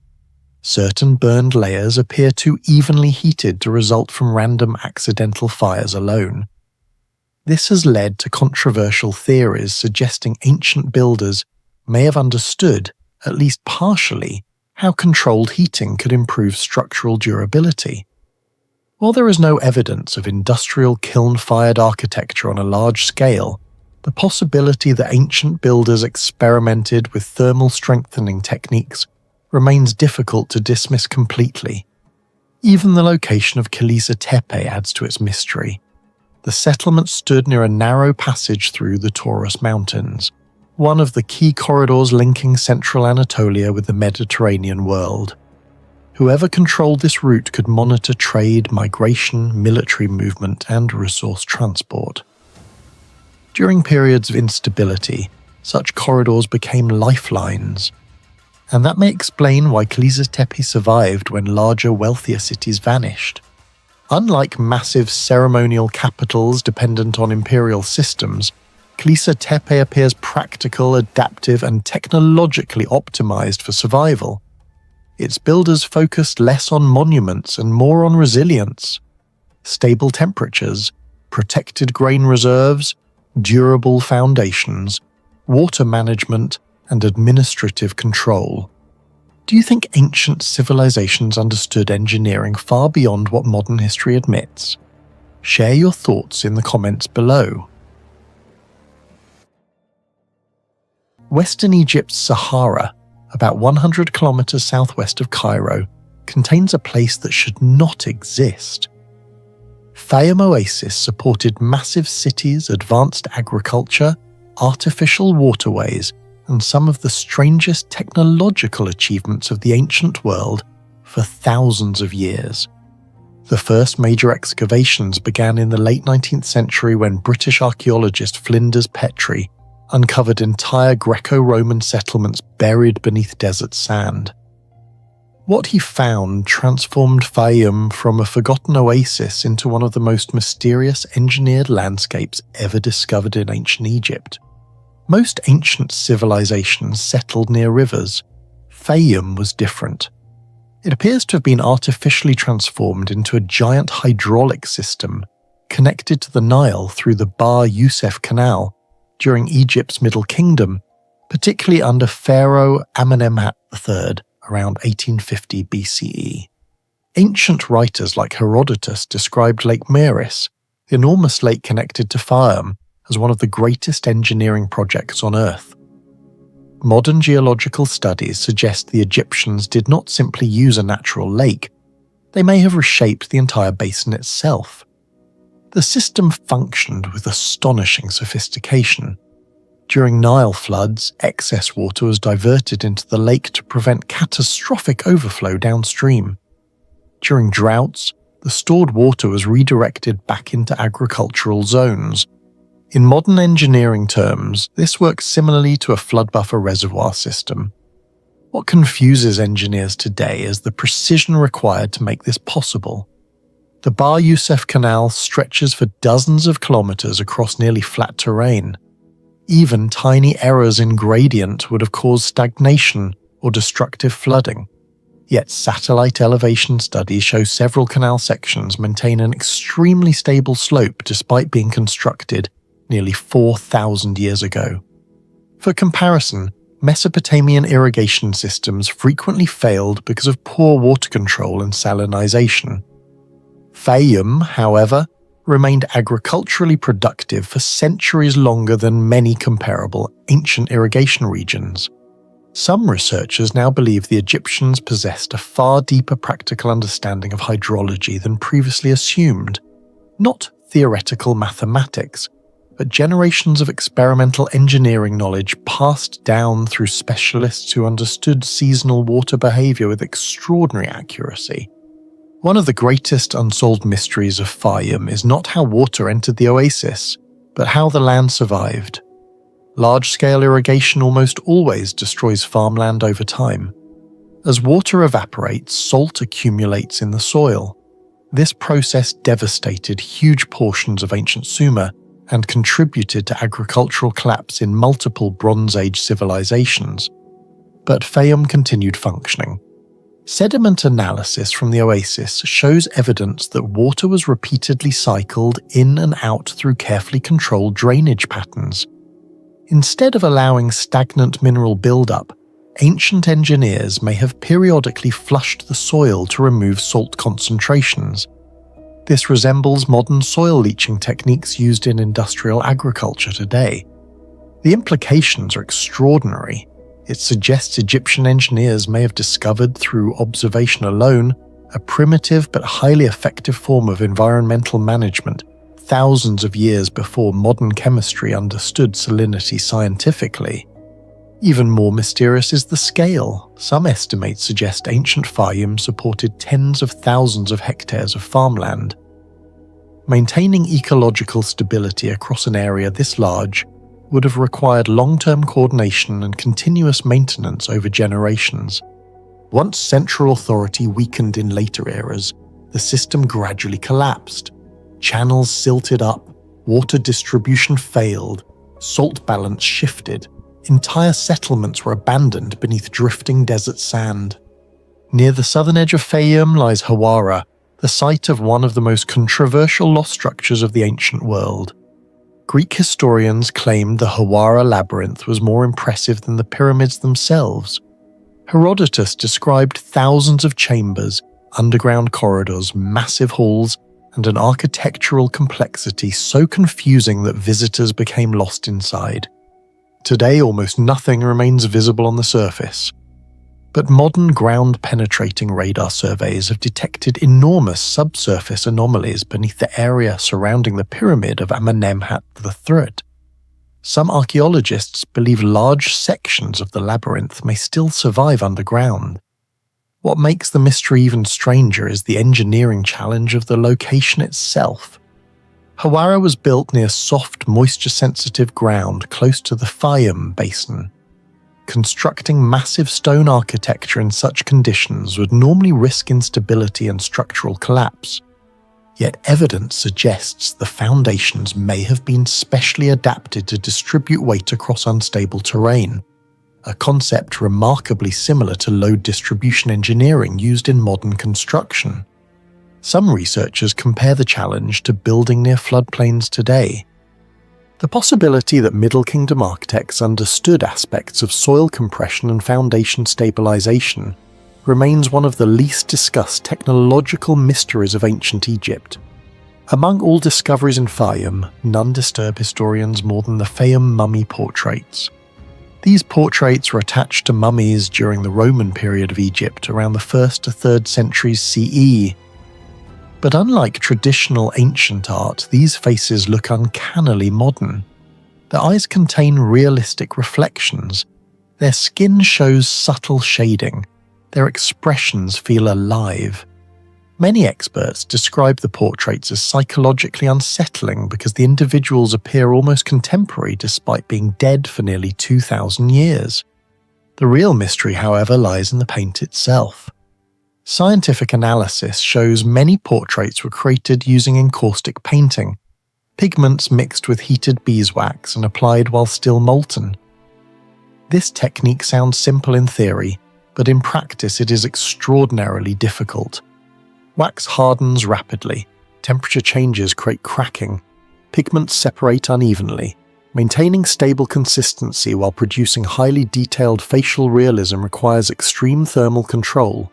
Certain burned layers appear too evenly heated to result from random accidental fires alone. This has led to controversial theories suggesting ancient builders may have understood, at least partially, how controlled heating could improve structural durability. While there is no evidence of industrial kiln-fired architecture on a large scale, the possibility that ancient builders experimented with thermal strengthening techniques remains difficult to dismiss completely. Even the location of Kilisa Tepe adds to its mystery. The settlement stood near a narrow passage through the Taurus Mountains, one of the key corridors linking central Anatolia with the Mediterranean world. Whoever controlled this route could monitor trade, migration, military movement, and resource transport. During periods of instability, such corridors became lifelines, and that may explain why Kilisa Tepe survived when larger, wealthier cities vanished. Unlike massive ceremonial capitals dependent on imperial systems, Kilisa Tepe appears practical, adaptive, and technologically optimized for survival. Its builders focused less on monuments and more on resilience. Stable temperatures, protected grain reserves, durable foundations, water management, and administrative control. Do you think ancient civilizations understood engineering far beyond what modern history admits? Share your thoughts in the comments below. Western Egypt's Sahara, about 100 kilometers southwest of Cairo, contains a place that should not exist. Fayum Oasis supported massive cities, advanced agriculture, artificial waterways, and some of the strangest technological achievements of the ancient world for thousands of years. The first major excavations began in the late 19th century when British archaeologist Flinders Petrie uncovered entire Greco-Roman settlements buried beneath desert sand. What he found transformed Fayum from a forgotten oasis into one of the most mysterious engineered landscapes ever discovered in ancient Egypt. Most ancient civilizations settled near rivers. Fayum was different. It appears to have been artificially transformed into a giant hydraulic system connected to the Nile through the Bar Youssef Canal during Egypt's Middle Kingdom, particularly under Pharaoh Amenemhat III around 1850 BCE. Ancient writers like Herodotus described Lake Moeris, the enormous lake connected to Fayum, as one of the greatest engineering projects on Earth. Modern geological studies suggest the Egyptians did not simply use a natural lake, they may have reshaped the entire basin itself. The system functioned with astonishing sophistication. During Nile floods, excess water was diverted into the lake to prevent catastrophic overflow downstream. During droughts, the stored water was redirected back into agricultural zones. In modern engineering terms, this works similarly to a flood buffer reservoir system. What confuses engineers today is the precision required to make this possible. The Bar Youssef Canal stretches for dozens of kilometers across nearly flat terrain. Even tiny errors in gradient would have caused stagnation or destructive flooding. Yet satellite elevation studies show several canal sections maintain an extremely stable slope despite being constructed nearly 4,000 years ago. For comparison, Mesopotamian irrigation systems frequently failed because of poor water control and salinization. Fayum, however, remained agriculturally productive for centuries longer than many comparable ancient irrigation regions. Some researchers now believe the Egyptians possessed a far deeper practical understanding of hydrology than previously assumed, not theoretical mathematics, but generations of experimental engineering knowledge passed down through specialists who understood seasonal water behavior with extraordinary accuracy. One of the greatest unsolved mysteries of Fayum is not how water entered the oasis, but how the land survived. Large-scale irrigation almost always destroys farmland over time. As water evaporates, salt accumulates in the soil. This process devastated huge portions of ancient Sumer and contributed to agricultural collapse in multiple Bronze Age civilizations. But Fayum continued functioning. Sediment analysis from the oasis shows evidence that water was repeatedly cycled in and out through carefully controlled drainage patterns. Instead of allowing stagnant mineral buildup, ancient engineers may have periodically flushed the soil to remove salt concentrations. This resembles modern soil leaching techniques used in industrial agriculture today. The implications are extraordinary. It suggests Egyptian engineers may have discovered through observation alone a primitive but highly effective form of environmental management thousands of years before modern chemistry understood salinity scientifically. Even more mysterious is the scale. Some estimates suggest ancient Fayum supported tens of thousands of hectares of farmland. Maintaining ecological stability across an area this large would have required long-term coordination and continuous maintenance over generations. Once central authority weakened in later eras, the system gradually collapsed. Channels silted up, water distribution failed, salt balance shifted, entire settlements were abandoned beneath drifting desert sand. Near the southern edge of Fayum lies Hawara, the site of one of the most controversial lost structures of the ancient world. Greek historians claimed the Hawara labyrinth was more impressive than the pyramids themselves. Herodotus described thousands of chambers, underground corridors, massive halls, and an architectural complexity so confusing that visitors became lost inside. Today, almost nothing remains visible on the surface. But modern ground-penetrating radar surveys have detected enormous subsurface anomalies beneath the area surrounding the pyramid of Amenemhat III. Some archaeologists believe large sections of the labyrinth may still survive underground. What makes the mystery even stranger is the engineering challenge of the location itself. Hawara was built near soft, moisture-sensitive ground close to the Fayum basin. constructing massive stone architecture in such conditions would normally risk instability and structural collapse. Yet evidence suggests the foundations may have been specially adapted to distribute weight across unstable terrain, a concept remarkably similar to load distribution engineering used in modern construction. Some researchers compare the challenge to building near floodplains today. The possibility that Middle Kingdom architects understood aspects of soil compression and foundation stabilization remains one of the least discussed technological mysteries of ancient Egypt. Among all discoveries in Fayum, none disturb historians more than the Fayum mummy portraits. These portraits were attached to mummies during the Roman period of Egypt around the 1st to 3rd centuries CE. But unlike traditional ancient art, these faces look uncannily modern. Their eyes contain realistic reflections. Their skin shows subtle shading. Their expressions feel alive. Many experts describe the portraits as psychologically unsettling because the individuals appear almost contemporary despite being dead for nearly 2,000 years. The real mystery, however, lies in the paint itself. Scientific analysis shows many portraits were created using encaustic painting, pigments mixed with heated beeswax and applied while still molten. This technique sounds simple in theory, but in practice it is extraordinarily difficult. Wax hardens rapidly, temperature changes create cracking, pigments separate unevenly. Maintaining stable consistency while producing highly detailed facial realism requires extreme thermal control.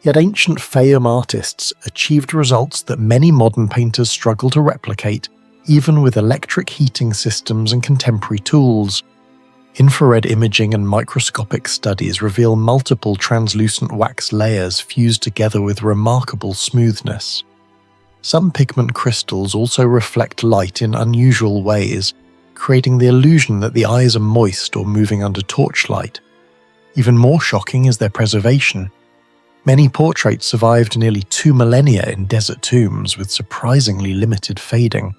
Yet ancient Fayum artists achieved results that many modern painters struggle to replicate, even with electric heating systems and contemporary tools. Infrared imaging and microscopic studies reveal multiple translucent wax layers fused together with remarkable smoothness. Some pigment crystals also reflect light in unusual ways, creating the illusion that the eyes are moist or moving under torchlight. Even more shocking is their preservation. Many portraits survived nearly 2 millennia in desert tombs with surprisingly limited fading.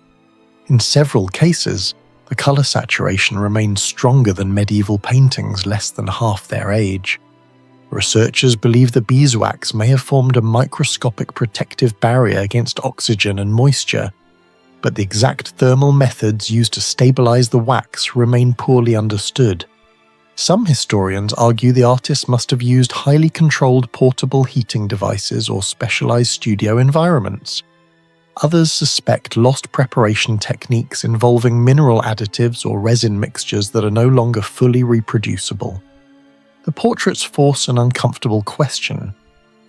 In several cases, the color saturation remains stronger than medieval paintings less than half their age. Researchers believe the beeswax may have formed a microscopic protective barrier against oxygen and moisture, but the exact thermal methods used to stabilize the wax remain poorly understood. Some historians argue the artists must have used highly controlled portable heating devices or specialized studio environments. Others suspect lost preparation techniques involving mineral additives or resin mixtures that are no longer fully reproducible. The portraits force an uncomfortable question.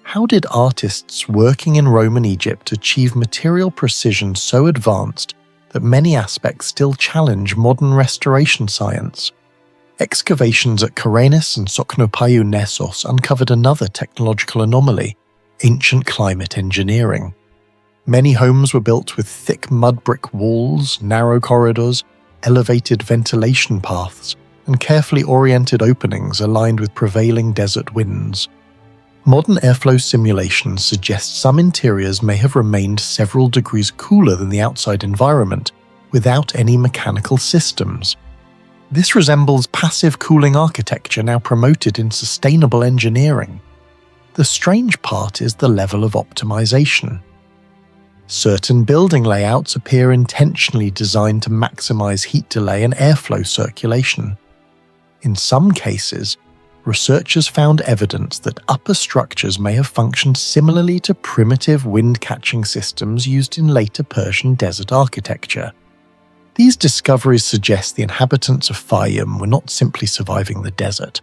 How did artists working in Roman Egypt achieve material precision so advanced that many aspects still challenge modern restoration science? Excavations at Karanis and Soknopayu Nessos uncovered another technological anomaly: ancient climate engineering. Many homes were built with thick mud brick walls, narrow corridors, elevated ventilation paths, and carefully oriented openings aligned with prevailing desert winds. Modern airflow simulations suggest some interiors may have remained several degrees cooler than the outside environment without any mechanical systems. This resembles passive cooling architecture now promoted in sustainable engineering. The strange part is the level of optimization. Certain building layouts appear intentionally designed to maximize heat delay and airflow circulation. In some cases, researchers found evidence that upper structures may have functioned similarly to primitive wind-catching systems used in later Persian desert architecture. These discoveries suggest the inhabitants of Fayum were not simply surviving the desert.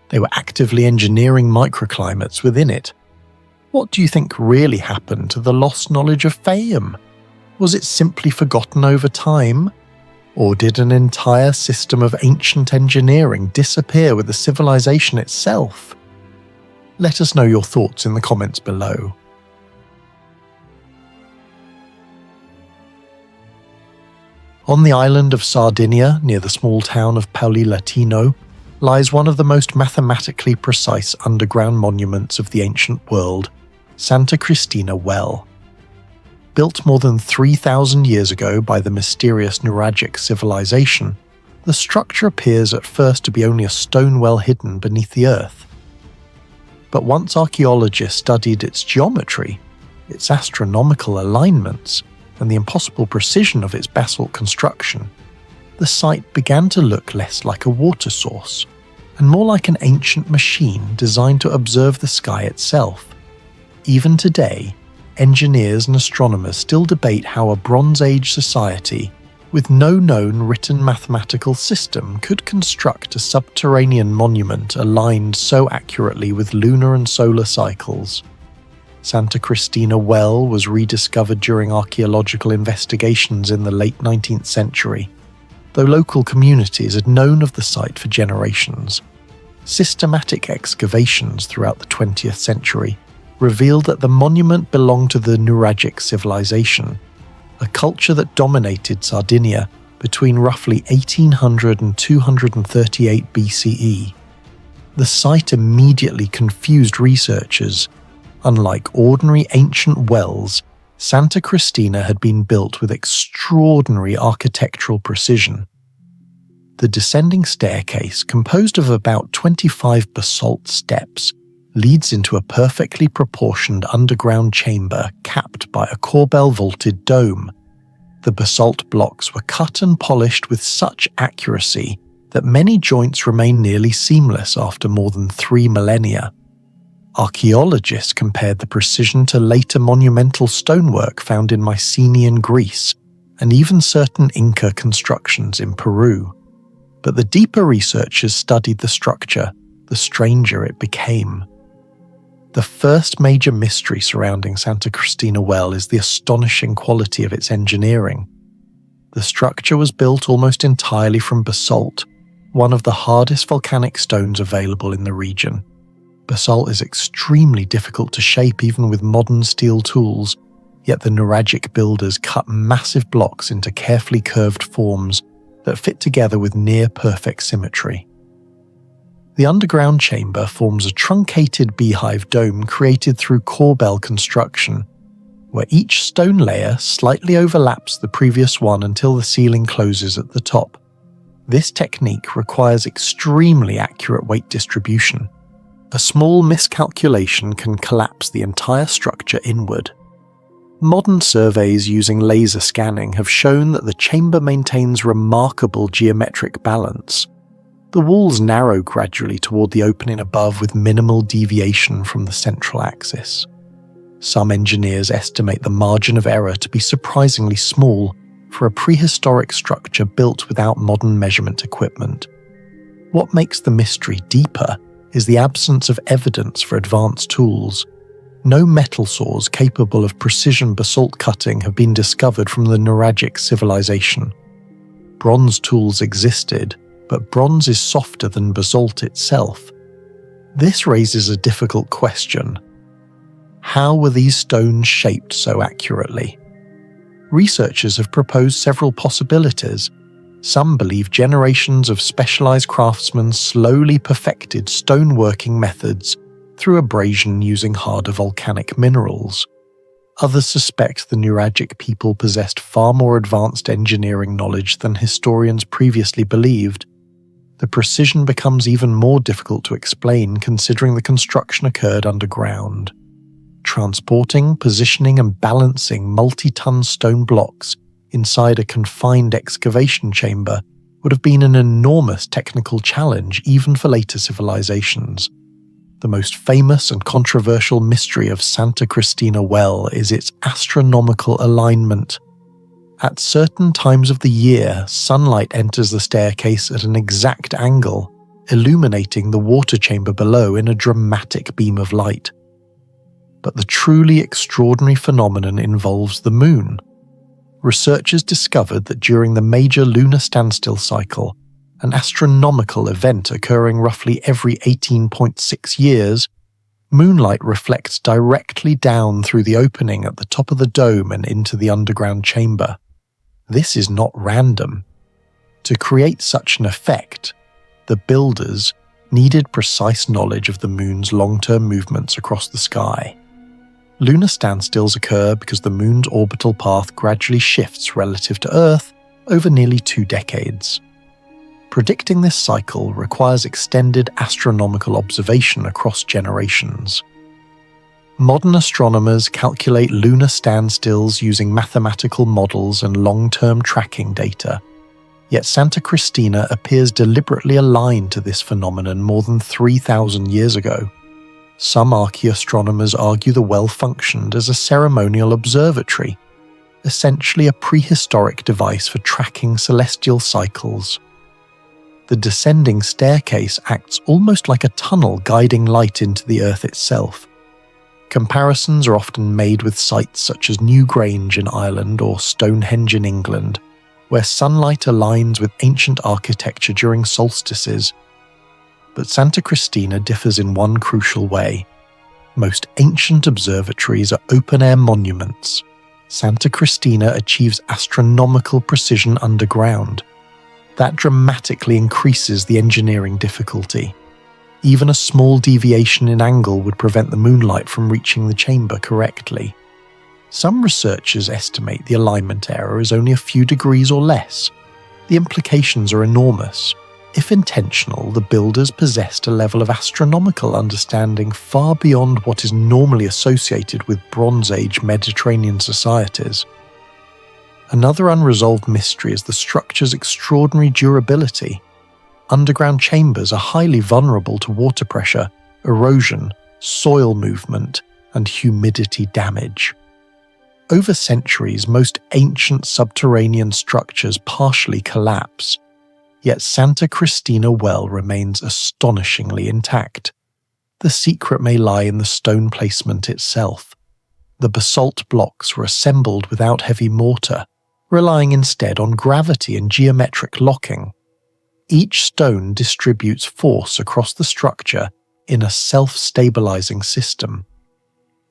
They were actively engineering microclimates within it. What do you think really happened to the lost knowledge of Fayum? Was it simply forgotten over time? Or did an entire system of ancient engineering disappear with the civilization itself? Let us know your thoughts in the comments below. On the island of Sardinia, near the small town of Latino, lies one of the most mathematically precise underground monuments of the ancient world, Santa Cristina Well. Built more than 3,000 years ago by the mysterious Nuragic civilization, the structure appears at first to be only a stone well hidden beneath the earth. But once archaeologists studied its geometry, its astronomical alignments, and the impossible precision of its basalt construction, the site began to look less like a water source and more like an ancient machine designed to observe the sky itself. Even today, engineers and astronomers still debate how a Bronze Age society with no known written mathematical system could construct a subterranean monument aligned so accurately with lunar and solar cycles. Santa Cristina Well was rediscovered during archaeological investigations in the late 19th century, though local communities had known of the site for generations. Systematic excavations throughout the 20th century revealed that the monument belonged to the Nuragic civilization, a culture that dominated Sardinia between roughly 1800 and 238 BCE. The site immediately confused researchers. Unlike ordinary ancient wells, Santa Cristina had been built with extraordinary architectural precision. The descending staircase, composed of about 25 basalt steps, leads into a perfectly proportioned underground chamber capped by a corbel-vaulted dome. The basalt blocks were cut and polished with such accuracy that many joints remain nearly seamless after more than 3 millennia. Archaeologists compared the precision to later monumental stonework found in Mycenaean Greece and even certain Inca constructions in Peru. But the deeper researchers studied the structure, the stranger it became. The first major mystery surrounding Santa Cristina Well is the astonishing quality of its engineering. The structure was built almost entirely from basalt, one of the hardest volcanic stones available in the region. Basalt is extremely difficult to shape even with modern steel tools, yet the Nuragic builders cut massive blocks into carefully curved forms that fit together with near-perfect symmetry. The underground chamber forms a truncated beehive dome created through corbel construction, where each stone layer slightly overlaps the previous one until the ceiling closes at the top. This technique requires extremely accurate weight distribution. A small miscalculation can collapse the entire structure inward. Modern surveys using laser scanning have shown that the chamber maintains remarkable geometric balance. The walls narrow gradually toward the opening above with minimal deviation from the central axis. Some engineers estimate the margin of error to be surprisingly small for a prehistoric structure built without modern measurement equipment. What makes the mystery deeper is the absence of evidence for advanced tools. No metal saws capable of precision basalt cutting have been discovered from the Nuragic civilization. Bronze tools existed, but bronze is softer than basalt itself. This raises a difficult question. How were these stones shaped so accurately? Researchers have proposed several possibilities. Some believe generations of specialized craftsmen slowly perfected stoneworking methods through abrasion using harder volcanic minerals. Others suspect the Nuragic people possessed far more advanced engineering knowledge than historians previously believed. The precision becomes even more difficult to explain considering the construction occurred underground. Transporting, positioning, and balancing multi-ton stone blocks inside a confined excavation chamber would have been an enormous technical challenge even for later civilizations. The most famous and controversial mystery of Santa Cristina Well is its astronomical alignment. At certain times of the year, sunlight enters the staircase at an exact angle, illuminating the water chamber below in a dramatic beam of light. But the truly extraordinary phenomenon involves the moon. Researchers discovered that during the major lunar standstill cycle, an astronomical event occurring roughly every 18.6 years, moonlight reflects directly down through the opening at the top of the dome and into the underground chamber. This is not random. To create such an effect, the builders needed precise knowledge of the moon's long-term movements across the sky. Lunar standstills occur because the moon's orbital path gradually shifts relative to Earth over nearly 2 decades. Predicting this cycle requires extended astronomical observation across generations. Modern astronomers calculate lunar standstills using mathematical models and long-term tracking data, yet Santa Cristina appears deliberately aligned to this phenomenon more than 3,000 years ago. Some archaeoastronomers argue the well functioned as a ceremonial observatory, essentially a prehistoric device for tracking celestial cycles. The descending staircase acts almost like a tunnel guiding light into the Earth itself. Comparisons are often made with sites such as Newgrange in Ireland or Stonehenge in England, where sunlight aligns with ancient architecture during solstices. But Santa Cristina differs in one crucial way. Most ancient observatories are open-air monuments. Santa Cristina achieves astronomical precision underground. That dramatically increases the engineering difficulty. Even a small deviation in angle would prevent the moonlight from reaching the chamber correctly. Some researchers estimate the alignment error is only a few degrees or less. The implications are enormous. If intentional, the builders possessed a level of astronomical understanding far beyond what is normally associated with Bronze Age Mediterranean societies. Another unresolved mystery is the structure's extraordinary durability. Underground chambers are highly vulnerable to water pressure, erosion, soil movement, and humidity damage. Over centuries, most ancient subterranean structures partially collapse, yet Santa Cristina Well remains astonishingly intact. The secret may lie in the stone placement itself. The basalt blocks were assembled without heavy mortar, relying instead on gravity and geometric locking. Each stone distributes force across the structure in a self-stabilizing system.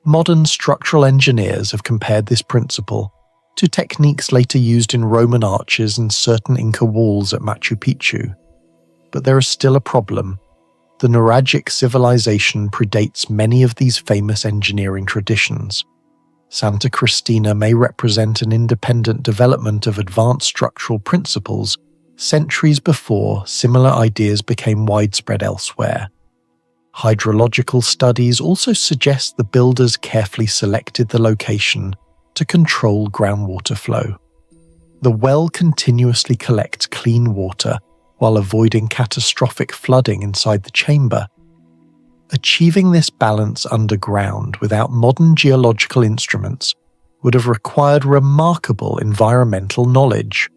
Modern structural engineers have compared this principle to techniques later used in Roman arches and certain Inca walls at Machu Picchu. But there is still a problem. The Nuragic civilization predates many of these famous engineering traditions. Santa Cristina may represent an independent development of advanced structural principles centuries before similar ideas became widespread elsewhere. Hydrological studies also suggest the builders carefully selected the location to control groundwater flow. The well continuously collects clean water while avoiding catastrophic flooding inside the chamber. Achieving this balance underground without modern geological instruments would have required remarkable environmental knowledge.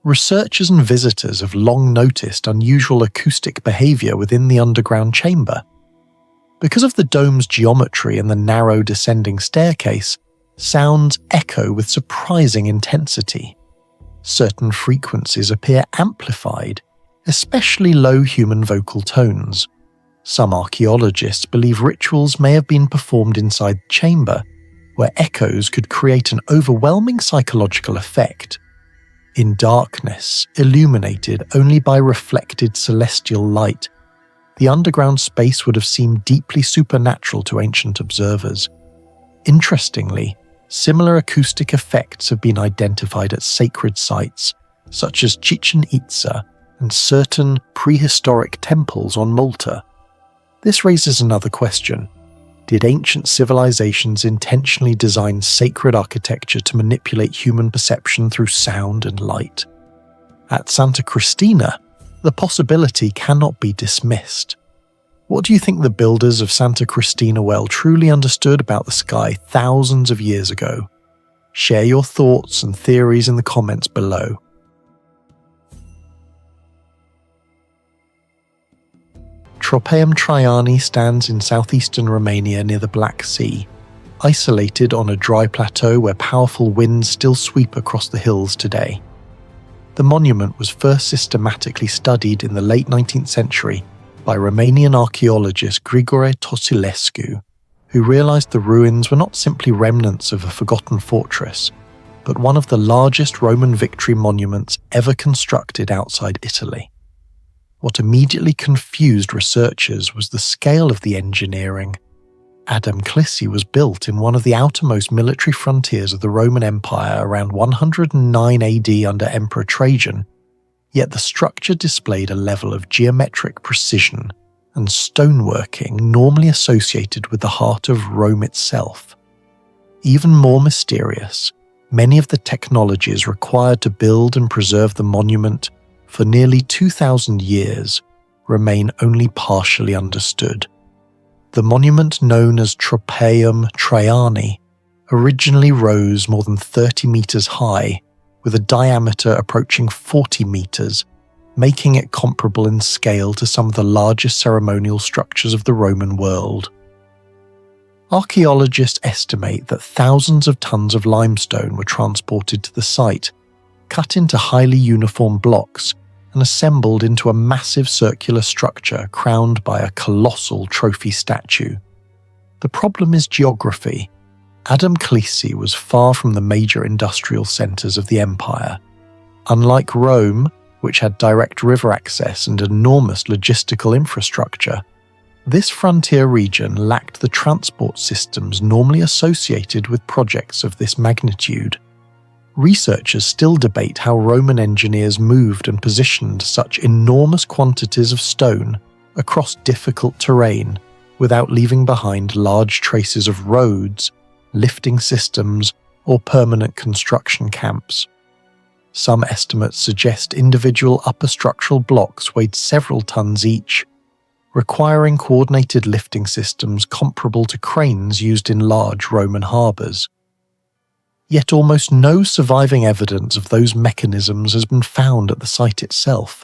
Researchers and visitors have long noticed unusual acoustic behavior within the underground chamber. Because of the dome's geometry and the narrow descending staircase, sounds echo with surprising intensity. Certain frequencies appear amplified, especially low human vocal tones. Some archaeologists believe rituals may have been performed inside the chamber, where echoes could create an overwhelming psychological effect. In darkness, illuminated only by reflected celestial light, the underground space would have seemed deeply supernatural to ancient observers. Interestingly, similar acoustic effects have been identified at sacred sites, such as Chichen Itza and certain prehistoric temples on Malta. This raises another question. Did ancient civilizations intentionally design sacred architecture to manipulate human perception through sound and light? At Santa Cristina, the possibility cannot be dismissed. What do you think the builders of Santa Cristina Well truly understood about the sky thousands of years ago? Share your thoughts and theories in the comments below. Tropeum Traiani stands in southeastern Romania near the Black Sea, isolated on a dry plateau where powerful winds still sweep across the hills today. The monument was first systematically studied in the late 19th century by Romanian archaeologist Grigore Tosilescu, who realized the ruins were not simply remnants of a forgotten fortress, but one of the largest Roman victory monuments ever constructed outside Italy. What immediately confused researchers was the scale of the engineering. Adam Clissi was built in one of the outermost military frontiers of the Roman Empire around 109 AD under Emperor Trajan, Yet the structure displayed a level of geometric precision and stoneworking normally associated with the heart of Rome itself. Even more mysterious, many of the technologies required to build and preserve the monument for nearly 2,000 years remain only partially understood. The monument known as Tropaeum Traiani originally rose more than 30 meters high, with a diameter approaching 40 meters, making it comparable in scale to some of the largest ceremonial structures of the Roman world. Archaeologists estimate that thousands of tons of limestone were transported to the site, cut into highly uniform blocks, and assembled into a massive circular structure crowned by a colossal trophy statue. The problem is geography. Adamclisi was far from the major industrial centres of the empire. Unlike Rome, which had direct river access and enormous logistical infrastructure, this frontier region lacked the transport systems normally associated with projects of this magnitude. Researchers still debate how Roman engineers moved and positioned such enormous quantities of stone across difficult terrain without leaving behind large traces of roads, lifting systems, or permanent construction camps. Some estimates suggest individual upper structural blocks weighed several tons each, requiring coordinated lifting systems comparable to cranes used in large Roman harbours. Yet almost no surviving evidence of those mechanisms has been found at the site itself.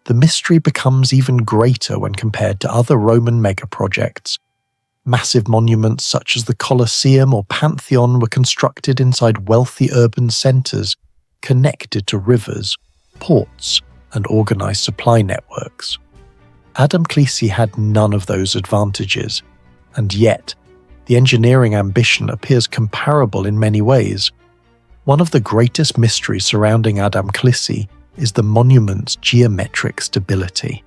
The mystery becomes even greater when compared to other Roman megaprojects. Massive monuments such as the Colosseum or Pantheon were constructed inside wealthy urban centres, connected to rivers, ports, and organised supply networks. Adamclisi had none of those advantages, and yet, the engineering ambition appears comparable in many ways. One of the greatest mysteries surrounding Adamclisi is the monument's geometric stability.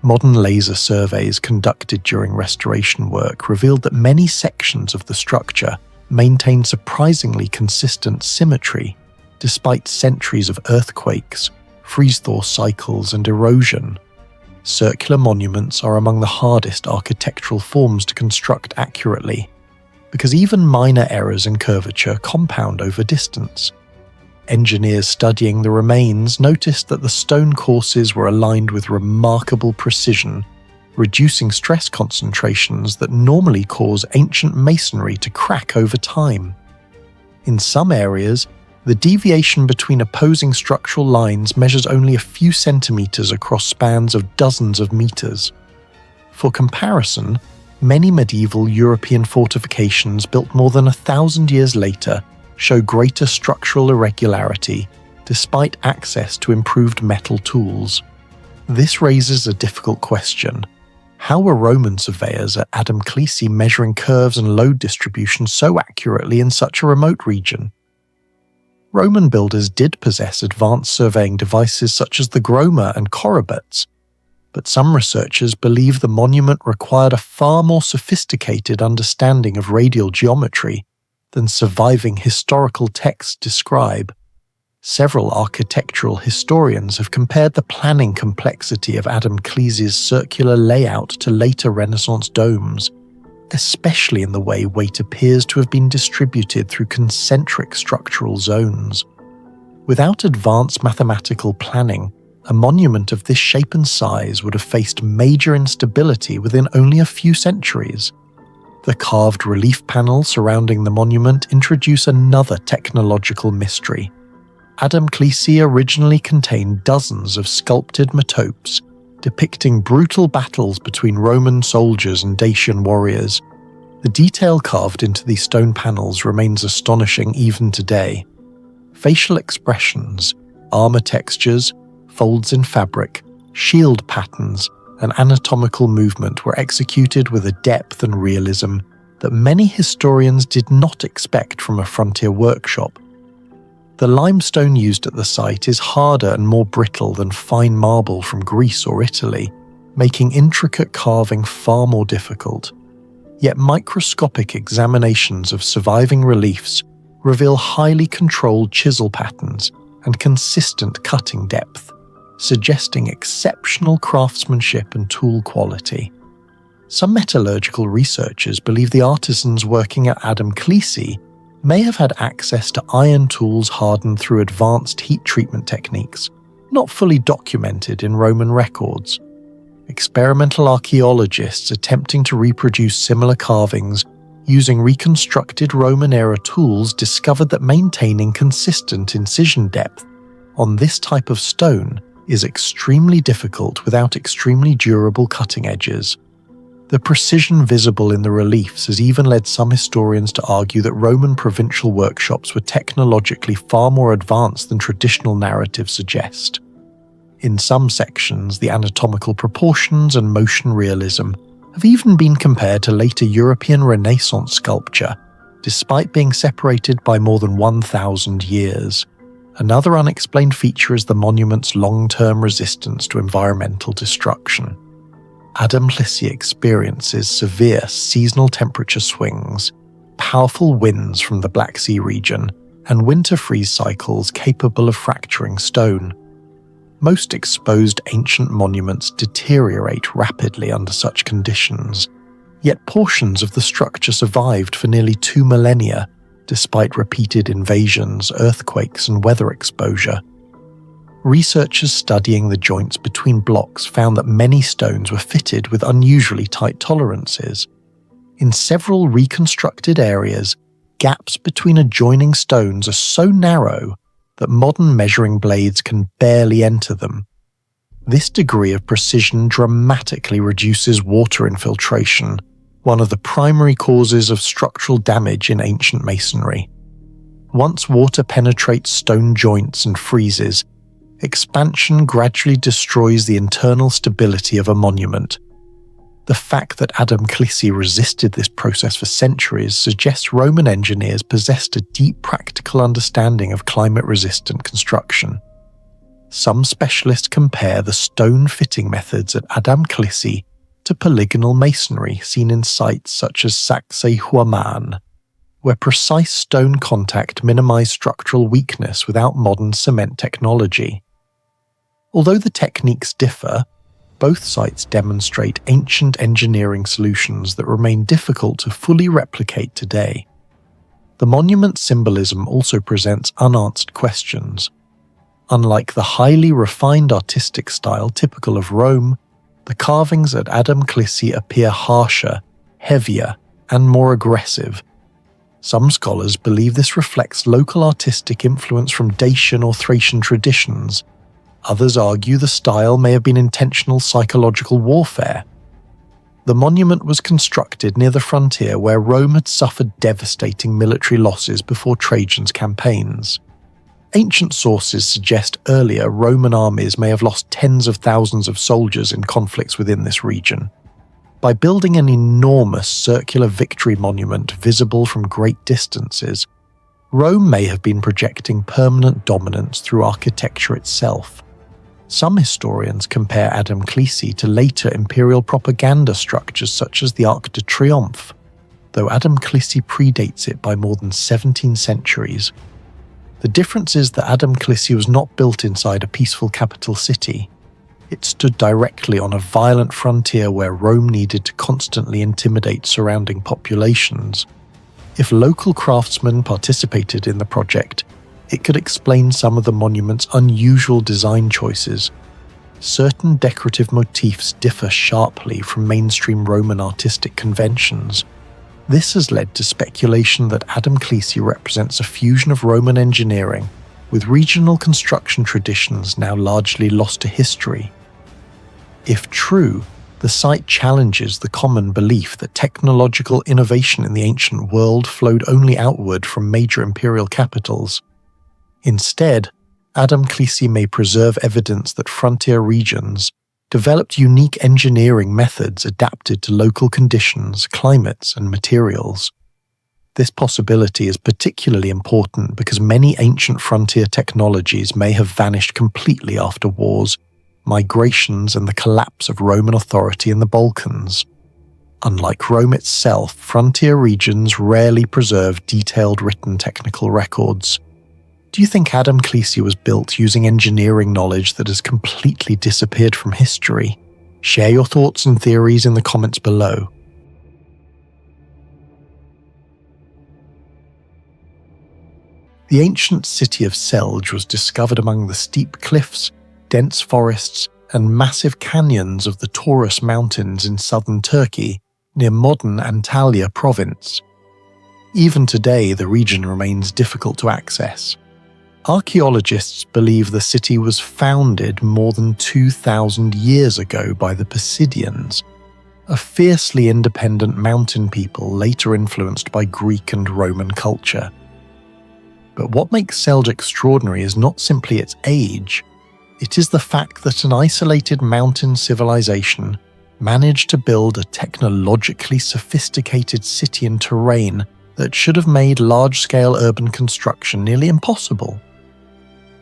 Modern laser surveys conducted during restoration work revealed that many sections of the structure maintain surprisingly consistent symmetry, despite centuries of earthquakes, freeze-thaw cycles, and erosion. Circular monuments are among the hardest architectural forms to construct accurately, because even minor errors in curvature compound over distance. Engineers studying the remains noticed that the stone courses were aligned with remarkable precision, reducing stress concentrations that normally cause ancient masonry to crack over time. In some areas, the deviation between opposing structural lines measures only a few centimeters across spans of dozens of meters. For comparison, many medieval European fortifications built more than 1,000 years later show greater structural irregularity, despite access to improved metal tools. This raises a difficult question. How were Roman surveyors at Adamclisi measuring curves and load distribution so accurately in such a remote region? Roman builders did possess advanced surveying devices such as the groma and chorobots, but some researchers believe the monument required a far more sophisticated understanding of radial geometry than surviving historical texts describe. Several architectural historians have compared the planning complexity of Adamclisi's circular layout to later Renaissance domes, especially in the way weight appears to have been distributed through concentric structural zones. Without advanced mathematical planning, a monument of this shape and size would have faced major instability within only a few centuries. The carved relief panels surrounding the monument introduce another technological mystery. Adamclisi originally contained dozens of sculpted metopes, depicting brutal battles between Roman soldiers and Dacian warriors. The detail carved into these stone panels remains astonishing even today. Facial expressions, armor textures, folds in fabric, shield patterns, and anatomical movement were executed with a depth and realism that many historians did not expect from a frontier workshop. The limestone used at the site is harder and more brittle than fine marble from Greece or Italy, making intricate carving far more difficult. Yet microscopic examinations of surviving reliefs reveal highly controlled chisel patterns, and consistent cutting depth, suggesting exceptional craftsmanship and tool quality. Some metallurgical researchers believe the artisans working at Adam Cleese may have had access to iron tools hardened through advanced heat treatment techniques, not fully documented in Roman records. Experimental archaeologists attempting to reproduce similar carvings using reconstructed Roman-era tools discovered that maintaining consistent incision depth on this type of stone is extremely difficult without extremely durable cutting edges. The precision visible in the reliefs has even led some historians to argue that Roman provincial workshops were technologically far more advanced than traditional narratives suggest. In some sections, the anatomical proportions and motion realism have even been compared to later European Renaissance sculpture, despite being separated by more than 1,000 years. Another unexplained feature is the monument's long-term resistance to environmental destruction. Adam Cleese experiences severe seasonal temperature swings, powerful winds from the Black Sea region, and winter freeze cycles capable of fracturing stone. Most exposed ancient monuments deteriorate rapidly under such conditions, yet portions of the structure survived for nearly 2 millennia, despite repeated invasions, earthquakes, and weather exposure. Researchers studying the joints between blocks found that many stones were fitted with unusually tight tolerances. In several reconstructed areas, gaps between adjoining stones are so narrow that modern measuring blades can barely enter them. This degree of precision dramatically reduces water infiltration, one of the primary causes of structural damage in ancient masonry. Once water penetrates stone joints and freezes, expansion gradually destroys the internal stability of a monument. The fact that Adam Cleese resisted this process for centuries suggests Roman engineers possessed a deep practical understanding of climate-resistant construction. Some specialists compare the stone fitting methods at Adam Cleese to polygonal masonry seen in sites such as Sacsayhuaman, where precise stone contact minimized structural weakness without modern cement technology. Although the techniques differ, both sites demonstrate ancient engineering solutions that remain difficult to fully replicate today. The monument's symbolism also presents unanswered questions. Unlike the highly refined artistic style typical of Rome, the carvings at Adam Cleese appear harsher, heavier, and more aggressive. Some scholars believe this reflects local artistic influence from Dacian or Thracian traditions. Others argue the style may have been intentional psychological warfare. The monument was constructed near the frontier where Rome had suffered devastating military losses before Trajan's campaigns. Ancient sources suggest earlier Roman armies may have lost tens of thousands of soldiers in conflicts within this region. By building an enormous circular victory monument visible from great distances, Rome may have been projecting permanent dominance through architecture itself. Some historians compare Adam Cleese to later imperial propaganda structures such as the Arc de Triomphe, though Adam Cleese predates it by more than 17 centuries. The difference is that Adam Cleese was not built inside a peaceful capital city. It stood directly on a violent frontier where Rome needed to constantly intimidate surrounding populations. If local craftsmen participated in the project, it could explain some of the monument's unusual design choices. Certain decorative motifs differ sharply from mainstream Roman artistic conventions. This has led to speculation that Adam Cleese represents a fusion of Roman engineering with regional construction traditions now largely lost to history. If true, the site challenges the common belief that technological innovation in the ancient world flowed only outward from major imperial capitals. Instead, Adam Cleese may preserve evidence that frontier regions developed unique engineering methods adapted to local conditions, climates, and materials. This possibility is particularly important because many ancient frontier technologies may have vanished completely after wars, migrations, and the collapse of Roman authority in the Balkans. Unlike Rome itself, frontier regions rarely preserve detailed written technical records. Do you think Adam Cleese was built using engineering knowledge that has completely disappeared from history? Share your thoughts and theories in the comments below. The ancient city of Selj was discovered among the steep cliffs, dense forests, and massive canyons of the Taurus Mountains in southern Turkey, near modern Antalya province. Even today, the region remains difficult to access. Archaeologists believe the city was founded more than 2,000 years ago by the Pisidians, a fiercely independent mountain people later influenced by Greek and Roman culture. But what makes Selj extraordinary is not simply its age, it is the fact that an isolated mountain civilization managed to build a technologically sophisticated city and terrain that should have made large-scale urban construction nearly impossible.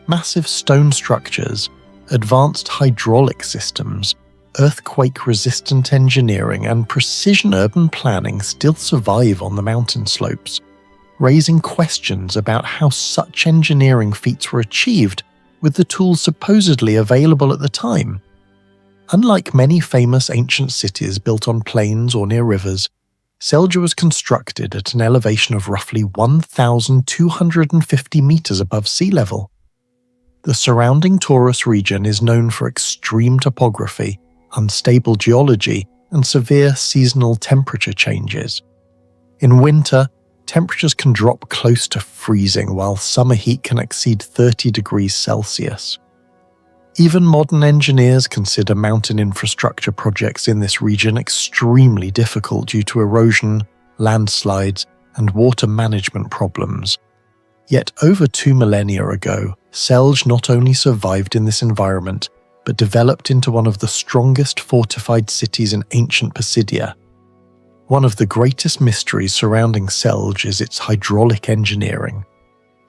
Massive stone structures, advanced hydraulic systems, earthquake-resistant engineering, and precision urban planning still survive on the mountain slopes, raising questions about how such engineering feats were achieved with the tools supposedly available at the time. Unlike many famous ancient cities built on plains or near rivers, Selj was constructed at an elevation of roughly 1,250 meters above sea level. The surrounding Taurus region is known for extreme topography, unstable geology, and severe seasonal temperature changes. In winter, temperatures can drop close to freezing, while summer heat can exceed 30 degrees Celsius. Even modern engineers consider mountain infrastructure projects in this region extremely difficult due to erosion, landslides, and water management problems. Yet over 2 millennia ago, Selj not only survived in this environment, but developed into one of the strongest fortified cities in ancient Pisidia. One of the greatest mysteries surrounding Selj is its hydraulic engineering.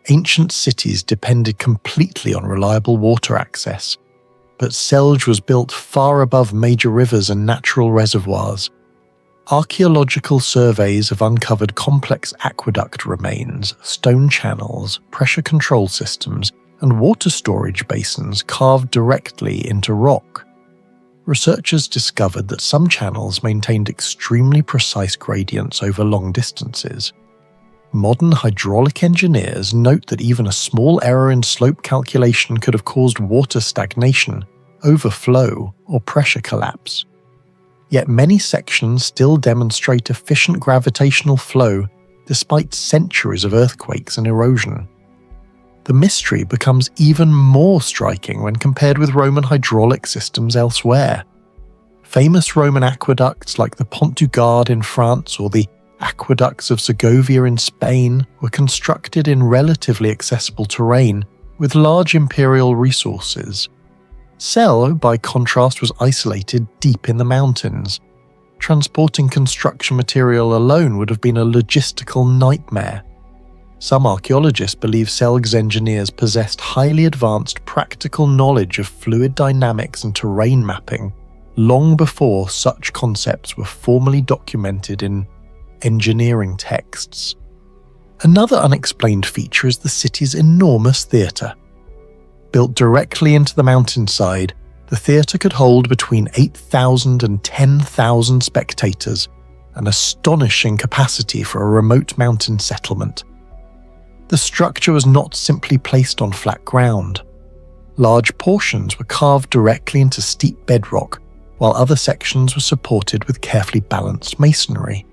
Ancient cities depended completely on reliable water access, but Selj was built far above major rivers and natural reservoirs. Archaeological surveys have uncovered complex aqueduct remains, stone channels, pressure control systems, and water storage basins carved directly into rock. Researchers discovered that some channels maintained extremely precise gradients over long distances. Modern hydraulic engineers note that even a small error in slope calculation could have caused water stagnation, overflow, or pressure collapse. Yet many sections still demonstrate efficient gravitational flow despite centuries of earthquakes and erosion. The mystery becomes even more striking when compared with Roman hydraulic systems elsewhere. Famous Roman aqueducts like the Pont du Gard in France or the aqueducts of Segovia in Spain were constructed in relatively accessible terrain with large imperial resources. Selj, by contrast, was isolated deep in the mountains. Transporting construction material alone would have been a logistical nightmare. Some archaeologists believe Selj's engineers possessed highly advanced practical knowledge of fluid dynamics and terrain mapping long before such concepts were formally documented in engineering texts. Another unexplained feature is the city's enormous theatre. Built directly into the mountainside, the theatre could hold between 8,000 and 10,000 spectators, an astonishing capacity for a remote mountain settlement. The structure was not simply placed on flat ground. Large portions were carved directly into steep bedrock, while other sections were supported with carefully balanced masonry.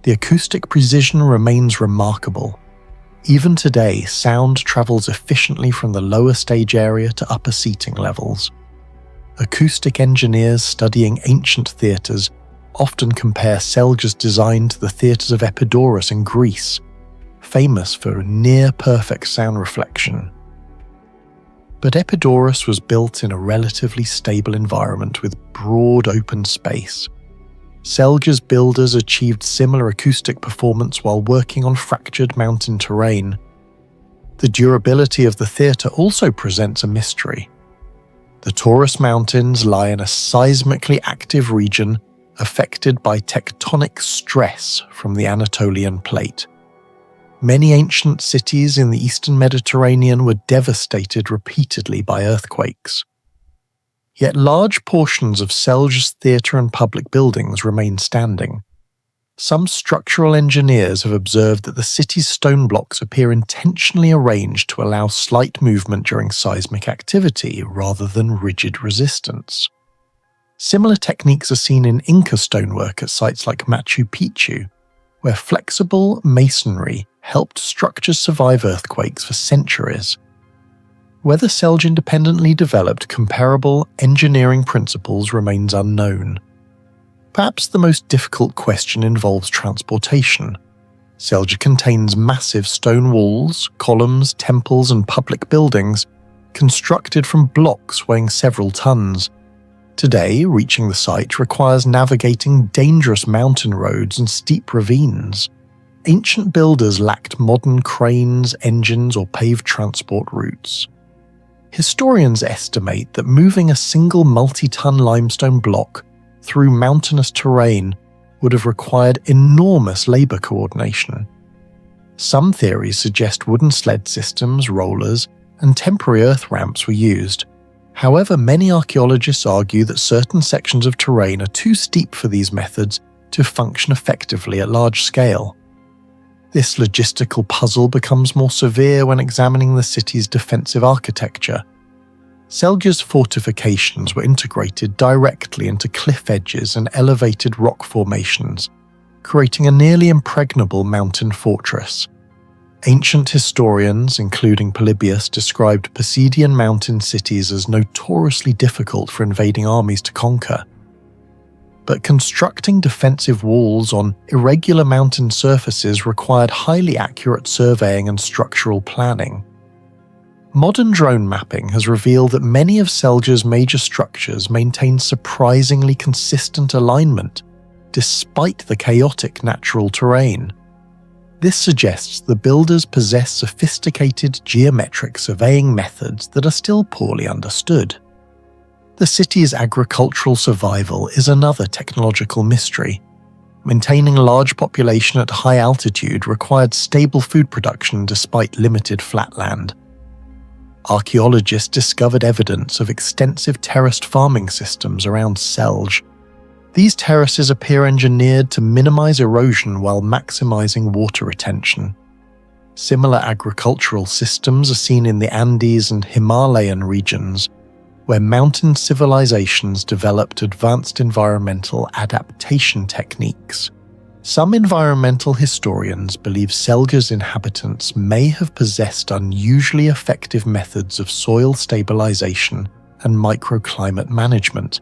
The acoustic precision remains remarkable. Even today, sound travels efficiently from the lower stage area to upper seating levels. Acoustic engineers studying ancient theatres often compare Selj's design to the theatres of Epidaurus in Greece, famous for near-perfect sound reflection. But Epidaurus was built in a relatively stable environment with broad open space. Selj's builders achieved similar acoustic performance while working on fractured mountain terrain. The durability of the theatre also presents a mystery. The Taurus Mountains lie in a seismically active region affected by tectonic stress from the Anatolian plate. Many ancient cities in the eastern Mediterranean were devastated repeatedly by earthquakes. Yet large portions of Selju's theatre and public buildings remain standing. Some structural engineers have observed that the city's stone blocks appear intentionally arranged to allow slight movement during seismic activity rather than rigid resistance. Similar techniques are seen in Inca stonework at sites like Machu Picchu, where flexible masonry helped structures survive earthquakes for centuries. Whether Selj independently developed comparable engineering principles remains unknown. Perhaps the most difficult question involves transportation. Selj contains massive stone walls, columns, temples, and public buildings constructed from blocks weighing several tons. Today, reaching the site requires navigating dangerous mountain roads and steep ravines. Ancient builders lacked modern cranes, engines, or paved transport routes. Historians estimate that moving a single multi-ton limestone block through mountainous terrain would have required enormous labour coordination. Some theories suggest wooden sled systems, rollers, and temporary earth ramps were used. However, many archaeologists argue that certain sections of terrain are too steep for these methods to function effectively at large scale. This logistical puzzle becomes more severe when examining the city's defensive architecture. Selju's fortifications were integrated directly into cliff edges and elevated rock formations, creating a nearly impregnable mountain fortress. Ancient historians, including Polybius, described Pisidian mountain cities as notoriously difficult for invading armies to conquer. But constructing defensive walls on irregular mountain surfaces required highly accurate surveying and structural planning. Modern drone mapping has revealed that many of Selju's major structures maintain surprisingly consistent alignment, despite the chaotic natural terrain. This suggests the builders possess sophisticated geometric surveying methods that are still poorly understood. The city's agricultural survival is another technological mystery. Maintaining a large population at high altitude required stable food production despite limited flat land. Archaeologists discovered evidence of extensive terraced farming systems around Selj. These terraces appear engineered to minimize erosion while maximizing water retention. Similar agricultural systems are seen in the Andes and Himalayan regions, where mountain civilizations developed advanced environmental adaptation techniques. Some environmental historians believe Selju's inhabitants may have possessed unusually effective methods of soil stabilization and microclimate management,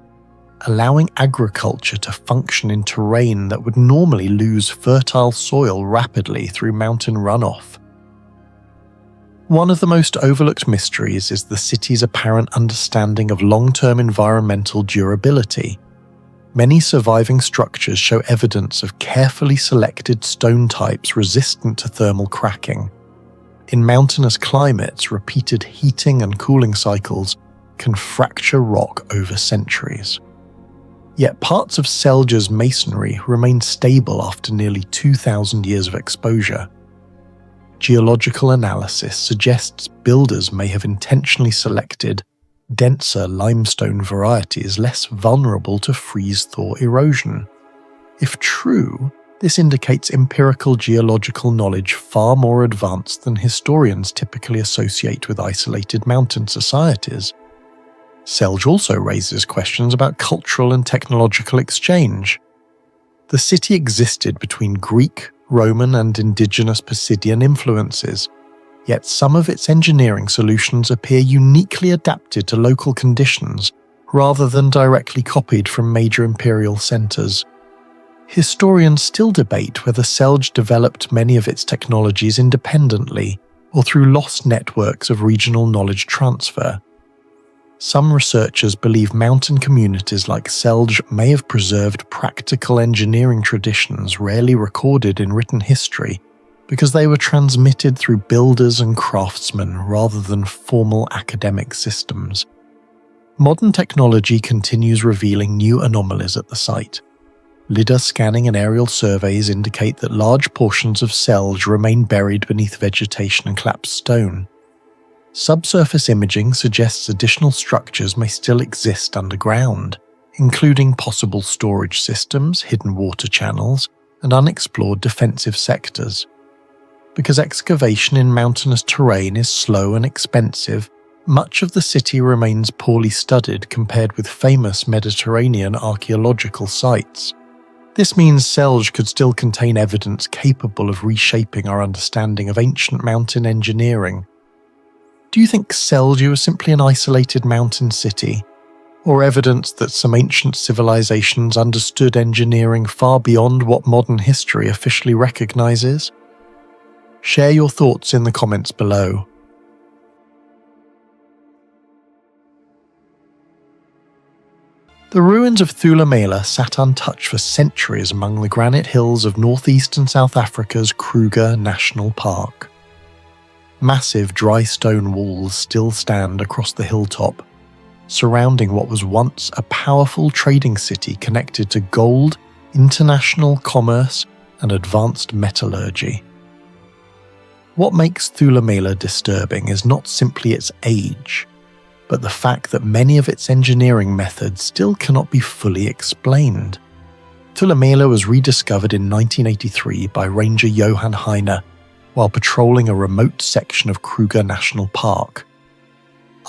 allowing agriculture to function in terrain that would normally lose fertile soil rapidly through mountain runoff. One of the most overlooked mysteries is the city's apparent understanding of long-term environmental durability. Many surviving structures show evidence of carefully selected stone types resistant to thermal cracking. In mountainous climates, repeated heating and cooling cycles can fracture rock over centuries. Yet parts of Selju's masonry remain stable after nearly 2,000 years of exposure. Geological analysis suggests builders may have intentionally selected denser limestone varieties less vulnerable to freeze-thaw erosion. If true, this indicates empirical geological knowledge far more advanced than historians typically associate with isolated mountain societies. Selj also raises questions about cultural and technological exchange. The city existed between Greek, Roman, and indigenous Pisidian influences, yet some of its engineering solutions appear uniquely adapted to local conditions rather than directly copied from major imperial centers. Historians still debate whether Selj developed many of its technologies independently or through lost networks of regional knowledge transfer. Some researchers believe mountain communities like Selj may have preserved practical engineering traditions rarely recorded in written history because they were transmitted through builders and craftsmen rather than formal academic systems. Modern technology continues revealing new anomalies at the site. LiDAR scanning and aerial surveys indicate that large portions of Selge remain buried beneath vegetation and collapsed stone. Subsurface imaging suggests additional structures may still exist underground, including possible storage systems, hidden water channels, and unexplored defensive sectors. Because excavation in mountainous terrain is slow and expensive, much of the city remains poorly studied compared with famous Mediterranean archaeological sites. This means Selge could still contain evidence capable of reshaping our understanding of ancient mountain engineering. Do you think Selge was simply an isolated mountain city, or evidence that some ancient civilizations understood engineering far beyond what modern history officially recognizes? Share your thoughts in the comments below. The ruins of Thulamela sat untouched for centuries among the granite hills of northeastern South Africa's Kruger National Park. Massive dry stone walls still stand across the hilltop, surrounding what was once a powerful trading city connected to gold, international commerce, and advanced metallurgy. What makes Thulamela disturbing is not simply its age, but the fact that many of its engineering methods still cannot be fully explained. Thulamela was rediscovered in 1983 by Ranger Johan Heine while patrolling a remote section of Kruger National Park.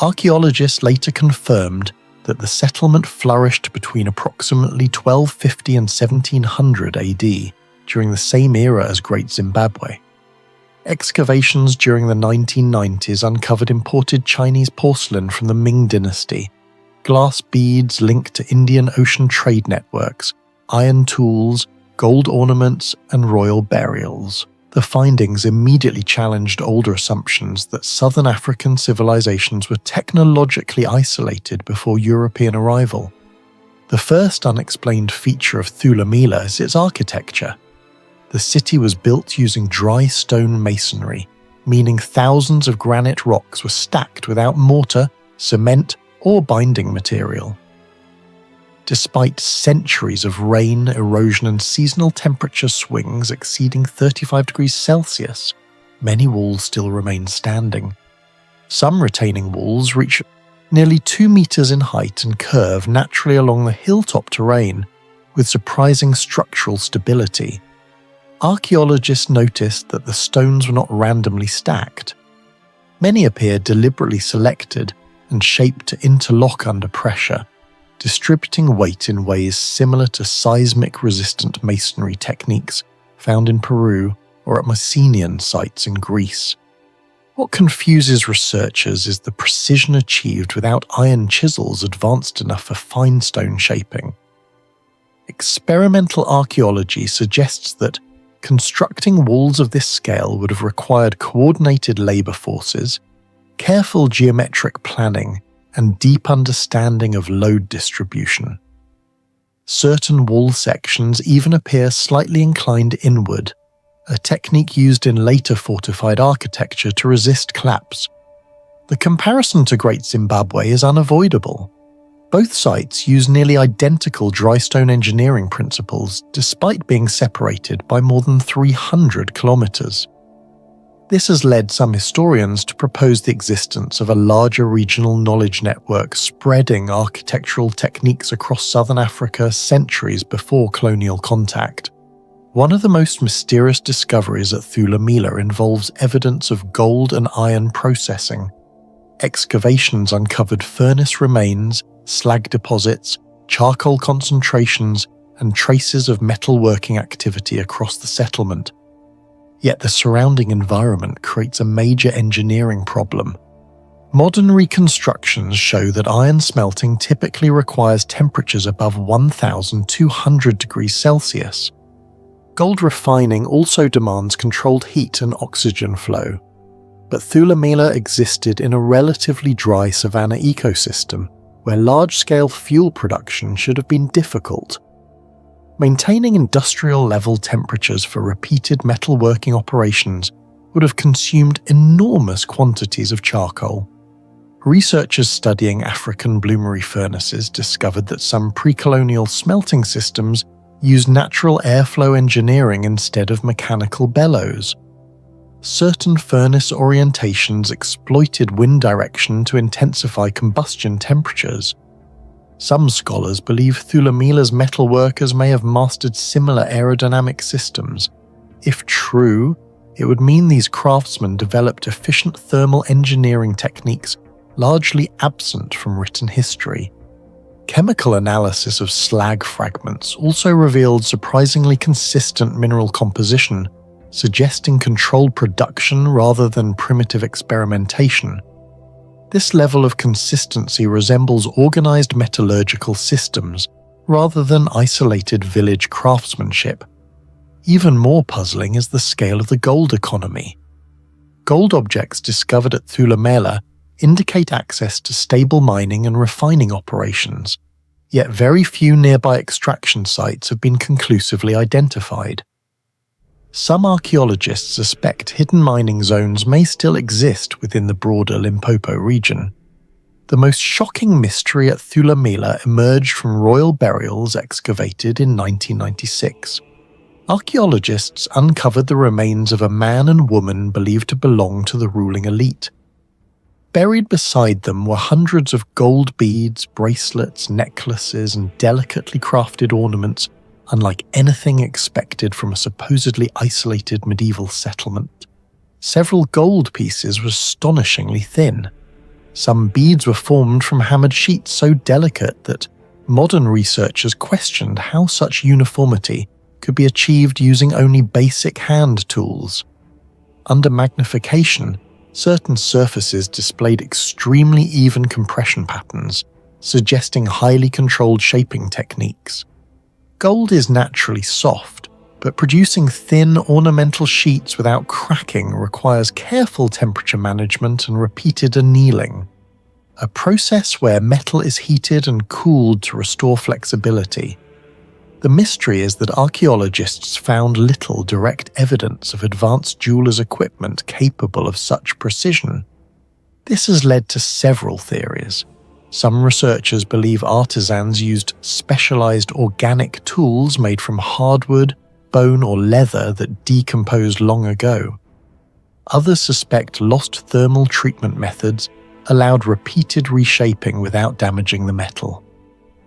Archaeologists later confirmed that the settlement flourished between approximately 1250 and 1700 AD, during the same era as Great Zimbabwe. Excavations during the 1990s uncovered imported Chinese porcelain from the Ming dynasty, glass beads linked to Indian Ocean trade networks, iron tools, gold ornaments, and royal burials. The findings immediately challenged older assumptions that southern African civilizations were technologically isolated before European arrival. The first unexplained feature of Thulamela is its architecture. The city was built using dry stone masonry, meaning thousands of granite rocks were stacked without mortar, cement, or binding material. Despite centuries of rain, erosion, and seasonal temperature swings exceeding 35 degrees Celsius, many walls still remain standing. Some retaining walls reach nearly 2 meters in height and curve naturally along the hilltop terrain with surprising structural stability. Archaeologists noticed that the stones were not randomly stacked. Many appear deliberately selected and shaped to interlock under pressure, distributing weight in ways similar to seismic-resistant masonry techniques found in Peru or at Mycenaean sites in Greece. What confuses researchers is the precision achieved without iron chisels advanced enough for fine stone shaping. Experimental archaeology suggests that constructing walls of this scale would have required coordinated labor forces, careful geometric planning, and deep understanding of load distribution. Certain wall sections even appear slightly inclined inward, a technique used in later fortified architecture to resist collapse. The comparison to Great Zimbabwe is unavoidable. Both sites use nearly identical dry stone engineering principles despite being separated by more than 300 kilometers. This has led some historians to propose the existence of a larger regional knowledge network spreading architectural techniques across southern Africa centuries before colonial contact. One of the most mysterious discoveries at Thulamela involves evidence of gold and iron processing. Excavations uncovered furnace remains, slag deposits, charcoal concentrations, and traces of metalworking activity across the settlement. Yet the surrounding environment creates a major engineering problem. Modern reconstructions show that iron smelting typically requires temperatures above 1,200 degrees Celsius. Gold refining also demands controlled heat and oxygen flow, but Thulamela existed in a relatively dry savanna ecosystem where large-scale fuel production should have been difficult. Maintaining industrial-level temperatures for repeated metalworking operations would have consumed enormous quantities of charcoal. Researchers studying African bloomery furnaces discovered that some pre-colonial smelting systems used natural airflow engineering instead of mechanical bellows. Certain furnace orientations exploited wind direction to intensify combustion temperatures. Some scholars believe Thulamela's metalworkers may have mastered similar aerodynamic systems. If true, it would mean these craftsmen developed efficient thermal engineering techniques largely absent from written history. Chemical analysis of slag fragments also revealed surprisingly consistent mineral composition, suggesting controlled production rather than primitive experimentation. This level of consistency resembles organized metallurgical systems rather than isolated village craftsmanship. Even more puzzling is the scale of the gold economy. Gold objects discovered at Thulamela indicate access to stable mining and refining operations, yet very few nearby extraction sites have been conclusively identified. Some archaeologists suspect hidden mining zones may still exist within the broader Limpopo region. The most shocking mystery at Thulamela emerged from royal burials excavated in 1996. Archaeologists uncovered the remains of a man and woman believed to belong to the ruling elite. Buried beside them were hundreds of gold beads, bracelets, necklaces, and delicately crafted ornaments unlike anything expected from a supposedly isolated medieval settlement. Several gold pieces were astonishingly thin. Some beads were formed from hammered sheets so delicate that modern researchers questioned how such uniformity could be achieved using only basic hand tools. Under magnification, certain surfaces displayed extremely even compression patterns, suggesting highly controlled shaping techniques. Gold is naturally soft, but producing thin ornamental sheets without cracking requires careful temperature management and repeated annealing, a process where metal is heated and cooled to restore flexibility. The mystery is that archaeologists found little direct evidence of advanced jewelers' equipment capable of such precision. This has led to several theories. Some researchers believe artisans used specialized organic tools made from hardwood, bone, or leather that decomposed long ago. Others suspect lost thermal treatment methods allowed repeated reshaping without damaging the metal.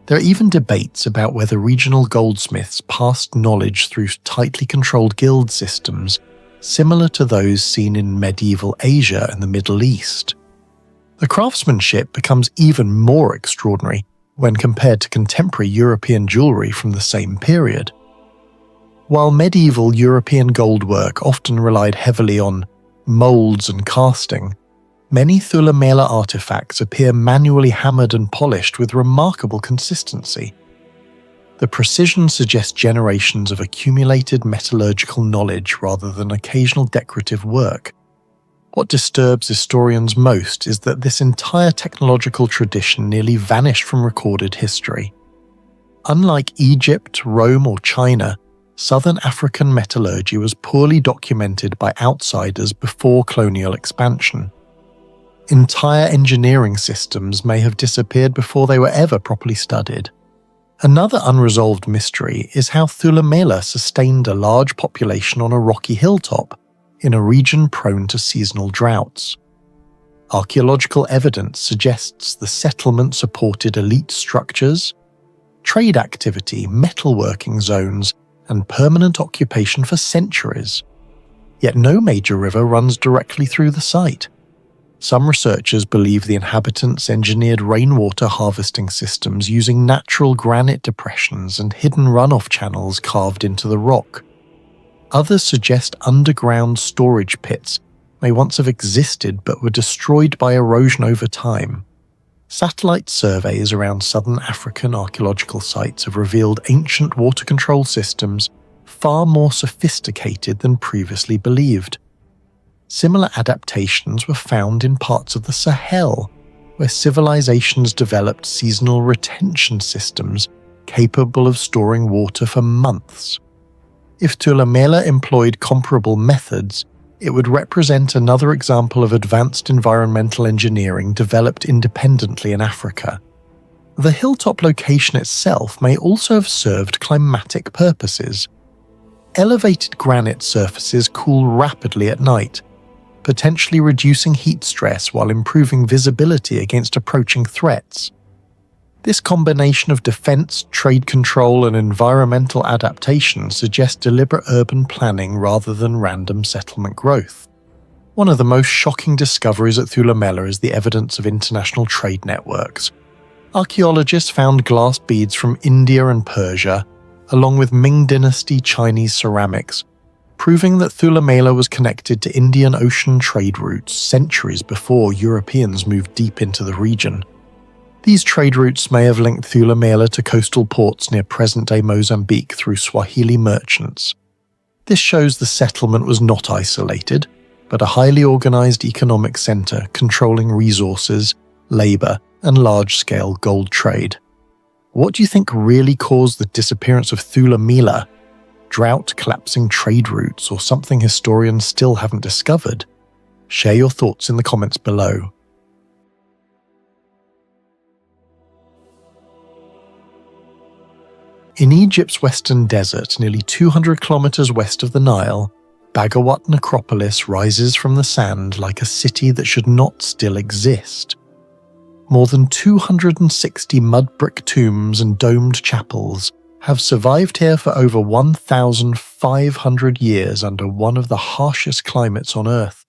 There are even debates about whether regional goldsmiths passed knowledge through tightly controlled guild systems, similar to those seen in medieval Asia and the Middle East. The craftsmanship becomes even more extraordinary when compared to contemporary European jewellery from the same period. While medieval European goldwork often relied heavily on moulds and casting, many Thulamela artifacts appear manually hammered and polished with remarkable consistency. The precision suggests generations of accumulated metallurgical knowledge rather than occasional decorative work. What disturbs historians most is that this entire technological tradition nearly vanished from recorded history. Unlike Egypt, Rome, or China, Southern African metallurgy was poorly documented by outsiders before colonial expansion. Entire engineering systems may have disappeared before they were ever properly studied. Another unresolved mystery is how Thulamela sustained a large population on a rocky hilltop in a region prone to seasonal droughts. Archaeological evidence suggests the settlement supported elite structures, trade activity, metalworking zones, and permanent occupation for centuries. Yet no major river runs directly through the site. Some researchers believe the inhabitants engineered rainwater harvesting systems using natural granite depressions and hidden runoff channels carved into the rock. Others suggest underground storage pits may once have existed but were destroyed by erosion over time. Satellite surveys around southern African archaeological sites have revealed ancient water control systems far more sophisticated than previously believed. Similar adaptations were found in parts of the Sahel, where civilizations developed seasonal retention systems capable of storing water for months. If Thulamela employed comparable methods, it would represent another example of advanced environmental engineering developed independently in Africa. The hilltop location itself may also have served climatic purposes. Elevated granite surfaces cool rapidly at night, potentially reducing heat stress while improving visibility against approaching threats. This combination of defense, trade control, and environmental adaptation suggests deliberate urban planning rather than random settlement growth. One of the most shocking discoveries at Thulamela is the evidence of international trade networks. Archaeologists found glass beads from India and Persia, along with Ming Dynasty Chinese ceramics, proving that Thulamela was connected to Indian Ocean trade routes centuries before Europeans moved deep into the region. These trade routes may have linked Thulamela to coastal ports near present-day Mozambique through Swahili merchants. This shows the settlement was not isolated, but a highly organized economic center controlling resources, labor, and large-scale gold trade. What do you think really caused the disappearance of Thulamela? Drought, collapsing trade routes, or something historians still haven't discovered? Share your thoughts in the comments below. In Egypt's western desert, nearly 200 kilometers west of the Nile, Bagawat necropolis rises from the sand like a city that should not still exist. More than 260 mud brick tombs and domed chapels have survived here for over 1,500 years under one of the harshest climates on Earth.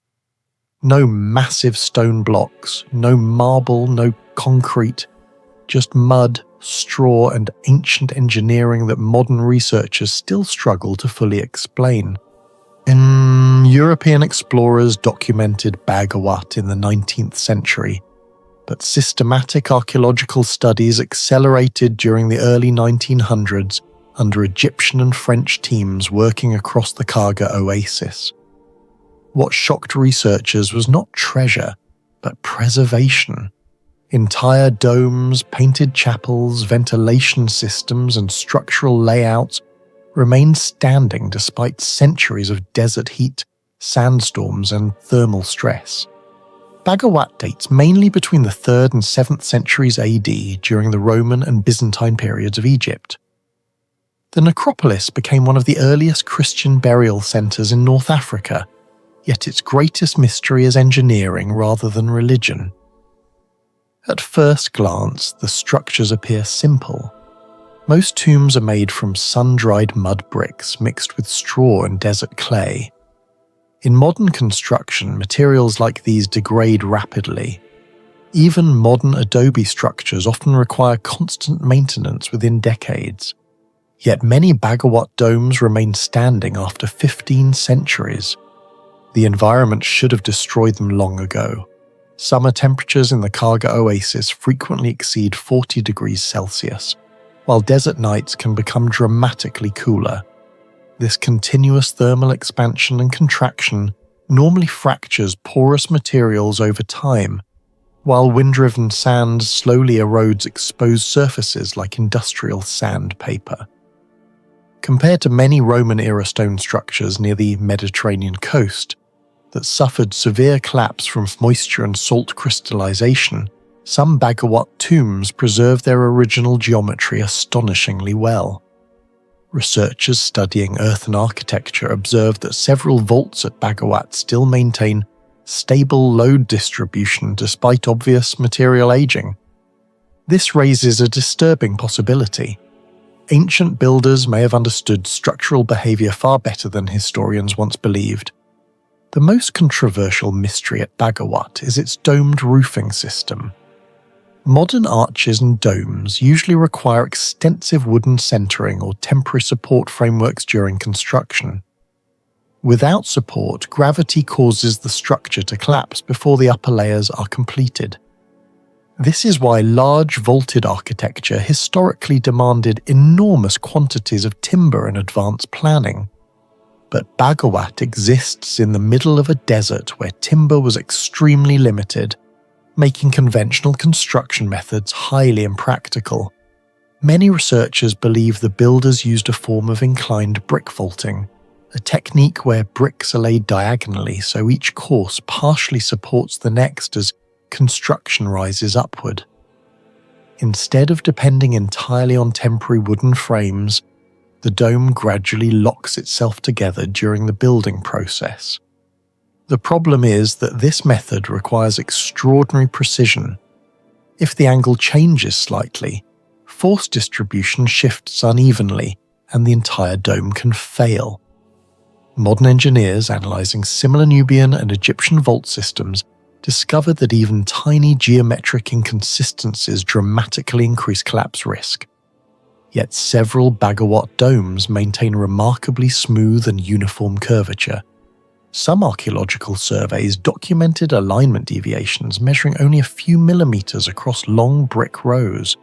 No massive stone blocks, no marble, no concrete, just mud, straw, and ancient engineering that modern researchers still struggle to fully explain. European explorers documented Bagawat in the 19th century, but systematic archaeological studies accelerated during the early 1900s under Egyptian and French teams working across the Karga oasis. What shocked researchers was not treasure, but preservation. Entire domes, painted chapels, ventilation systems, and structural layouts remained standing despite centuries of desert heat, sandstorms, and thermal stress. Bagawat dates mainly between the 3rd and 7th centuries AD during the Roman and Byzantine periods of Egypt. The necropolis became one of the earliest Christian burial centers in North Africa, yet its greatest mystery is engineering rather than religion. At first glance, the structures appear simple. Most tombs are made from sun-dried mud bricks mixed with straw and desert clay. In modern construction, materials like these degrade rapidly. Even modern adobe structures often require constant maintenance within decades. Yet many Bagawat domes remain standing after 15 centuries. The environment should have destroyed them long ago. Summer temperatures in the Karga oasis frequently exceed 40 degrees Celsius, while desert nights can become dramatically cooler. This continuous thermal expansion and contraction normally fractures porous materials over time, while wind-driven sand slowly erodes exposed surfaces like industrial sandpaper. Compared to many Roman-era stone structures near the Mediterranean coast that suffered severe collapse from moisture and salt crystallization, some Bagawat tombs preserve their original geometry astonishingly well. Researchers studying earthen architecture observed that several vaults at Bagawat still maintain stable load distribution despite obvious material aging. This raises a disturbing possibility. Ancient builders may have understood structural behavior far better than historians once believed. The most controversial mystery at Bagawat is its domed roofing system. Modern arches and domes usually require extensive wooden centering or temporary support frameworks during construction. Without support, gravity causes the structure to collapse before the upper layers are completed. This is why large vaulted architecture historically demanded enormous quantities of timber and advanced planning. But Bagawat exists in the middle of a desert where timber was extremely limited, making conventional construction methods highly impractical. Many researchers believe the builders used a form of inclined brick vaulting, a technique where bricks are laid diagonally so each course partially supports the next as construction rises upward. Instead of depending entirely on temporary wooden frames, the dome gradually locks itself together during the building process. The problem is that this method requires extraordinary precision. If the angle changes slightly, force distribution shifts unevenly and the entire dome can fail. Modern engineers analysing similar Nubian and Egyptian vault systems discovered that even tiny geometric inconsistencies dramatically increase collapse risk. Yet several Bagawat domes maintain remarkably smooth and uniform curvature. Some archaeological surveys documented alignment deviations measuring only a few millimeters across long brick rows.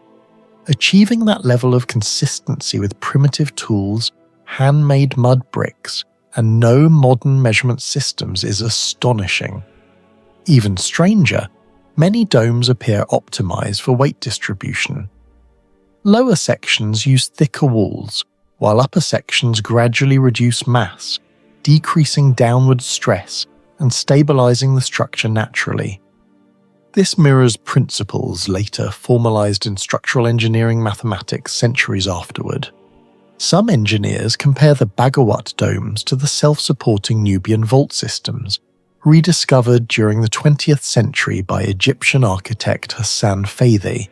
Achieving that level of consistency with primitive tools, handmade mud bricks, and no modern measurement systems is astonishing. Even stranger, many domes appear optimized for weight distribution. Lower sections use thicker walls, while upper sections gradually reduce mass, decreasing downward stress and stabilizing the structure naturally. This mirrors principles later formalized in structural engineering mathematics centuries afterward. Some engineers compare the Bagawat domes to the self-supporting Nubian vault systems, rediscovered during the 20th century by Egyptian architect Hassan Fathi.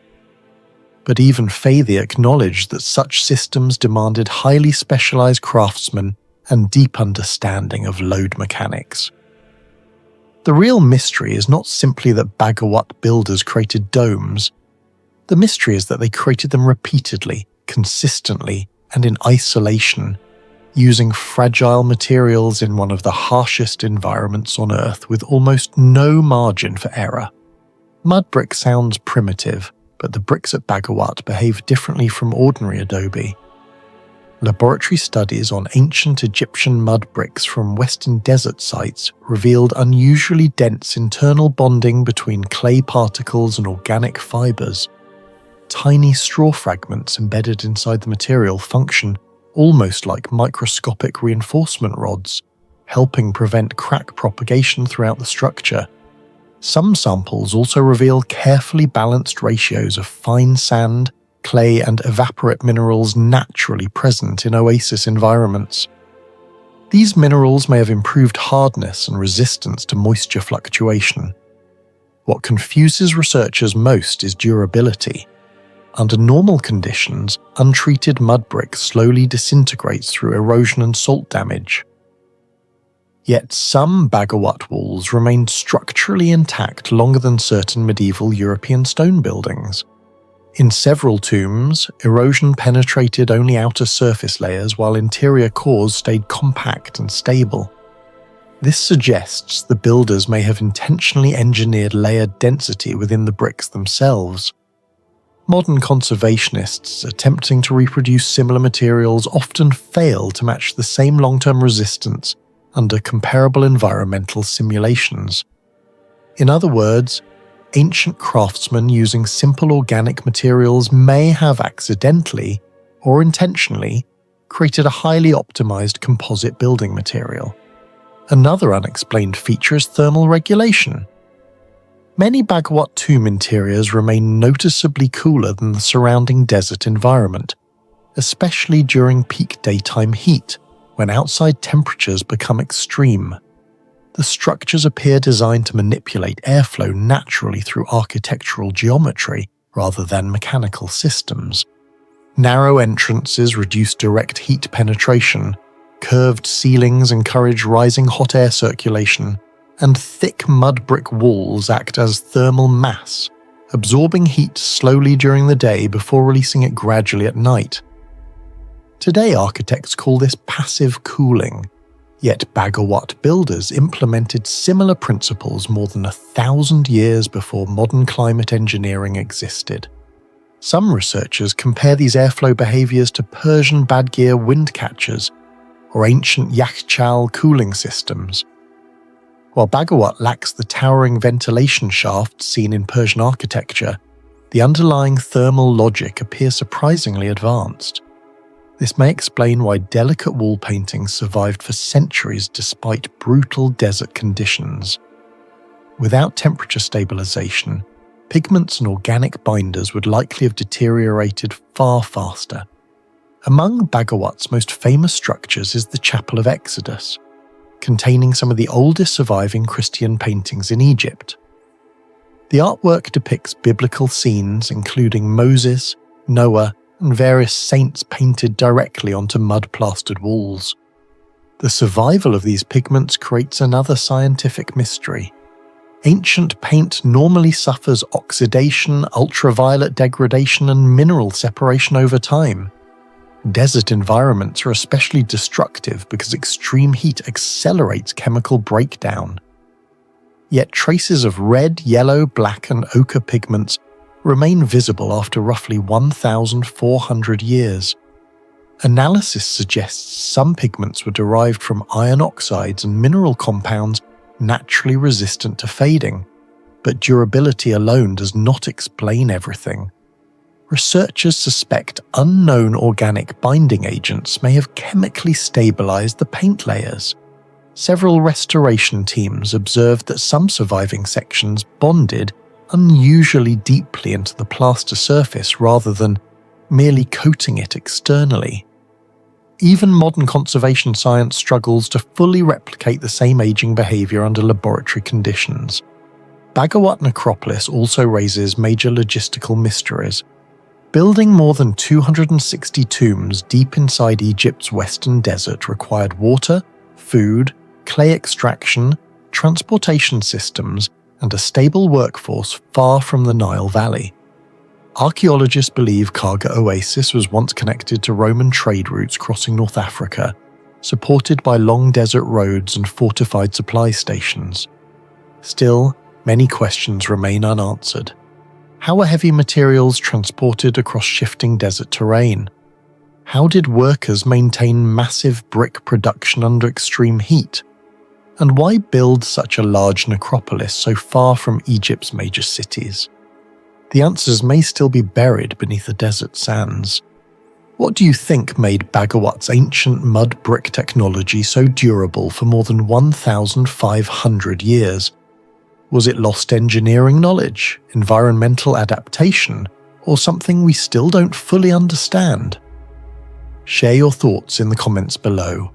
But even Fathi acknowledged that such systems demanded highly specialized craftsmen and deep understanding of load mechanics. The real mystery is not simply that Bagawat builders created domes. The mystery is that they created them repeatedly, consistently, and in isolation, using fragile materials in one of the harshest environments on Earth with almost no margin for error. Mud brick sounds primitive, but the bricks at Bagawat behave differently from ordinary adobe. Laboratory studies on ancient Egyptian mud bricks from Western desert sites revealed unusually dense internal bonding between clay particles and organic fibers. Tiny straw fragments embedded inside the material function almost like microscopic reinforcement rods, helping prevent crack propagation throughout the structure. Some samples also reveal carefully balanced ratios of fine sand, clay, and evaporate minerals naturally present in oasis environments. These minerals may have improved hardness and resistance to moisture fluctuation. What confuses researchers most is durability. Under normal conditions, untreated mud brick slowly disintegrates through erosion and salt damage. Yet some Bagawat walls remained structurally intact longer than certain medieval European stone buildings. In several tombs, erosion penetrated only outer surface layers while interior cores stayed compact and stable. This suggests the builders may have intentionally engineered layered density within the bricks themselves. Modern conservationists attempting to reproduce similar materials often fail to match the same long-term resistance under comparable environmental simulations. In other words, ancient craftsmen using simple organic materials may have accidentally, or intentionally, created a highly optimized composite building material. Another unexplained feature is thermal regulation. Many Bagawat tomb interiors remain noticeably cooler than the surrounding desert environment, especially during peak daytime heat, when outside temperatures become extreme. The structures appear designed to manipulate airflow naturally through architectural geometry rather than mechanical systems. Narrow entrances reduce direct heat penetration, curved ceilings encourage rising hot air circulation, and thick mud brick walls act as thermal mass, absorbing heat slowly during the day before releasing it gradually at night. Today, architects call this passive cooling, yet Bagawat builders implemented similar principles more than 1,000 years before modern climate engineering existed. Some researchers compare these airflow behaviors to Persian Badgir wind catchers or ancient Yakhchal cooling systems. While Bagawat lacks the towering ventilation shafts seen in Persian architecture, the underlying thermal logic appears surprisingly advanced. This may explain why delicate wall paintings survived for centuries despite brutal desert conditions. Without temperature stabilization, pigments and organic binders would likely have deteriorated far faster. Among Bagawat's most famous structures is the Chapel of Exodus, containing some of the oldest surviving Christian paintings in Egypt. The artwork depicts biblical scenes including Moses, Noah, and various saints painted directly onto mud-plastered walls. The survival of these pigments creates another scientific mystery. Ancient paint normally suffers oxidation, ultraviolet degradation, and mineral separation over time. Desert environments are especially destructive because extreme heat accelerates chemical breakdown. Yet traces of red, yellow, black, and ochre pigments remain visible after roughly 1,400 years. Analysis suggests some pigments were derived from iron oxides and mineral compounds naturally resistant to fading, but durability alone does not explain everything. Researchers suspect unknown organic binding agents may have chemically stabilized the paint layers. Several restoration teams observed that some surviving sections bonded unusually deeply into the plaster surface rather than merely coating it externally. Even modern conservation science struggles to fully replicate the same aging behavior under laboratory conditions. Bagawat Necropolis also raises major logistical mysteries. Building more than 260 tombs deep inside Egypt's western desert required water, food, clay extraction, transportation systems, and a stable workforce far from the Nile Valley. Archaeologists believe Karga Oasis was once connected to Roman trade routes crossing North Africa, supported by long desert roads and fortified supply stations. Still, many questions remain unanswered. How were heavy materials transported across shifting desert terrain? How did workers maintain massive brick production under extreme heat? And why build such a large necropolis so far from Egypt's major cities? The answers may still be buried beneath the desert sands. What do you think made Bagawat's ancient mud brick technology so durable for more than 1,500 years? Was it lost engineering knowledge, environmental adaptation, or something we still don't fully understand? Share your thoughts in the comments below.